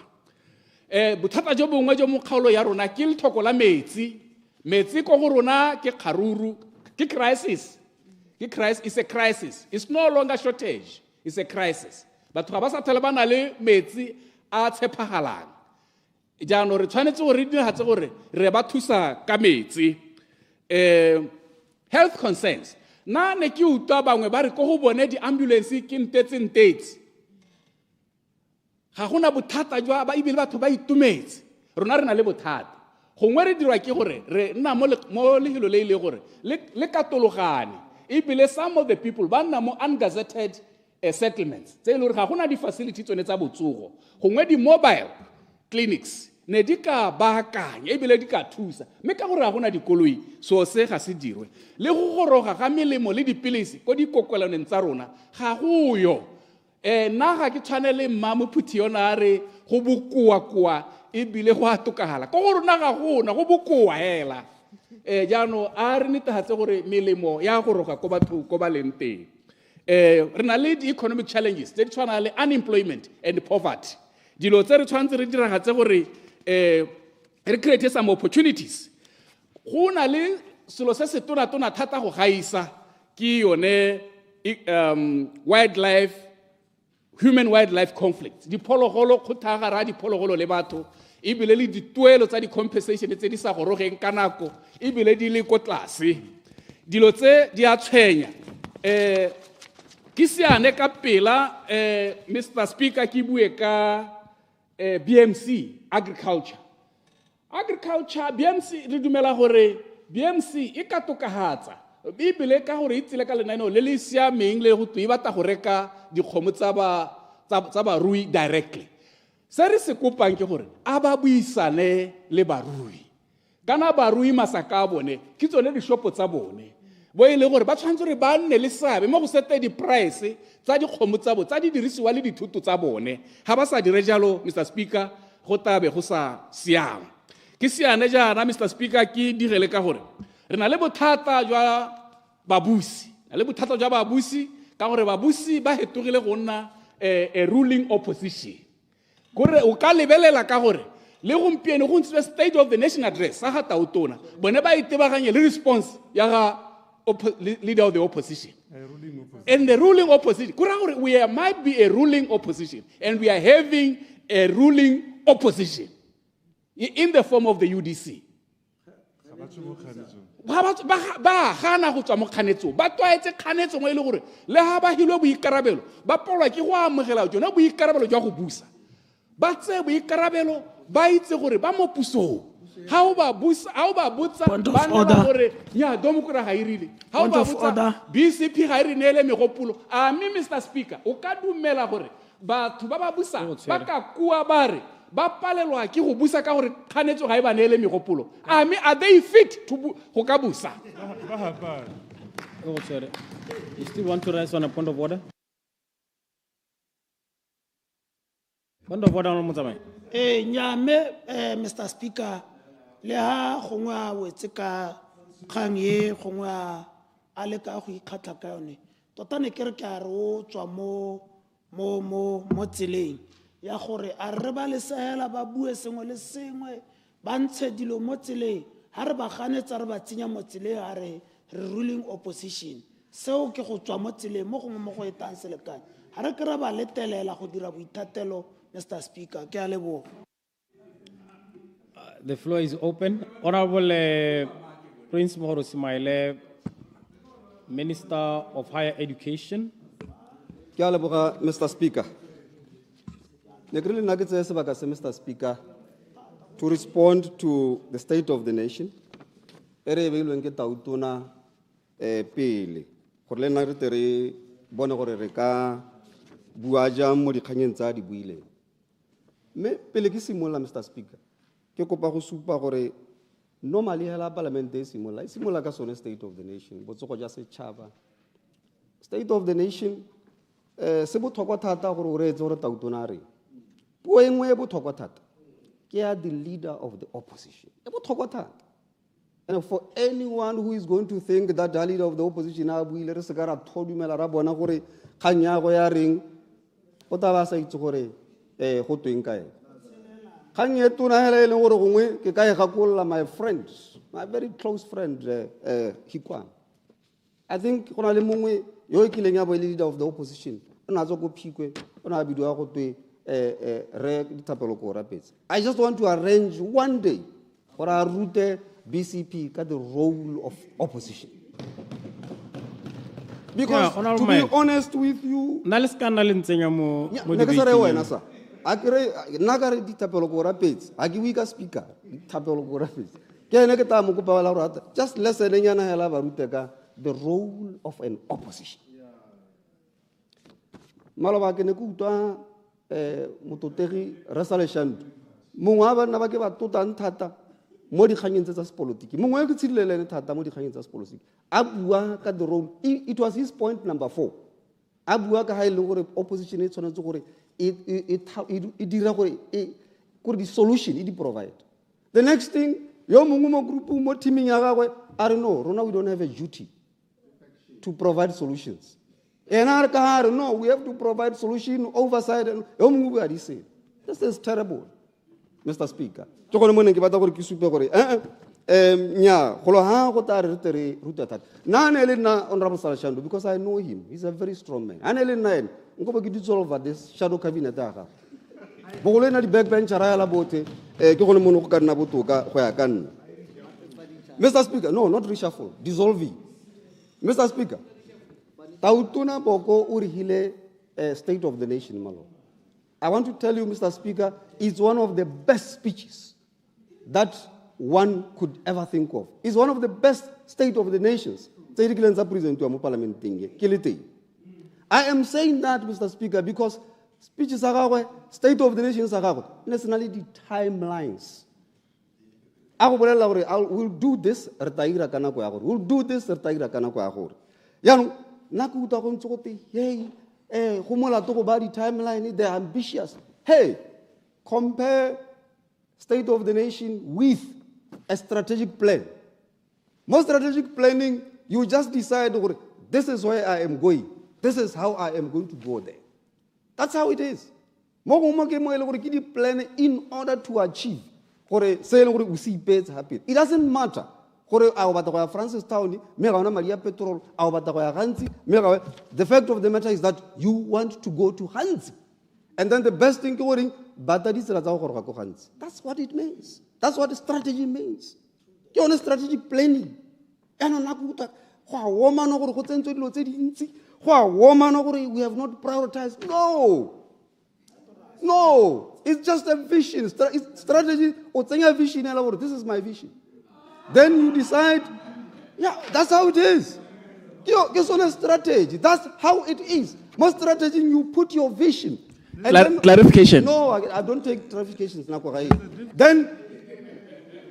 Bothata jo bongwe jo mo kgaolo ya rona ke lethoko la metsi. Metsi ko go rona ke kgaruru, ke crisis. Ke crisis, it's a crisis. It's no longer shortage, it's a crisis. Batho ga ba sa tlhole ba na le metsi a tshepagalang. Jaanong re tshwanetse go re diragatse gore re ba thusa ka metsi. Health concerns. Na ne ke utlwa bangwe ba re ko go bone di-ambulance ke ntetse. Ga gona bothata jwa ba ebile batho ba itumetse. Rona re na le bothata. Gongwe re dirwa ke gore re nna mo lehelo le ile gore le katologane. Ebile some of the people ba nna mo ungazetted settlements. Tse ile gore ga gona di-facility tsone tsa botsogo. Gongwe di-mobile clinics ne di ka baakanya ebile di ka thusa. Mme ka gore ga gona dikoloi so se ga se dirwe. Le go goroga ga melemo le dipilisi ko dikokolaneng tsa rona ga go yo. Na ga ke tshwanele mma mophuthi yona a re go bokoa ebile go a tokagala ko go rona ga gona go bokoa hela. Jaanong a re netefatse gore melemo ya go roga ko batho ko ba leng teng. Re na le di-economic challenges tse di tshwana le unemployment and poverty. Dilo tse re tshwanetse re diragatse gore re create some opportunities. Go na le selo se se tona thata go gaisa ke yone human wildlife conflict. Diphologolo go thagara diphologolo le batho ebile le dituelo tsa di-compensation tse di sa gorogeng ka nako ebile di le ko tlase. Dilo tse di a tshwenya. Ke siane ka pela Mr. Speaker ke bue ka BMC agriculture. BMC re dumela gore BMC e ka tokahatsa ebile ka gore itsile ka lenaneo le le siameng le go tui batla go reka dikgomo tsa barui directly. Se re se kopang ke gore a ba buisane le barui. Kana barui masaka a bone ke tsone dishopo tsa bone. Bo ile gore ba tshwantse re ba nne le seabe mo go sete di-price tsa dikgomo tsa bone tsa di dirisiwa le dithuto tsa bone. Ha ba sa dire jalo Mr. Speaker go tabe go sa siama. Ke siane jaana Mr. Speaker ke digele ka gore re na le bothata jwa babusi. Le bothata jwa babusi ka gore babusi ba hetogile go nna a ruling opposition. Gore o ka lebelela ka gore le gompieno go ntse state of the nation address sa ga tautona bone ba itebaganye le response ya ga leader of the opposition. And the ruling opposition, we might be a ruling opposition, and we are having a ruling opposition in the form of the UDC. Ba gana go tswa mo kganetsong ba twaetse kganetso mo ile gore le ha ba hilwe boikarabelo ba polwa ke go amogela jona boikarabelo jwa go busa ba tse boikarabelo ba itse gore ba mo pusong ha o ba botsa ba nna gore ya domokora ga irile ha o ba botsa BCP ga ire nele megopolo a me Mr. Speaker o ka dumela gore batho ba ba busa ba ka kua bare ba palelwa ke go busa ka gore kganetso ga e ba nele megopolo a me are they fit to go ka busa? You still want to raise on a point of order? Point of order mo tsamai. Nyame Mr. Speaker le ha gongwe a wetse ka kgang ye gongwe a le ka go ikgatla ka yone tota ne ke re ke a re o tswa mo tseleng ya gore a re ba le sehela ba bue sengwe le sengwe ba ntshe dilo mo tseleng ha re ba ganetsa re ba tsenya mo tseleng a re ruling opposition seo ke go tswa mo tseleng mo gongwe mo go etang selekane ha re kry ba letelela go dira boithatelo Mr. Speaker ke a leboga. The floor is open. Honorable Prince Mohoro Simaile, Minister of Higher Education. Ke a leboga Mr. Speaker. Ne ke re nna ke tsaya sebaka se Mr. Speaker to respond to the state of the nation. Ere e beilweng ke tautona pele gore le nna re tere bone gore re ka bua jang mo dikganyeng tsa di buileng. Me pele ke simolla Mr. Speaker ke kopa go supa gore normally hela parliament e simolla ka sone state of the nation botsogo ja setšhaba. State of the nation se botlhokwa thata gore o reetse gore tautona re puo engwe e botlhokwa thata ke ya the leader of the opposition e botlhokwa thata And for anyone who is going to think that the leader of the opposition a buile re se ka ra thodumela ra bona gore kgang ya go ya reng o tla ba sa itse gore go tweng ka ena kgang e tona hela e leng gore gongwe ke ka e gakolola my friend, my very close friend Hikwan. I think go na le mongwe yo e kileng ya bo le leader of the opposition o na tswa go phikwe o na bidiwa go twe re ditapelo ko rapetse. I just want to arrange one day for a route BCP ka the role of opposition. Because to be honest with you, na le ska na le ntsenya mo ne ke sare wena sa a kere nna ka re ditapelo ko rapetse a ke wika speaker ditapelo ko rapetse ke ene ke ta mo kopa la rata just listen nyana hela ba rute ka the role of an opposition. Maloba ke ne ku utwa mototegi resale shandu mongwe ba nna ba ke ba tota nthata mo di kganyeng tsa sepolotiki mongwe ke tshilelene thata mo di kganyeng tsa sepolotiki a bua ka the role. It was his point number 4 a bua ka ha ile gore opposition e tshwanetse gore e dira gore gore di solution e di provide. The next thing yo mongwe mo group mo teaming ya gagwe a re no rona we don't have a duty to provide solutions. And no, we have to provide solution, oversight, and this is terrible, Mr. Speaker. Honorable Salashandu, because I know him, he's a very strong man. Over this shadow cabinet. Mr. Speaker, no, not reshuffle, dissolve. Mr. Speaker, Tautuna Boko Urihile State of the Nation, Malo. I want to tell you, Mr. Speaker, it's one of the best speeches that one could ever think of. It's one of the best State of the Nations. I am saying that, Mr. Speaker, because speeches are State of the Nations are nationality timelines. We'll do this, we'll do this, Nakuta Konsote, hey, Humola Tokobadi timeline, they're ambitious. Hey, compare State of the Nation with a strategic plan. Most strategic planning, you just decide, this is where I am going. This is how I am going to go there. That's how it is. Plan in order to achieve. It doesn't matter. Francis Town, Maria Petrol, the fact of the matter is that you want to go to Hansi. And then the best thing going, that's what it means. That's what strategy means. You want strategic planning. We have not prioritized. No, it's just a vision. Strategy. This is my vision. Then you decide, yeah, that's how it is. It's on a strategy. That's how it is. Most strategy, you put your vision. Clarification. No, I don't take clarifications. Then,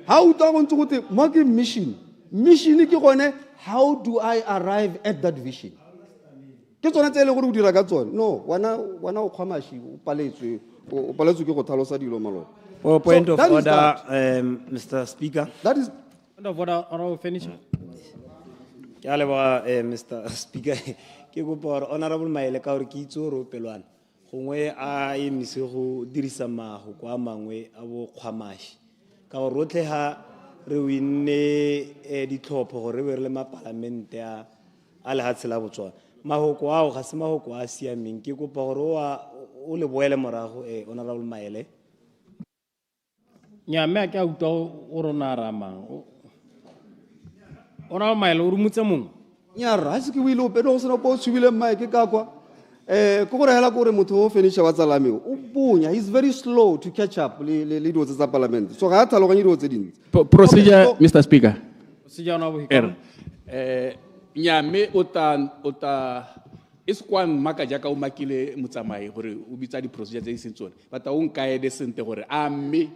how do I want to go to mission? Mission, how do I arrive at that vision? No, For point of order, Mr. Speaker. That is. Point of order, or I'll finish. Mr. Speaker, ke kopa honorable Maele ka hore ke itse hore pelwana gongwe a emise go dirisa mago kwa mangwe a bo kgwamashi ka go rotle ha re winne ditlhopho gore re le mapalamente a le hatsela botswana mahoko ao ga se mahoko a siameng ke kopa gore o le boele morago honorable Maele nya me ka utwa o rona ramang ona Maele o rumutse mong nya ra se ke wile o pedo se no po tsubile mai ke ka kwa ko gore hela gore motho o finish wa tsalame o punya he's very slow to catch up le dilo tsa parliament so ga thaloganye dilo tse dintsi procedure Mr. Speaker procedure na bo hikana nyame o ta iskwan maka jaka o makile motsamai gore o bitsa di procedure tse di sentsone bata o nkaede sente gore a mme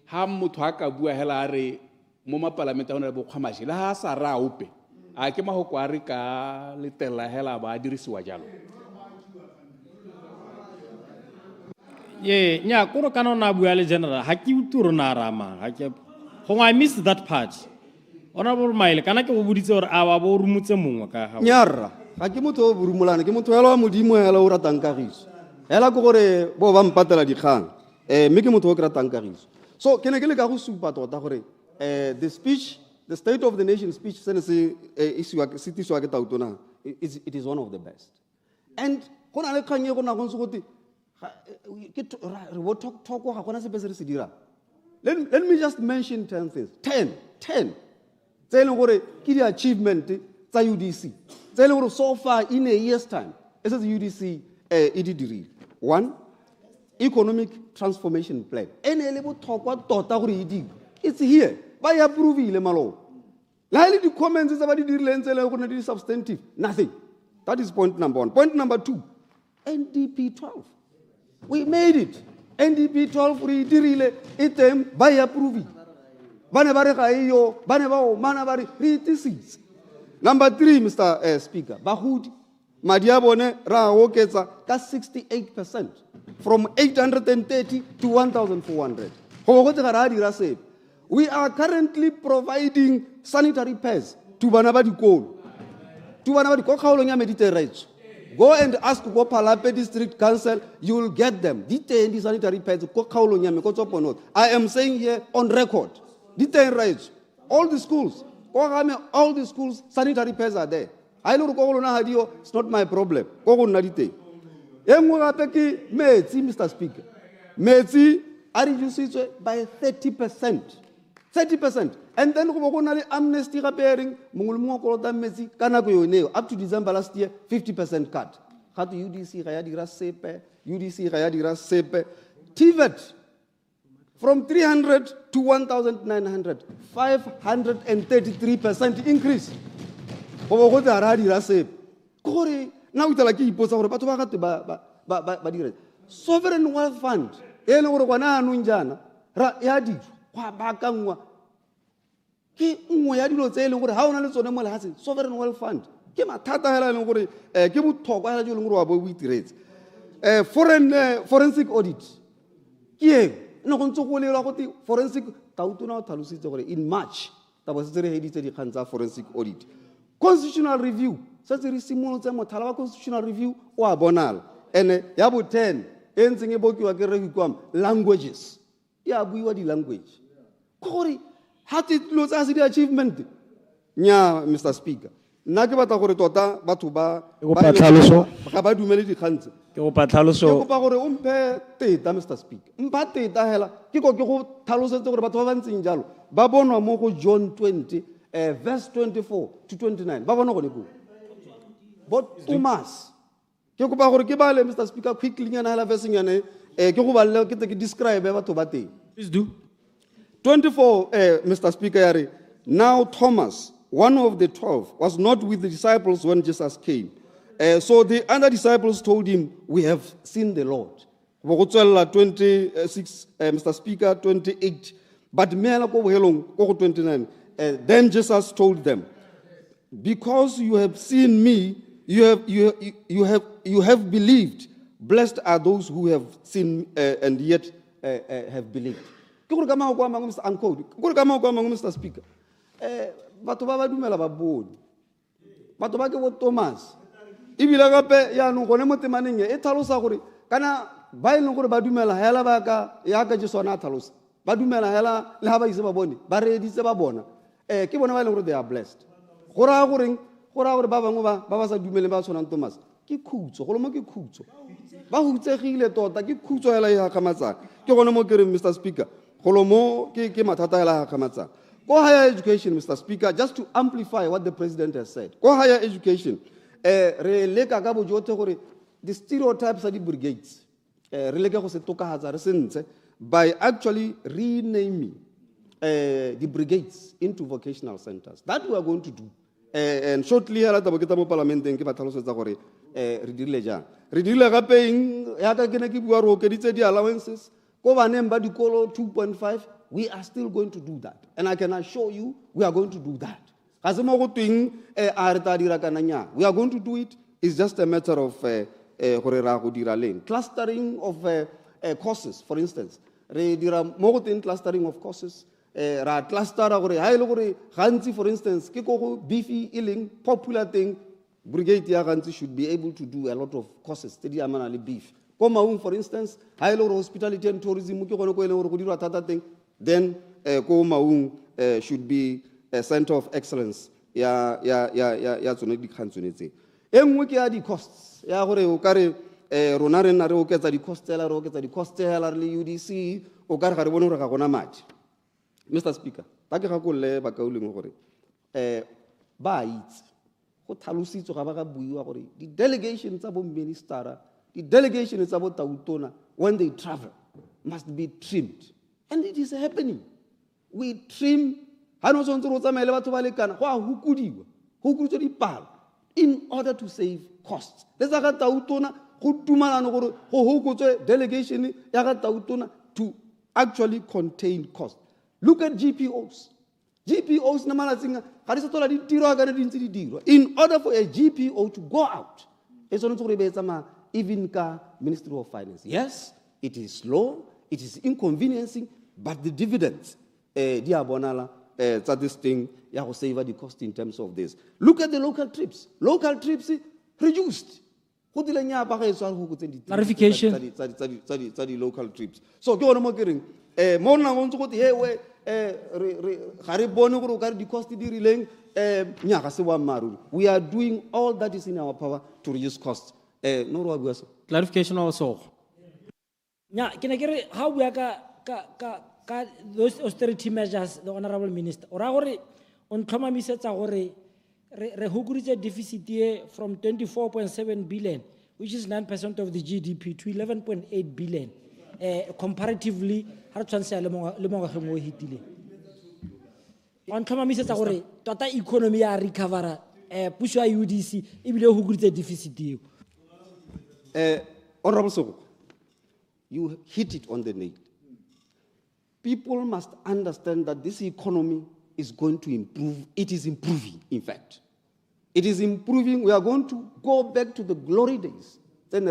ha motho ha ka bua hela re mo mapalamente a ona bo kgwamashi le ha sa ra ope a ke mahoko a re ka letela hela ba dirisiwa jalo ye nya koro kana na bua le general ha ke uturo na rama ha ke I missed that part Honorable Maile, kana ke go boditse gore a wa bo rumutse mongwe ka ga. Nyarra, ga ke motho o burumolana, ke motho hela wa modimo hela o ratang kagiso. Hela ke gore bo ba mpatela dikgang. Mme ke motho o ke ratang kagiso. So ke ne ke le ka go supa tota gore the speech, the State of the Nation speech se ne se tiswa ke Tautona, it is one of the best. And go na le kgang e go na go ntse go te re bo talk ga gona se se re se dira. Let me just mention 10 things. 10. Tse leng gore ke di achievement tsa UDC. Tse leng gore so far in a year's time, e setse UDC e di dirile. 1, economic transformation plan. Ene le botlhokwa tota gore e di. It's here. Ba e approve-ile malo. La ile di comments tsa ba di dirileng tse leng gore di substantive. Nothing. That is point number 1. Point number 2, NDP 12. We made it. NDP 12 re dirile item ba e approve. Bane ba re ga iyo, bane ba o mana ba re itisitse. Number 3, Mr. Speaker, bagodi madi a bone ra oketsa ka 68% from 830 to 1,400. Go go tsa ra dira se. We are currently providing sanitary pads to bana ba dikolo. To bana ba dikolo kgaolong ya Mediterranean. Go and ask go Palape District Council, you will get them. Detained the sanitary pads go kgaolong ya me go tswa ponot. I am saying here on record. Detained rights. All the schools. All the schools, sanitary pads are there. I know it's not my problem. Mr. Speaker. Metsi are reduced by 30%. 30%. And then we amnesty repairing up to December last year, 50% cut. How to UDC Rayadira Sepe. TVET from 300 to 1,900, 533% increase. Now we tell sovereign wealth fund. Sovereign wealth fund. Forensic audit. Forensic in March. Forensic audit. Constitutional review. Constitutional review or bonal. And yabu 10. Languages. Yabu the language. Kori, hat it lose as the achievement. Nya, Mr. Speaker. Nakibata Hortota, Batuba, Kabadu Melody Hansen. Mr. Speaker. Mpate tahela. Kiko Talos Batovan Babono Moko John 20, verse 24 to 29. Babono. But Umas. Mr. Speaker, quickly and I have a singer. Describe Batobate. Please do. 24, Mr. Speaker. Now Thomas, one of the 12, was not with the disciples when Jesus came. So the other disciples told him, we have seen the Lord. 26, Mr. Speaker, 28. But 29. Then Jesus told them, because you have seen me, you have believed. Blessed are those who have seen and yet have believed. Mr. Speaker. Batoba dumela baboni. Batoba ke bo Thomas. Ibila gape ya no gone mo temaneng e tlhalosa gore kana ba ile gore ba dumela hela ba ka ya ka je SONA tlhalosa. Ba dumela hela le ha ba ise ba bone. Ba reditse ba bona. Ke bona ba ile gore they are blessed. Gora gore ba bangwe ba sa dumele ba tshwana Thomas. Ke khutso, go lo mo ke khutso. Ba hutsegile tota ke khutso hela ya kamatsana. Ke gone mo ke re Mr. Speaker. Go lo mo ke mathata hela ya kamatsana. Go higher education, Mr. Speaker, just to amplify what the president has said. Go higher education. The stereotypes are the brigades. By actually renaming the brigades into vocational centers. That we are going to do. And shortly, Parliament allowances. 2.5. We are still going to do that. And I can assure you, we are going to do that. We are going to do it. It's just a matter of clustering of courses, for instance. Clustering of courses. ra clustera gore ha ile gore gantsi for instance ke go beefy e leng popular thing brigade ya gantsi should be able to do a lot of courses tse di amana le beef ko Maung for instance ha ile gore hospitality and tourism ke gone go ile gore go dirwa thata thing then ko Maung should be a center of excellence ya tsone dikgantsone tse engwe ke ya di costs ya gore o kare rona re nna re oketsa di cost tsela re oketsa di cost tsela re le UDC o kare ga re bone gore ga gona madi Mr Speaker ba ke ga go le ba kauleng gore ba itse go tlhalositse ga ba ga buiwa gore di delegations tsa bo minister the delegations tsa bo tautona when they travel must be trimmed and it is happening we trim ha no tsontse ro tsamaile batho ba lekana go a hukudiwa go hukutswe dipalo in order to save costs le tsa ga tautona go tumalana gore go hukutswe delegation ya ga tautona to actually contain cost. Look at GPOs na malatsing ga di setola di tiro ga di ntse di dirwa in order for a GPO to go out e tsone go re be tsama even ka Ministry of Finance. Yes, it is slow, it is inconveniencing, but the dividends di a bonala tsa this thing ya go save the cost in terms of this. Look at the local trips reduced. Clarification. Tsa di local trips. So ke one mo ke reng mo nna go ntse go te we ga re bone gore o ka re di cost di rileng nya ga se wa maru. We are doing all that is in our power to reduce costs. No ro bua so. Clarification also. Nya ke ne ke re ha bua ka those austerity measures the honorable minister ora gore on tlhomamisetsa gore re hukuritse deficit ye from 24.7 billion which is 9% of the GDP to 11.8 billion comparatively ha re tshwantsha le mo ngwageng o hitile on tlhomamisetsa gore tota economy ya recover puso ya UDC e bile hukuritse deficit eo Honorable Soko, you hit it on the nail. People must understand that this economy is going to improve. It is improving, in fact. It is improving. We are going to go back to the glory days. And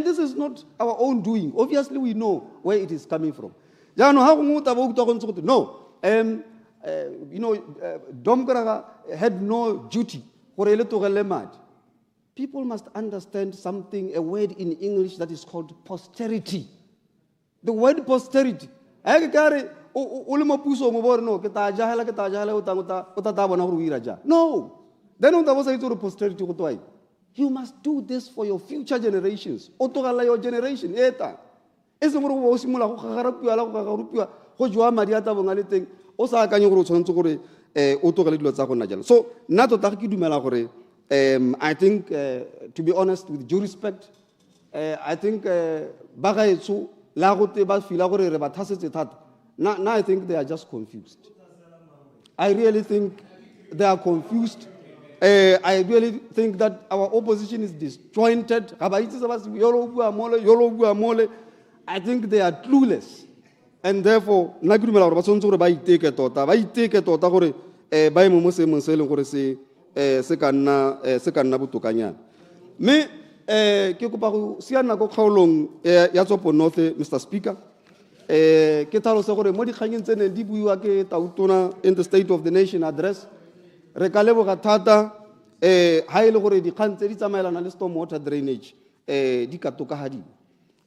this is not our own doing. Obviously, we know where it is coming from. No. Domgraga had no duty. People must understand something, a word in English that is called posterity. The word posterity. No. Then on the posterity, you must do this for your future generations. Your generation. So, I think, to be honest, with due respect, I think now I think they are just confused. I really think they are confused. I really think that our opposition is disjointed. I think they are clueless. And therefore, se ka nna botokanyana mme ke kopa go siana go kgaolong ya tsopo north Mr Speaker ke tlhalose gore mo dikganyeng tsene di buiwa ke tautona in the State of the Nation address re ka leboga thata ha ile gore dikgang tse di tsamaelana le storm water drainage di ka tokagadiwa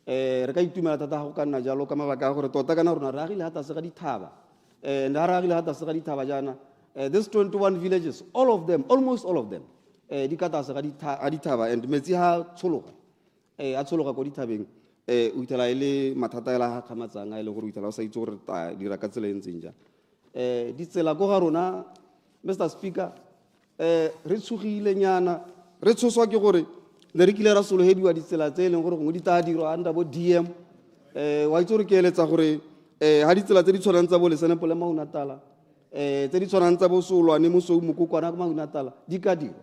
re ka itumela thata go ka nna jalo ka mabaka a gore tota kana rona re agile hata se ga dithaba nda re agile hata se ga dithaba jana these 21 villages, all of them, almost all of them, di kata sa adithaba and metsi ha tshologa a tshologa go dithabeng o itela ile mathata ela ha khamatsanga ile go itela sa itse gore ta dira ka tsela entseng ja di tsela go ga rona Mr Speaker re tshogile nyana re tshoswa ke gore le re kile ra solohediwa di tsela tse leng gore go di ta diro anda bo DM wa itse gore ke eletsa gore ha di tsela tse di tshwanang tsa bo lesene pole maunatala tse di tshwanang tsa bo solwane mo so mo kokwana ka maunatala di ka diro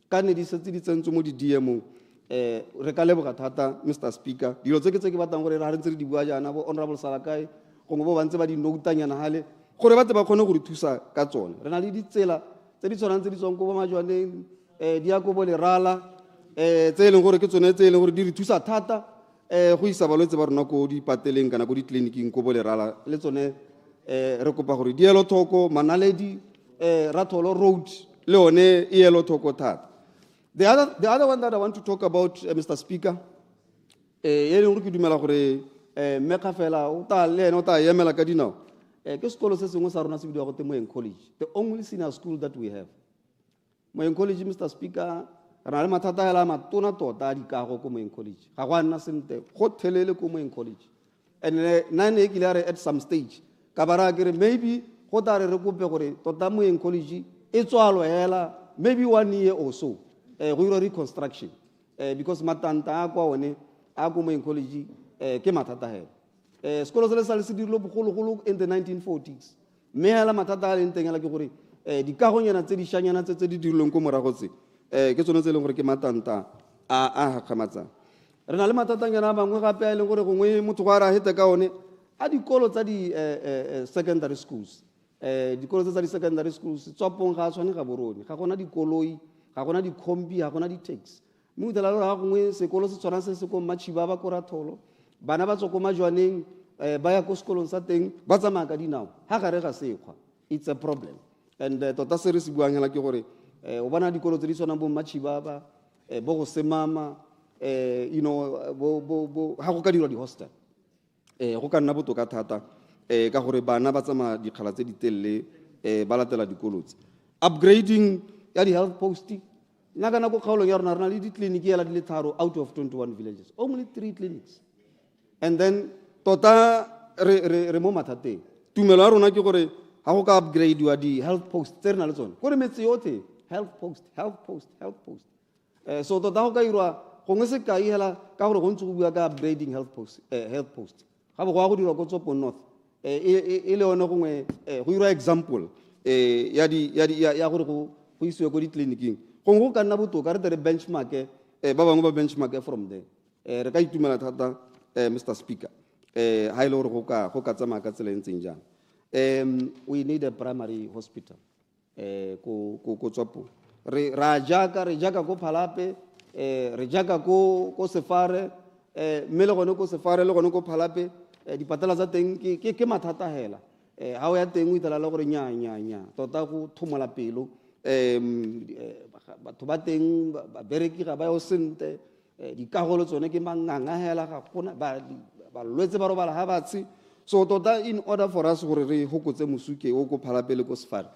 ka ne di setse di tsentse mo di DM re ka leboga thata Mr Speaker dilo tse ke batlang gore re ntse re di bua jana bo honorable Salakai go bo bantse ba di notanyana hale gore ba tle ba khone go re thusa ka tsone re na le ditsela tse di tshwanang tse di tsong go ba majwaneng di ya go bo le rala tse leng gore ke tsone tse leng gore di re thusa thata go isa balwetse ba rona go di pateleng kana go di clinicing go bo le rala le tsone re kopa gore di elo thoko Manaledi Ratholo Road le one e elo thoko thata. The other one that I want to talk about, Mr. Speaker, e leng gore ke dumela gore mmeka fela o ta le ene o ta emela ka dinao ke sekolo se sengwe sa rona se bidiwa go te Moeng College, the only senior school that we have. Moeng College, Mr. Speaker, re na le mathata hela matona tota a dikago ko Moeng College, ga go a nna sentle go thelele ko Moeng College. And nine e kile at some stage ka bara ke re maybe go ta re kope gore tota Moeng College e tswalwe hela maybe 1 year or so go ira reconstruction because matanta a kwa one a ko Moeng College ke mathata hela sekolo se le sa le se dirilo bogologolo in the 1940s mme hela mathata a leng teng hela ke gore dikagonyana tse di shanyana tse di dirilweng ko morago tse ke tsone tse e leng gore ke matanta a gakgamatsang. Re na le matatanyana a bangwe gape a e leng gore gongwe motho go a re a hete ka one a dikolo tsa di secondary schools dikolo tsa di secondary schools tswapong ga a tshwane ga borone ga gona dikoloi ga gona dikhombi ga gona di-taxi mme o tela le ga gongwe sekolo se tshwana se se ko Matšhiba ba ko Ratholo bana ba tswa ko Majwaneng ba ya ko sekolong sa teng ba tsamaya ka dinao ga gare ga sekgwa. It's a problem. And tota se re se buang hela ke gore o bona dikolo tse di tshwanang bo Matšhiba ba bo go Semama you know ha go ka dirwa di-hostel go ka nna botoka thata ka gore bana ba tsamaya dikgala tse di telele ba latela dikolo tse. Upgrading ya di-health post nna ka nako kgaolong ya rona re na le ditleliniki hela di le 3 out of 21 villages, only 3 clinics. And then tota re mo mathateng tumelo ya rona ke gore ga go ka upgrade-iwa di-health post tse re na le tsone kore metse yotlhe health post. So tota go ka irwa gongwe se kai hela ka gore go ntse go bua ka upgrading health post ga bo go a go dirwa ko Tsopong North e le one gongwe go irwa example ya gore go isiwe ko ditleliniking gongwe go ka nna botoka re tere benchmark ba bangwe ba benchmark from there re ka itumela thata Mr. Speaker ha ile gore go ka tsamaya ka tsela e ntseng jang. We need a primary hospital ko Tsopong re jaka ko Phalape re jaka ko Sefare mme le gone ko Sefare le gone ko Phalape dipatala tsa teng ke mathata hela ha o ya teng o itela le gore nya tota go thomola pelo batho ba teng ba bereki ga ba yo sente dikagolo tsone ke manganga hela ga gona ba lwetse ba robala ha batsi. So tota in order for us gore re hokotse mosuke o ko Phalape le ko Sefare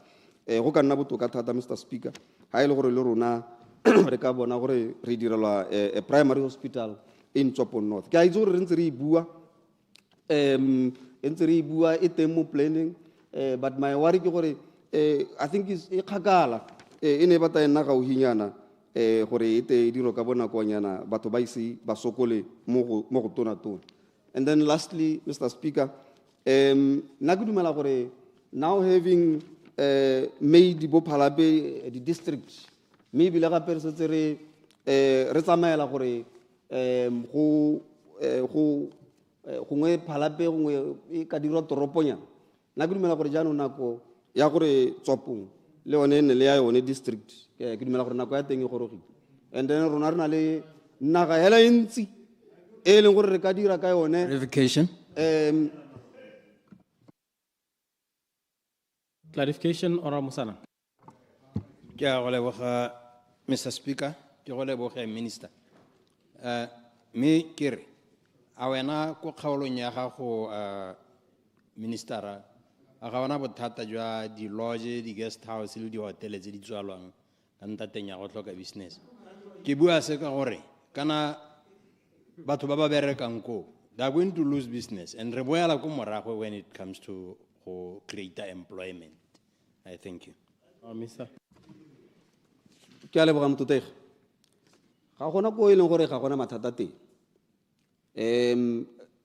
go ka nna botoka thata Mr. Speaker ha ile gore le rona re ka bona gore re direlwa a primary hospital in Tsopong North. Ke a itse gore re ntse re e bua e teng mo planning but my worry ke gore I think is e khakala e ne bata ena ga o hinyana gore e te diro ka bona kwanyana batho ba ise ba sokole mo go tona. And then lastly, Mr. Speaker, na ke dumela gore now having made bo Phalape the district maybe le gape re setse re tsamaela gore go ngwe Phalape gongwe e ka dirwa toroponyana na ke dumela gore jaanong nako ya gore Tsopong le one ne le ya yone district ke dumela gore nako ya teng e gorogile. And then rona re na le naga hela ntsi e leng gore re ka dira ka yone Clarification. Clarification or Musana. Ke a go leboga Mr. Speaker, ke go leboga Minister. Me kere a wena ko kgaolong ya gago Minister a ga bona bothata jwa di lodge di guest house le di hotel tse di tswalwang ka ntateng ya go tlhoka business. Ke bua se ka gore kana batho ba ba berekang ko they are going to lose business and re boela ko morago when it comes to create employment. I thank you. Mr. Ke a leboga mototegi ga gona ko e leng gore ga gona mathata teng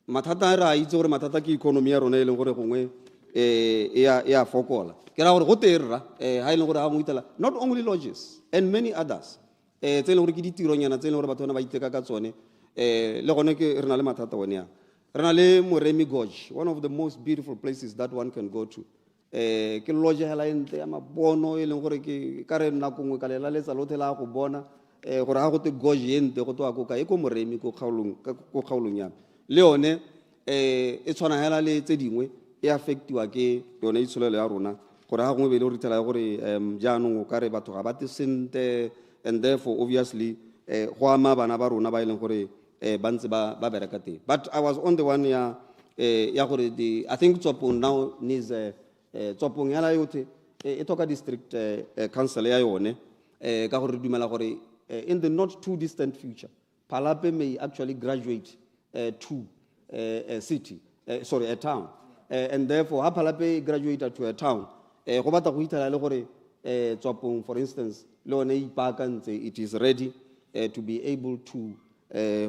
mathata ra itse gore mathata ke economy ya rona e leng gore gongwe ya fokola ke ra gore go terra ha e leng gore ga mo itela not only lodges and many others tse e leng gore ke ditironyana tse e leng gore batho ba iteka ka tsone le gone ke re na le mathata one ya re na le Moremi Gorge, one of the most beautiful places that one can go to. Ke lodge hela ente ya mabono e leng gore ke ka re nna kongwe ka lela letsa lotlhe la go bona gore ha go te Gorge ente go twa go ka e ko Moremi ko kgaolong ya le yone e tshwana hela le tse dingwe e affectiwa ke yone itsholelo ya rona gore ga gongwe be le go ritela gore jaanong o ka re batho ga ba te sente and therefore obviously go ama bana ba rona ba e leng gore ba ntse ba bereka teng. But I was on the one ya gore I think Tsopong now needs Tsopong ya la yotlhe e toka district council ya yone ka gore re dumela gore in the not too distant future Palape may actually graduate to a city, sorry, a town. And therefore, ha Palape graduated to a town, go batla go ithala le gore Tsopong, for instance, le one ipaakantse, it is ready to be able to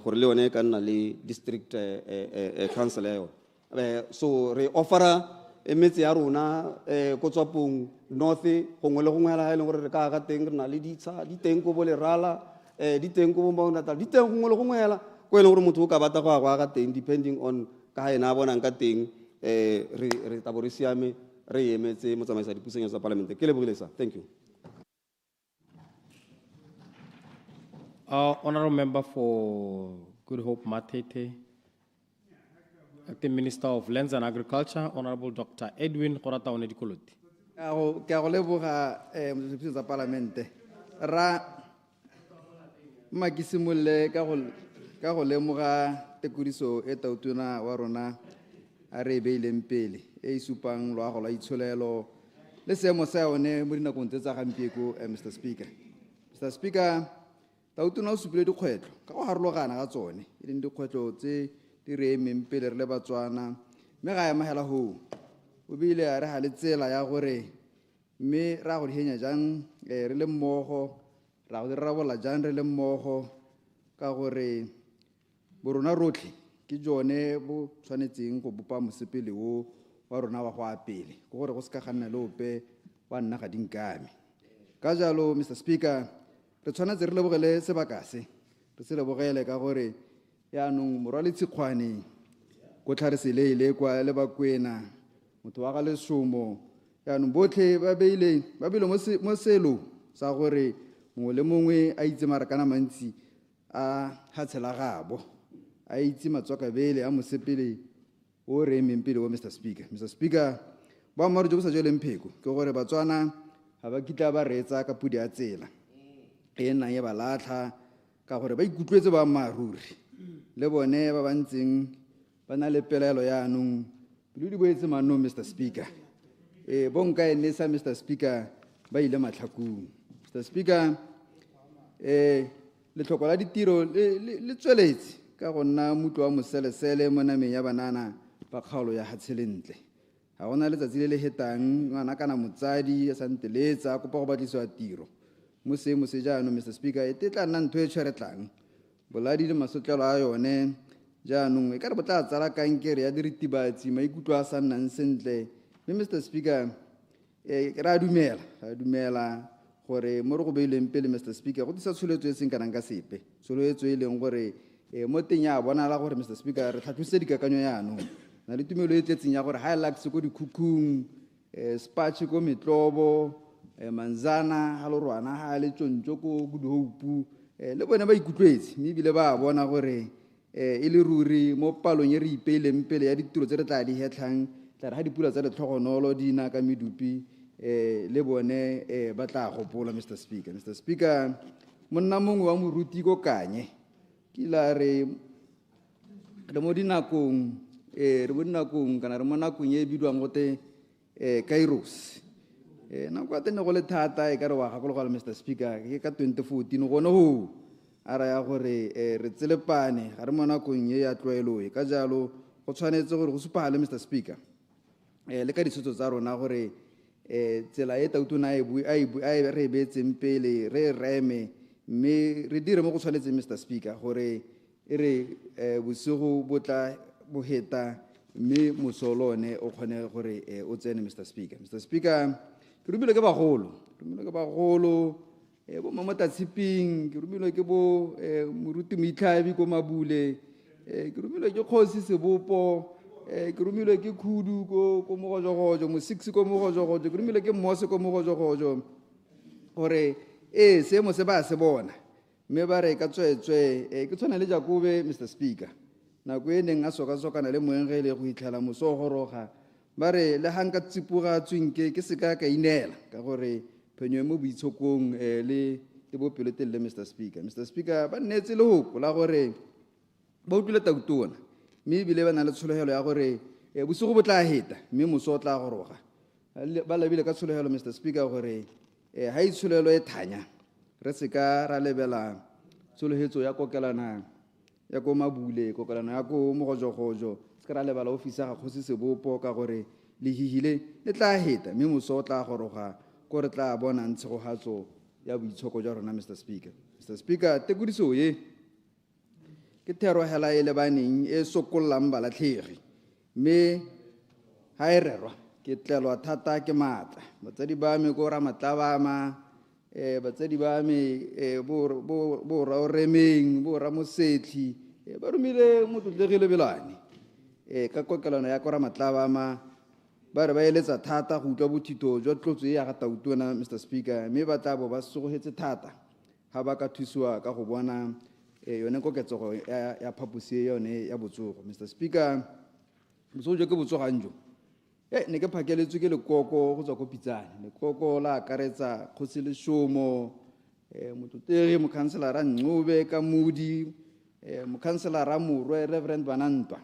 gore le one ka nna le district council ya yone. So re offera metse ya rona ko Tsopong north gongwe le gongwe la e leng gore re ka ga teng re na le ditsha di teng go bolerala di teng go mo Natal di teng gongwe le gongwe hela go ele gore motho o ka batla go ga teng depending on ka ena a bonang ka teng re tabo re siame re emetse motsamaisa dipusenyo tsa parliament ke lebogile sa. Thank you. Honorable member for Good Hope Matete, Acting Minister of Lands and Agriculture, Honorable Dr. Edwin Korata Onedikoloti. Ke a go leboga dipusenyo tsa parlamente ra makisimolle ka go lemoga tekodiso e tautona wa rona a re beileng pele e supang loago la itsholelo le seemo sa yone mo dinakong tse tsa gampieko. Mr. Speaker, tautona o supile dikgwetlho ka go harologana ga tsone e leng dikgwetlho tse di re emeng pele re le Batswana, mme ga amagela hoo o bile a re ga le tsela ya gore mme ra go di henya jang re le mmogo ra go di rarabolla jang re le mmogo ka gore borona rotlhe ke jone bo tshwanetseng go bopa mosepele o wa rona wa go apele go gore go se ka ganna le ope wa nna ga dinkame. Ka jalo Mr. Speaker, re tshwanetse re lebogele sebaka se re se lebogele ka gore yaanong morwa le tshikgwane go tlharesele ile kwa le bakwena motho wa ga lesomo yaanong botlhe ba beile mo selo sa gore mongwe le mongwe a itse marakana mantsi a hatshela gabo a itse matswakabele a mosepele o re emeng pele wa Mr. Speaker. Mr. Speaker, boammaaruri jo bo sa jeleng pheko ke gore Batswana ga ba kitla ba reetsa ka pudi ya tsela e nnang e ba latlha ka gore ba ikutlwetse boammaaruri le bone ba ba ntseng ba na le pelaelo yaanong pelo di boetse manong. Mr. Speaker, bonka ene sa Mr. Speaker ba ile matlhakong. Mr. Speaker, letlhoko la ditiro le tsweletse ka go nna motlo wa moselesele mo nameng ya banana ba kgaolo ya Hatshelentle. Ga gona letsatsi le le hetang ngwana kana motsadi a santeletsa a kopa go batlisiwa tiro mo seemo se jaanong. Mr. Speaker, e tla nna ntho e tshweretlang boladi le masotlelo a yone jaanong e ka re bo tla tsala kankere ya diritibatsi maikutlo a sa nnang sentle. Mme Mr. Speaker, re a dumela gore mo re go beileng pele Mr. Speaker go tisa tsholetso e seng kanang ka sepe, tsholetso e leng gore mo teng ya bonala gore Mr. Speaker re tlhatlhose dikakanyo yaanong na le tumelo e tletseng ya gore Hilux ko dikhukhung Spatch ko Metlobo Manzana ha lorwana ha le tsontso ko Good Hope le bone ba ikutlwetse mme bile ba bona gore e le ruri mo palong e re ipeileng pele ya ditiro tse re tla di hetlang tla re ha dipula tsa letlhogonolo di na ka medupi le bone ba tla gopola. Mr. Speaker, Mr. Speaker, monna mongwe wa moruti ko Kanye kila re mo dinakong kana re mo nakong e bidwang gote Kairos nako a tene go le thata e ka re wa gakologola Mr. Speaker ke ka 2014 gone ho a raya gore re tselepane ga re mo nakong e ya tlwaelo e ka jalo go tshwanetse gore go supagale Mr. Speaker le ka ditshwetso tsa rona gore tsela e tautona a re beetseng pele re reme mme re dire mo go tshwanetseng Mr. Speaker gore e re bosigo bo tla bo heta mme mosolone o kgone gore o tsene Mr. Speaker. Mr. Speaker, ke rumilwe ke bagolo bo Mamotatshiping, ke rumilwe ke bo moruti Moitlhabi ko Mabule, ke rumilwe ke Kgosi Sebopo, ke rumilwe ke Khudu ko Mogojogojo, Mo6 ko Mogojogojo, ke rumilwe ke Mose ko Mogojogojo gore seemo se ba se bona mme ba re ka tswetswe ke tshwana le Jakobe Mr. Speaker nako e neng a sokasokana le moengele go itlhela mosogoroga ba re le hang ka tsipoga tswinke ke se ka inela ka gore phenyo mo boitshokong le bopelotelele Mr. Speaker. Mr. Speaker, ba nnetse le hopo la gore ba utlwile tautona mme ebile ba na le tshologelo ya gore bosigo bo tla heta mme moso o tla goroga. Ba labile ka tshologelo Mr. Speaker gore ha itsholelo e thanya re se ka ra lebela tsolohetso ya kokelana ya ko Mabule, kokelano ya ko Mogojogojo, se ka ra lebala ofisi ya ga Kgosi Sebopo ka gore le hihile le tla heta mme moso o tla goroga ko re tla bona ntshegogatso ya boitshoko jwa rona Mr. Speaker. Mr. Speaker, tekodiso ye ke therohela e lebaneng e sokollang balatlhegi mme ha e rerwa ke tlelwa thata ke matla. Batsadi ba me ko Ramatlabama, batsadi ba me bo Raoremeng, bo Ramosetli ba romile motlotlegi Lebelwane ka kokelano ya ko Ramatlabama ba re ba eletsa thata go utlwa bothito jwa tlotso ya ga tautona Mr. Speaker, mme ba tla bo ba sogogetse thata ga ba ka thusiwa ka go bona yone koketsego ya phaposi yone ya botsogo. Mr. Speaker, botsogo jo ke botsogang jo ne ke phakeletswe ke lekoko go tswa ko Pitsane. Lekoko la akaretsa Kgosi Leshomo, motlotlegi mokhanselara Ncube ka Modi, mokhanselara Morwe Reverend Banantwa.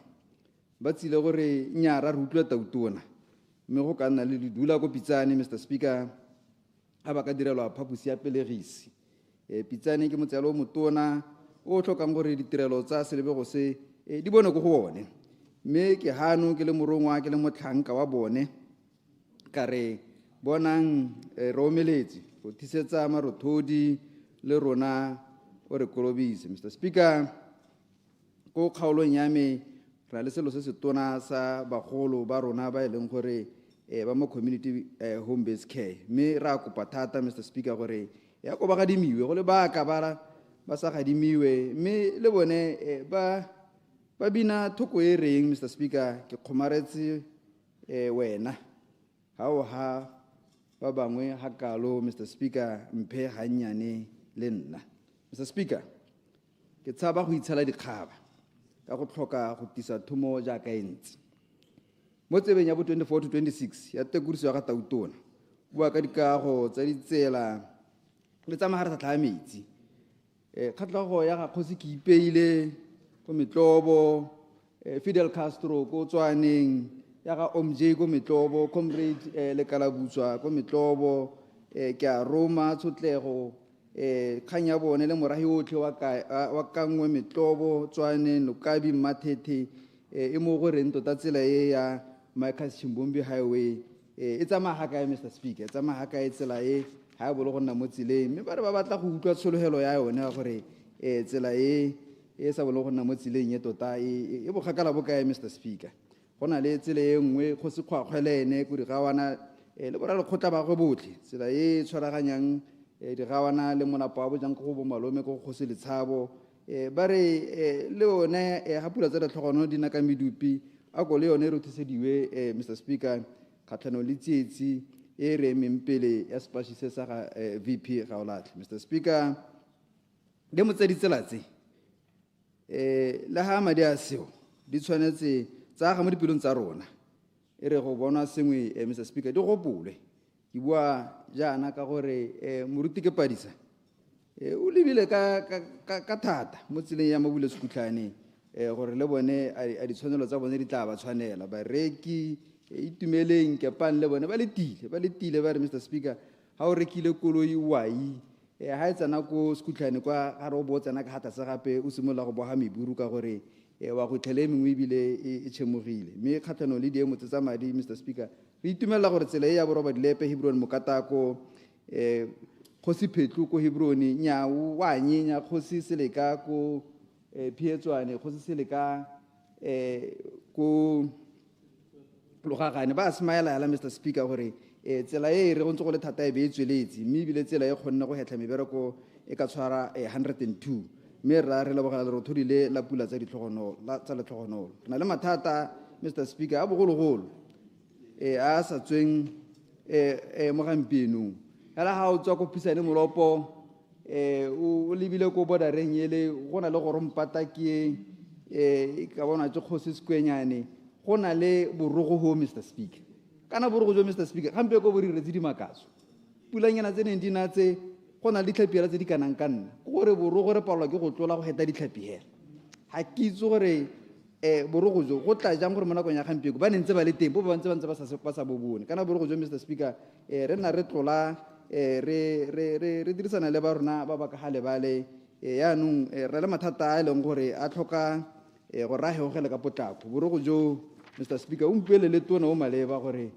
Ba tsile gore nnyara re utlwa tautona mme go ka nna le dula ko Pitsane Mr. Speaker a ba ka direlwa phaposi ya pelegisi. Pitsane ke motsela o motona o tlhokang gore ditirelo tsa selebego se di bone ko go one mme ke hano ke le morongwa ke le motlhanka wa bone ka re bonang re omeletse go thisetsa marothodi le rona o re kolobise. Mr. Speaker, ko kgaolong ya me ra le selo se se tona sa bagolo ba rona ba e leng gore ba mo community home based care mme ra kopa thata Mr. Speaker gore ya ko ba gadimiwe go le ba ka ba sa gadimiwe mme le bone ba bina thoko e reng Mr. Speaker ke kgomaretse wena ha o ha ba bangwe ha kalo Mr. Speaker mphe gannyane le nna. Mr. Speaker, ke tshaba go itshela dikgaba ka go tlhoka go tisa thomo jaaka entse mo tsebeng ya bo 24 to 26 ya tekoriso ya ga tautona bua ka dikago tsa ditsela le tsa maharatlhatlha a metsi. Kgatlago ya ga Kgosi ke ipeile ko Metlobo, Fidel Castro ko Tswaneng, ya ga OMJ ko Metlobo, Comrade le Kalabutswa ko Metlobo, ke a Roma Tshotlego, kgang ya bone le morahi otlhe wa Kangwe Metlobo, Tswaneng, Lokabi Mathethe e mo go reng tota tsela e ya Maikas Chimbombi Highway e tsamaya kae Mr. Speaker, e tsamaya kae tsela e ha e bolo go nna mo tseleng mme ba re ba batla go utlwa tshologelo ya yone gore tsela e sa bolo go nna mo tseleng e tota e bogakala bokae Mr. Speaker. Go na le tsela e nngwe go se kgwakgwele ene ko digawana le bora le khotla ba go botlhe tsela e tshwaraganyang digawana le molapo wa bojang go bo malome go se letshabo ba re le one ga pula tsa ditlhogono di naka medupi a go le yone re thusediwe Mr. Speaker kgatlhanong le tsietsi e re mempele ya spashi se sa ga VP ga olatlhe. Mr. Speaker, le mo tse ditsela tse le ha madi a seo di tshwanetse tsa ga mo dipelong tsa rona e re go bona sengwe Mr. Speaker di gopolwe ke bua jaana ka gore moruti ke Padisa o lebile ka thata mo tseleng ya Mabule Sekhutlhane gore le bone a ditshwanelo tsa bone di tla ba tshwanela bareki itumeleng ke pan le bone ba letile ba re Mr. Speaker ha o rekile koloi wai ha e tsana ko Sekhutlhane kwa ga re o botsana ka hata se gape o simolla go boga meburu ka gore wa go tlhele mengwe bile e tshemogile mme kgatlhano le diemo tsa madi Mr. Speaker re itumela gore tsela e ya boroba dilepe Hebron Mokatako Kgosi Phetlu ko Hebroni Nyawo wa nyenya Kgosi Seleka ko Pietswane Kgosi Seleka ko Logagane ba smile ala Mr. Speaker gore tsela e re go ntse go le thata e be tsweletse mme bile tsela e kgonne go hetla mebereko e ka tshwara 102 mme ra re lebogela le rothodile la pula tsa ditlhogono tsa letlhogonolo na le mathata Mr. Speaker a bogologolo a sa tsweng mo gampienong hela ha o tswa go Pisane Molopo o lebile ko bordareng ele go na le go rompata ke ka bona tse Kgosi Sekwenyane go na le borogo ho Mr. Speaker. Kana borogo jo Mr. Speaker, gampe ko bo re retsi di makatso. Pulanyana tse neng di na tse go na le ditlhapiela tse di kanang ka nna. Go gore borogo re palelwa ke go tlola go heta ditlhapi hela. Ha ke itse gore borogo jo go tla jang gore mo nakong ya gampieko ba nentse ba le teng bo ba ntse ba sa bobone. Kana borogo jo Mr. Speaker re na re tlola re dirisana le ba rona ba ba ka gale bale yaanong re le mathata a leng gore a tlhoka go rahegogele ka potlako. Borogo jo Mr. Speaker o mpuele le tona o maleba gore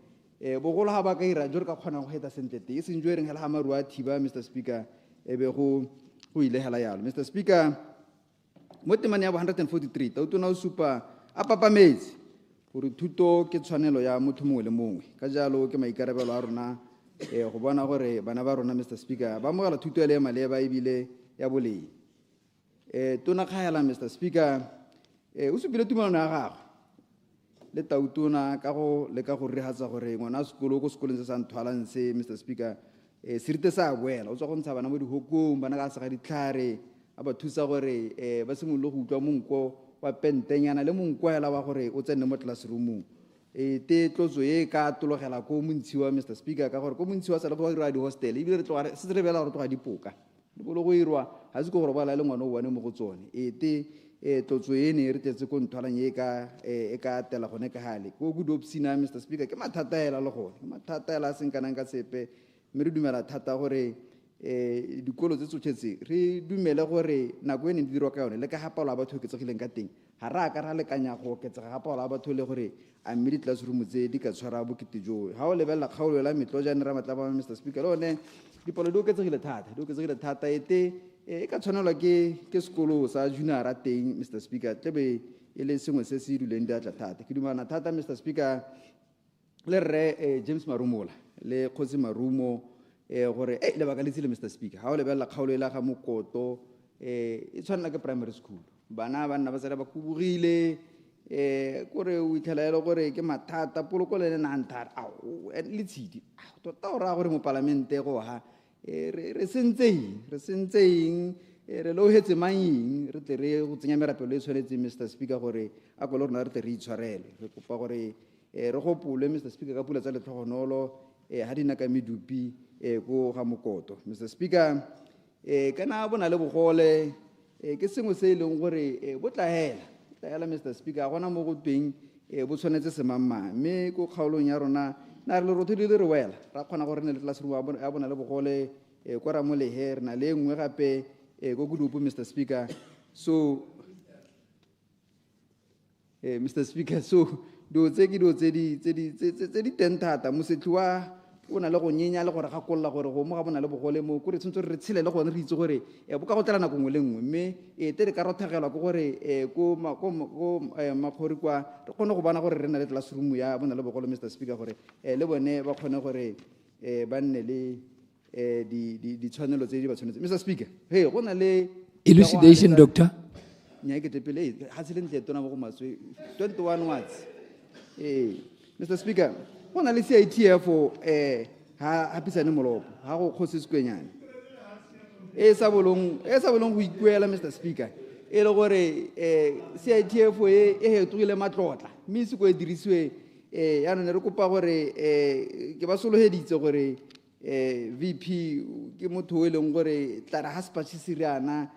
bogolo ga ba ka ira jo re ka kgonang go heta sentle teng e seng jo e reng hela ga maru a thiba Mr. Speaker e be go ile hela yalo. Mr. Speaker mo temane ya bo 143 tautona o supa a papametse gore thuto ke tshwanelo ya motho mongwe le mongwe ka jalo ke maikarabelo a rona go bona gore bana ba rona Mr. Speaker ba amogela thuto le maleba ebile ya boleng. Tona Kgaela Mr. Speaker o supile tumelano ya gagwe le tautona ka go leka go rehatsa gore ngwana sekolo go sekolong se sa nthwalang se Mr. Speaker serite sa boela o tswa go ntsha bana mo dihokong bana ka sega ditlhare a ba thusa gore ba simolole go utlwa monko wa pentenyana le monko hela wa gore o tsene mo classroomong te tlotso e ka tologela ko montshiwa Mr. Speaker ka gore ko montshiwa sa le go dira di hostel e bile re tloga se re bela gore tloga dipoka le go irwa ha se go gore ba la le ngwana o bone mo go tsone tlotso e ne re tetse ko nthwalang e ka tela gone ka gale ko good opsina Mr. Speaker ke mathata hela le gone ke mathata hela a seng kanang ka sepe mme re dumela thata gore dikolo tse tsotlhetse re dumele gore nako e ne di dirwa ka yone le ka gapalo a batho oketsegileng ka teng ga re a ka ra lekanya go oketsega gapalo a batho le gore a mme di-classroom tse di ka tshwara bokete joo ga o lebelela kgaolo la metlo jane ra matlaba Mr. Speaker le one dipalo di oketsegile thata e ka tshwanelwa ke sekolo sa juniora teng Mr. Speaker tlebe e le sengwe se se duleng di atla thata ke dumelana thata Mr. Speaker le rre James Marumola le Kgosi Marumo gore lebaka le tsile Mr. Speaker ga o lebelela kgaolo e la ga mokoto e tshwanela ke primary school bana ba nna ba tsela ba kubugile kore o itlhela gore ke mathata poloko le nantha le tshidi tota o raya gore mo palamente go ha re sentseng re lo hetse manyeng re tle re go tsenya merape le tshwanetse Mr. Speaker gore a go le rona re tle re itshwarele re kopa gore re gopole Mr. Speaker ka pula tsa letlhogonolo ha dina ka medupi go ga mokoto Mr. Speaker kana bona le bogole ke sengwe se ileng gore bo tla hela Mr. Speaker gona mo go tweng bo tshwanetse semamma mme go kgaolong ya rona na re le rotho di le re wela ra kgona gore ne le classroom a bona le bogole kwa ra mo lehe re na le nngwe gape go kudupu Mr. Speaker so Mr. Speaker so do tse ke do tse di teng thata mosetlhi o na le go nyenya le gore gakolola gore go mo ga bona le bogole mo kore tshwantse re tshile le gone re itse gore bo ka go tlela nako ngwe le nngwe mme te re ka rothegelwa ke gore ko makgori kwa re kgone go bona gore re na le classroom ya bona le bogole Mr. Speaker gore le bone ba kgone gore ba nne le ditshwanelo tse di ba tshwanetse Mr. Speaker go na le elucidation doctor nya ke tepele ha se le ntle tona mo go maswe 21 watts Mr. Speaker go na le CITF ha pisane molopo ha go kgose sekwenyane e sa bolong go ikuela Mr. Speaker e le gore CITF e hetogile matlotla mme se go e dirisiwe ya nne re kopa gore ke ba soloheditse gore VP ke motho e leng gore tla ha spatshi siriana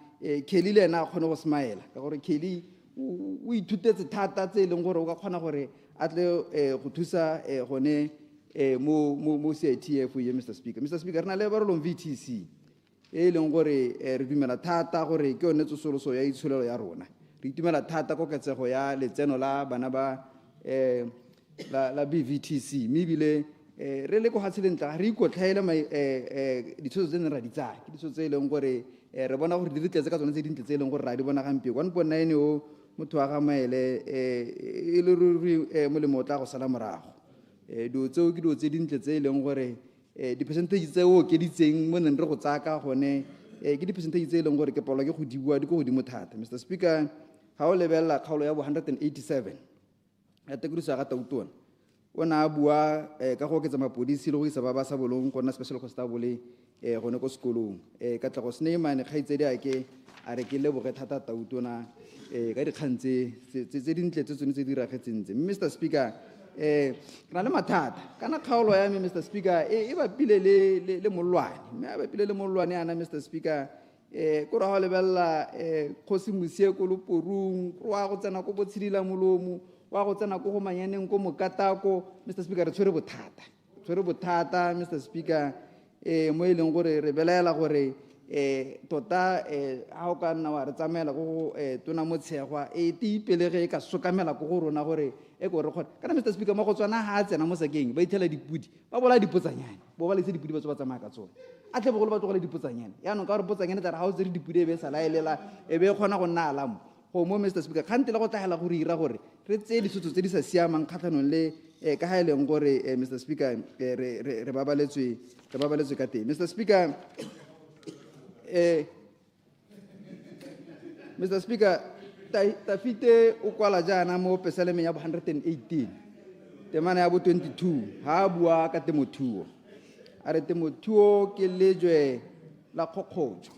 Kelly le ena a kgone go smile ka gore Kelly o ithutetse thata tse leng gore o ka kgona gore a tle go thusa gone mo CITF ye Mr. Speaker re na le barolong VTC e leng gore re dumela thata gore ke yone tsosoloso ya itsholelo ya rona re itumela thata koketsego ya letseno la bana ba la BVTC mme bile re le go hatshelentla re ikotlhaele ditshwetso tse ne ra di tsaya ke ditshwetso tse e leng gore re bona gore di re tletse ka tsone tse dintle tse e leng gore ra di bona gampe 1.9 o motho wa ga maele e le ruri molemo o tla go sala morago dilo tseo ke dilo tse dintle tse e leng gore di-percentage tse o okeditseng mo neng re go tsaka gone ke di-percentage tse e leng gore ke palwa ke go di bua di ko godimo thata Mr. Speaker ga o lebelela kgaolo ya bo 187 ya tekodiso ya ga tautona o na a bua ka go oketsa mapodisi le go isa ba ba sa bolong go nna special constable gone ko sekolong Katlego Snyman kgaitsedi a ke a re ke leboge thata tautona ka dikgang tse dintle tse tsone tse di diragetseng tse Mr. Speaker ke na le mathata kana kgaolo ya me Mr. Speaker e bapile le mollwane mme a bapile le mollwane ana Mr. Speaker ko ra go lebella kgosi mosie ko loporung wa go tsena ko botshidila molomo wa go tsena ko go manyaneng ko mokatako Mr. Speaker re tshwere bothata Mr. Speaker mo e leng gore re belaela gore tota ha o ka nna wa re tsamaela go tona motshegwa ti pelege e ka sokamela ko go rona gore e go re kgona kana Mr. Speaker mo go tswana ha a tsena mo sekeng ba ithela dipudi ba bola dipotsanyane bo ba le dipudi ba tsa tsamaya ka tsone a tle bogolo ba tlogole dipotsanyane yaanong ka gore potsanyane tsa re ha o tsere dipudi e be sa laelela e be kgona go nna alamo go mo Mr. Speaker kgante le go tlagela gore ira gore re tse ditshotso tse di sa siamang kgatlhanong le ka ha e leng gore Mr. Speaker re babaletswe ka teng Mr. Speaker Mr. Speaker Tafite o kwala jaana mo peselemeng ya bo 118 temana ya bo 22 ha bua ka temothuo a re temothuo ke lejwe la kgokgotso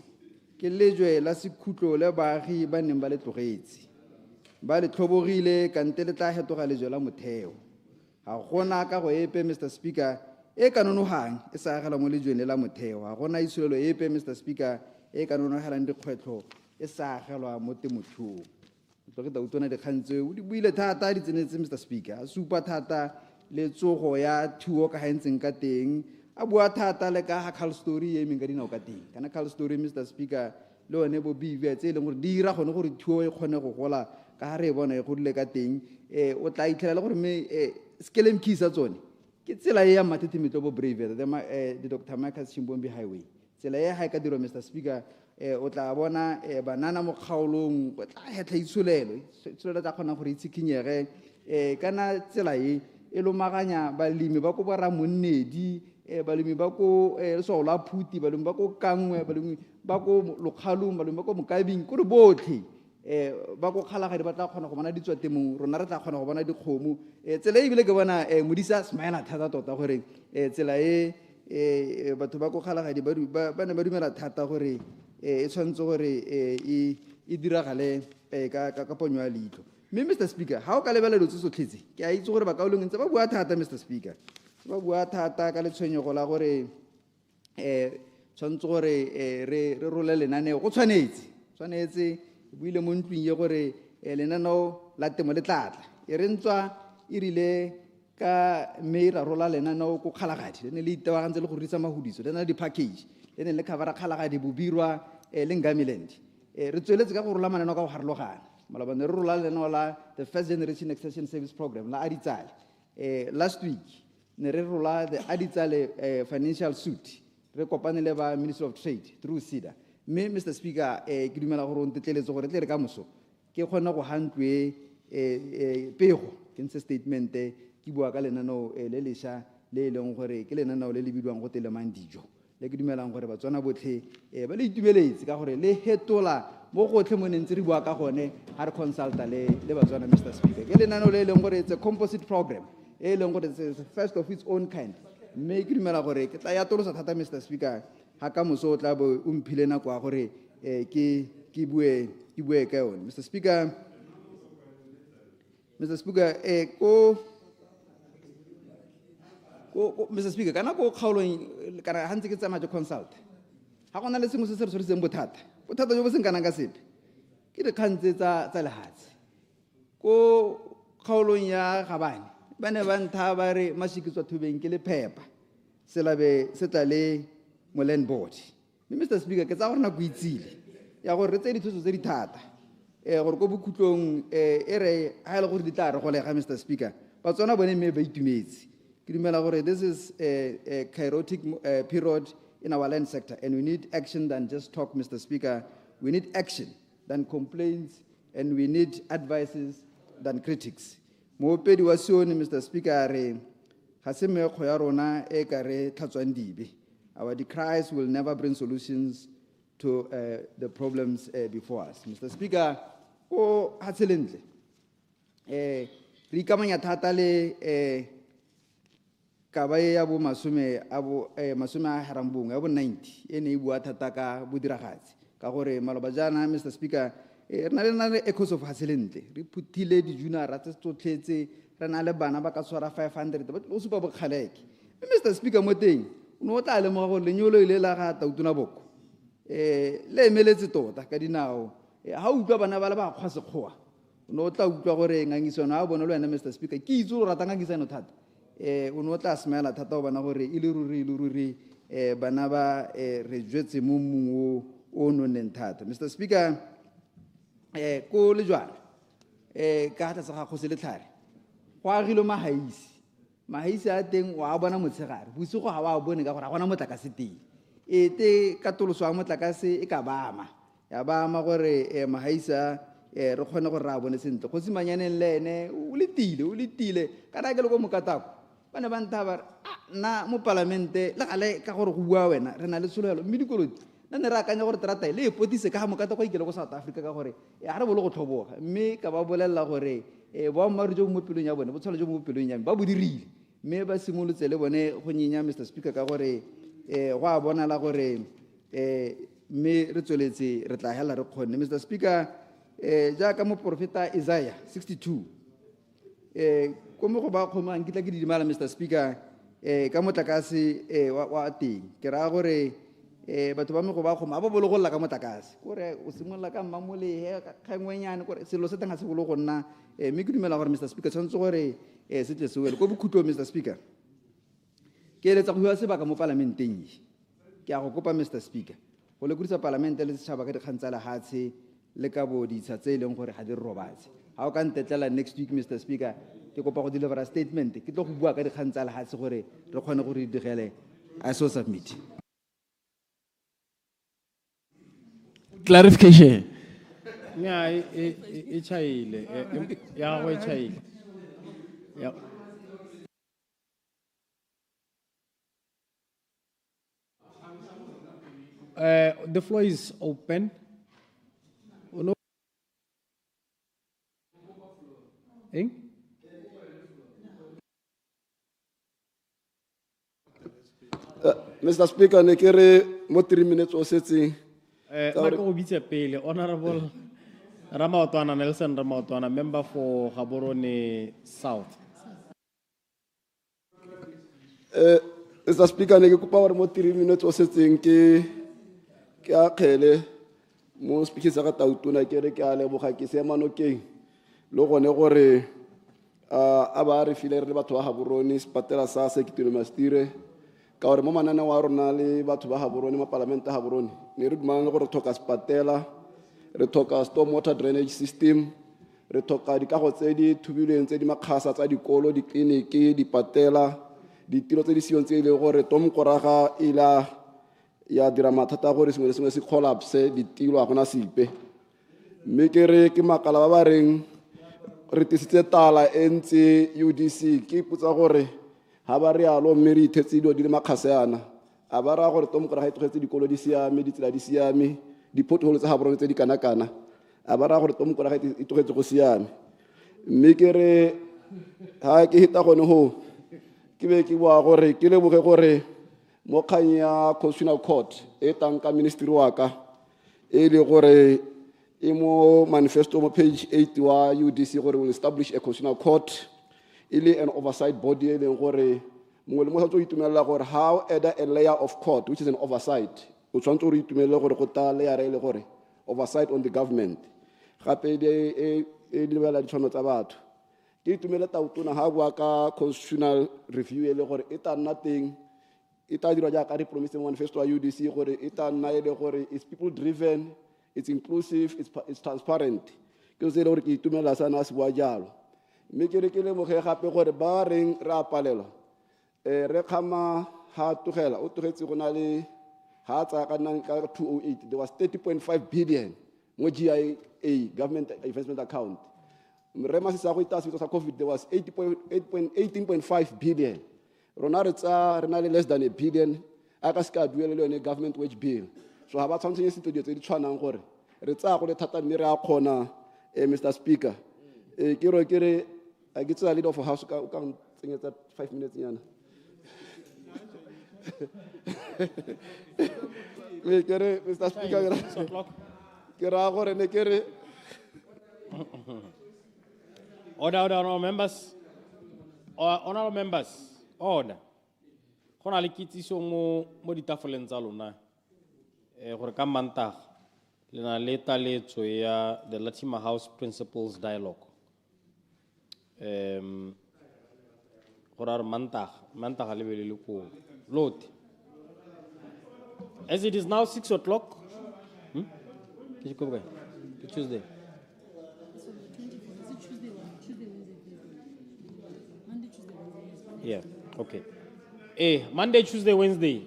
ke lejwe la sekhutlo le baagi ba neng ba le tlogetse ba le tlhobogile kante le tla hetoga lejwe la motheo ga gona ka go epe Mr. Speaker e ka nonogang e sa agela mo lejweng la motheo ga gona itshulelo epe Mr. Speaker e ka nonogelang dikgwetlho e sa agelwa mo temothuong ke ta utona dikgang tseo di buile thata di tsenetse Mr. Speaker a supa thata le tsogo ya thuo ka ga ntseng ka teng a bua thata le ka Carl Story e meng ka dinao ka teng kana Carl Story Mr. Speaker le one bo bibe tse e leng gore di dira gone gore thuo e kgone go gola ka ga re e bona e godile ka teng o tla itlhela le gore me skelem kisa tsone ke tsela e ya mathetemetlo bo Brave the Dr. Marcus Chimbombi Highway tsela e ga e ka diro Mr. Speaker o tla bona banana mo kgaolong o tla hetla itshulelo tsa kgona gore itshikinyege kana tsela e lomaganya balemi ba ko bara monnedi balemi ba ko so la phuti balemi ba ko kangwe balemi ba ko lokgalong balemi ba ko mokabing ko re botlhe ba go kgalagadi ba tla kgona go bona ditswa temong rona re tla kgona go bona dikgomo tsela e bile ke bona modisa smile thata tota gore tsela batho ba go kgalagadi ba ne ba dumela thata gore e tshwanetse gore e diragale ka ponyo ya leitlho mme Mr. Speaker ha o ka lebela dilo tse sotlhetse ke a itse gore ba kaolong ntse ba bua thata Mr. Speaker ba bua thata ka letshwenyego la gore tshwanetse gore re role lenaneo go tshwanetse buile mo ntlong ye gore lenaneo la temo le tlatla e re ntswa e rile ka mme ra rola lenaneo ko kgalagadi le ne le itebagantse le go dirisa mahudiso le na le di-package le ne le khabara kgalagadi bobirwa le ngamiland re tsweletse ka go rola mananeo ka go harologana malabane re rola lenaneo la the first generation extension service program la aditsale last week ne re rola the aditsale financial suit re kopane le ba Ministry of Trade through SIDA mme Mr. Speaker ke dumela gore o ntetleletse gore tle re ka moso ke kgona go handlwe pego ke ntshe statement ke bua ka lenaneo le lesha le leng gore ke lenaneo le le bidwang go telemang dijo le ke dumelang gore batswana botlhe ba le itumeletse ka gore le hetola mo gotlhe mo ntse re bua ka gone ha re consulta le batswana Mr. Speaker ke lenaneo le leng gore it's a composite program e leng gore it's the first of its own kind mme ke dumela gore ke tla ya tolosa thata Mr. Speaker ha ka moso o tla bo o mphile nako a gore ke bue ka yone Mr. Speaker Mr. Speaker kana go kgaolong kana ha ntse ke tsamaya consult ha gona le sengwe se se re tshwaretseng bothata jo bo seng kana ka sepe ke dikgantse tsa lehatsi ko kgaolong ya gabane ba ne ba ntha ba re mashikitswa thubeng ke le phepa selabe se tla le mo land board Mr. Speaker ke tsa gore na go itsile ya gore re tse dithuso tse di thata gore ko bokhutlong e re ha ile gore di tla re go lega Mr. Speaker ba tsona bone mme ba itumetse ke dumela gore this is a chaotic period in our land sector and we need action than just talk Mr. Speaker we need action than complaints and we need advices than critics moopedi wa sione Mr. Speaker re ga se mekgwa ya rona e ka re tlhatswang dibe our decries will never bring solutions to the problems before us Mr. Speaker o hatselentle re ikamanya thata le kaba e ya bo masome a herang bongwe ya bo 90 e ne e bua thata ka bodiragatsi ka gore maloba jaana Mr. Speaker re na le echoes of Haselentle re phuthile dijunara tse tsotlhetse re na le bana ba ka tshwara 500 ba o supa bokgaleke Mr. Speaker mo teng o no tla le mo go lenyolo ile la ga tautuna boko le emeletse tota ka dinao ha utlwa bana ba le ba kgwa sekgowa no tla utlwa gore ngangisano a bona le wena Mr. Speaker ke itse o rata ngangisano thata o no tla smela thata o bona gore ile ruri bana ba re jwetse mo mong o nonneng thata Mr. Speaker ko le jwana ka tla sa go se le tlhare go agilo mahaisi a teng wa bona motshegare bosigo ha wa bone ka gore a gona motlakase teng ete katoloso ya motlakase e ka bama ya bama gore mahaisa re khone gore ra bone sentle go simanyaneng le ene o letile kana ke le go mokatako bana ba ntaba na mo parlamente le gale ka gore go bua wena re na le solelo mme dikoloti nne re akanya gore terata le ipotise ka mokatako ikele go South Africa ka gore ha re bolo go tlhoboga mme ka ba bolella gore ba mmaru jo mo pelong ya bone bo tshwala jo mo pelong ya ba bo dirile mme ba simolotse le bone go nyinya Mr. Speaker ka gore go a bona la gore mme re tsweletse re tla hela re khone Mr. Speaker jaaka mo profeta Isaiah 62 ko mo go ba khoma nkitla ke didimala Mr. Speaker ka motlakase wa teng ke ra gore batho ba me go ba khoma ba bolo go lla ka motlakase gore o simolla ka mmamole ka ngwenyane gore selo se tanga se bolo go nna mme ke dumela gore Mr. Speaker tshwantse gore se tle se wele go bokhutlo Mr. Speaker ke eletsa go bua sebaka mo parlamenteng ke a go kopa Mr. Speaker go le kurisa parlamente le setšhaba ka dikgang tsa lehatshe le ka bo ditsha tse e leng gore ga di robatse ha o ka ntetlela next week Mr. Speaker ke kopa go deliver a statement ke tlo go bua ka dikgang tsa lehatshe gore re kgone go re digele I so submit clarification nya e chaile ya go chaile ya the floor is open. No. Mr. Speaker, ne kere mo 3 minutes o setseng. Ma go bitse pele honorable Ramaotwana Nelson Ramaotwana, member for Gaborone South. Mr. Speaker, ne ke kopa gore mo 3 minutes o setseng ke a khele mo speaker sa ga tautuna ke re ke a leboga ke se manokeng lo gone gore a ba re file re le batho ba Gaborone sepatela sa se ke tlo mastire ka gore mo manana wa rona le batho ba Gaborone ma parlament a Gaborone ne re dumang gore thoka sepatela re thoka storm water drainage system re thoka dikago tse di thubileng tse di makgasa tsa dikolo di clinic di patela ditiro tse di siong tse ile gore tom koraga ila ya dira mathata gore sengwe le sengwe se collapse ditilo a gona sipe mme ke re ke makala ba ba reng re tisitse tala ntse UDC ke putsa gore ha ba re alo mme re ithetse dio di le makgaseana a ba ra gore tom koraga e tlogetse dikolo di siame ditsela di siame di pothole tsa Gaborone tse di kana a ba ra gore tom koraga e tlogetse go siame mme ke re ha ke hita gone ho ke be ke bua gore ke leboge gore mo kgang ya constitutional court e tang ka ministry wa ka e le gore e mo manifesto mo page 8 wa UDC gore will establish a constitutional court e le an oversight body e leng gore mongwe le mongwe o tlo itumelela gore how either a layer of court which is an oversight o tshwanetse gore itumelele gore go ta layer e le gore oversight on the government gape e lebela ditshwanelo tsa batho ke itumele tautona ha bua ka constitutional review e le gore e ta nna teng e ta dira jaaka re promise manifesto wa UDC gore e ta nna e le gore it's people driven it's inclusive it's transparent ke se le gore ke itumela sana se bua jalo mme ke re ke le moge gape gore ba reng re a palelwa re khama ha tugela o tugetse gona le ha tsa ka nang ka 208 there was 30.5 billion mo GIA government investment account Rema sa go itase sa COVID there was 18.5 billion rona re tsa rena le less than a billion aka ska duele le yone government wage bill so ha ba tshwantseng se tse di tshwanang gore re tsa go le thata mme re a khona Mr. Speaker ke re a ke tsa leader of house ka tsenyetsa 5 minutes nyana Me kere, Mr. Speaker, ke ra gore ne kere Order, honorable members. Honorable members, order. Go na le kitsiso mo ditafoleng tsa lona. Gore ka Mantaga le na le taletso ya the Latima House Principals Dialogue. Gore a re Mantaga le be le ko lote. As it is now 6 o'clock. Tuesday. Yeah, okay. Monday, Tuesday, Wednesday.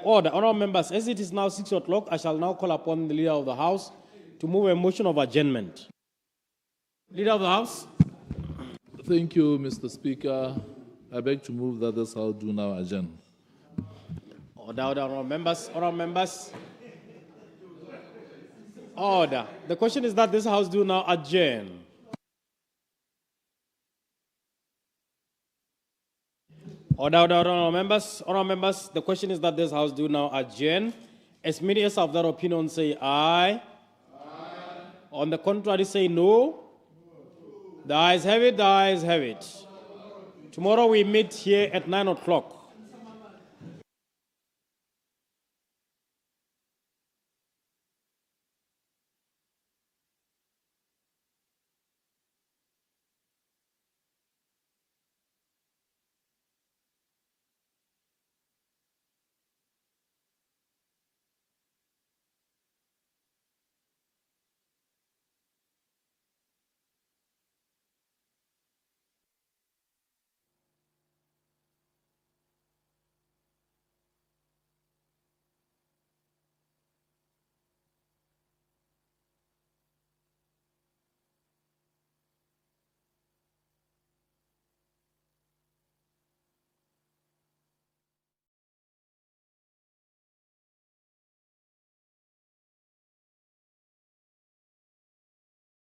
Order, honorable members, as it is now 6 o'clock, I shall now call upon the Leader of the House to move a motion of adjournment. Leader of the House. Thank you, Mr. Speaker. I beg to move that this House do now adjourn. Order, honorable members, honorable members. Order. The question is that this House do now adjourn. Order, honorable members, the question is that this House do now adjourn. As many as of that opinion say aye. On the contrary say no. The ayes have it, the ayes have it. Tomorrow we meet here at 9 o'clock.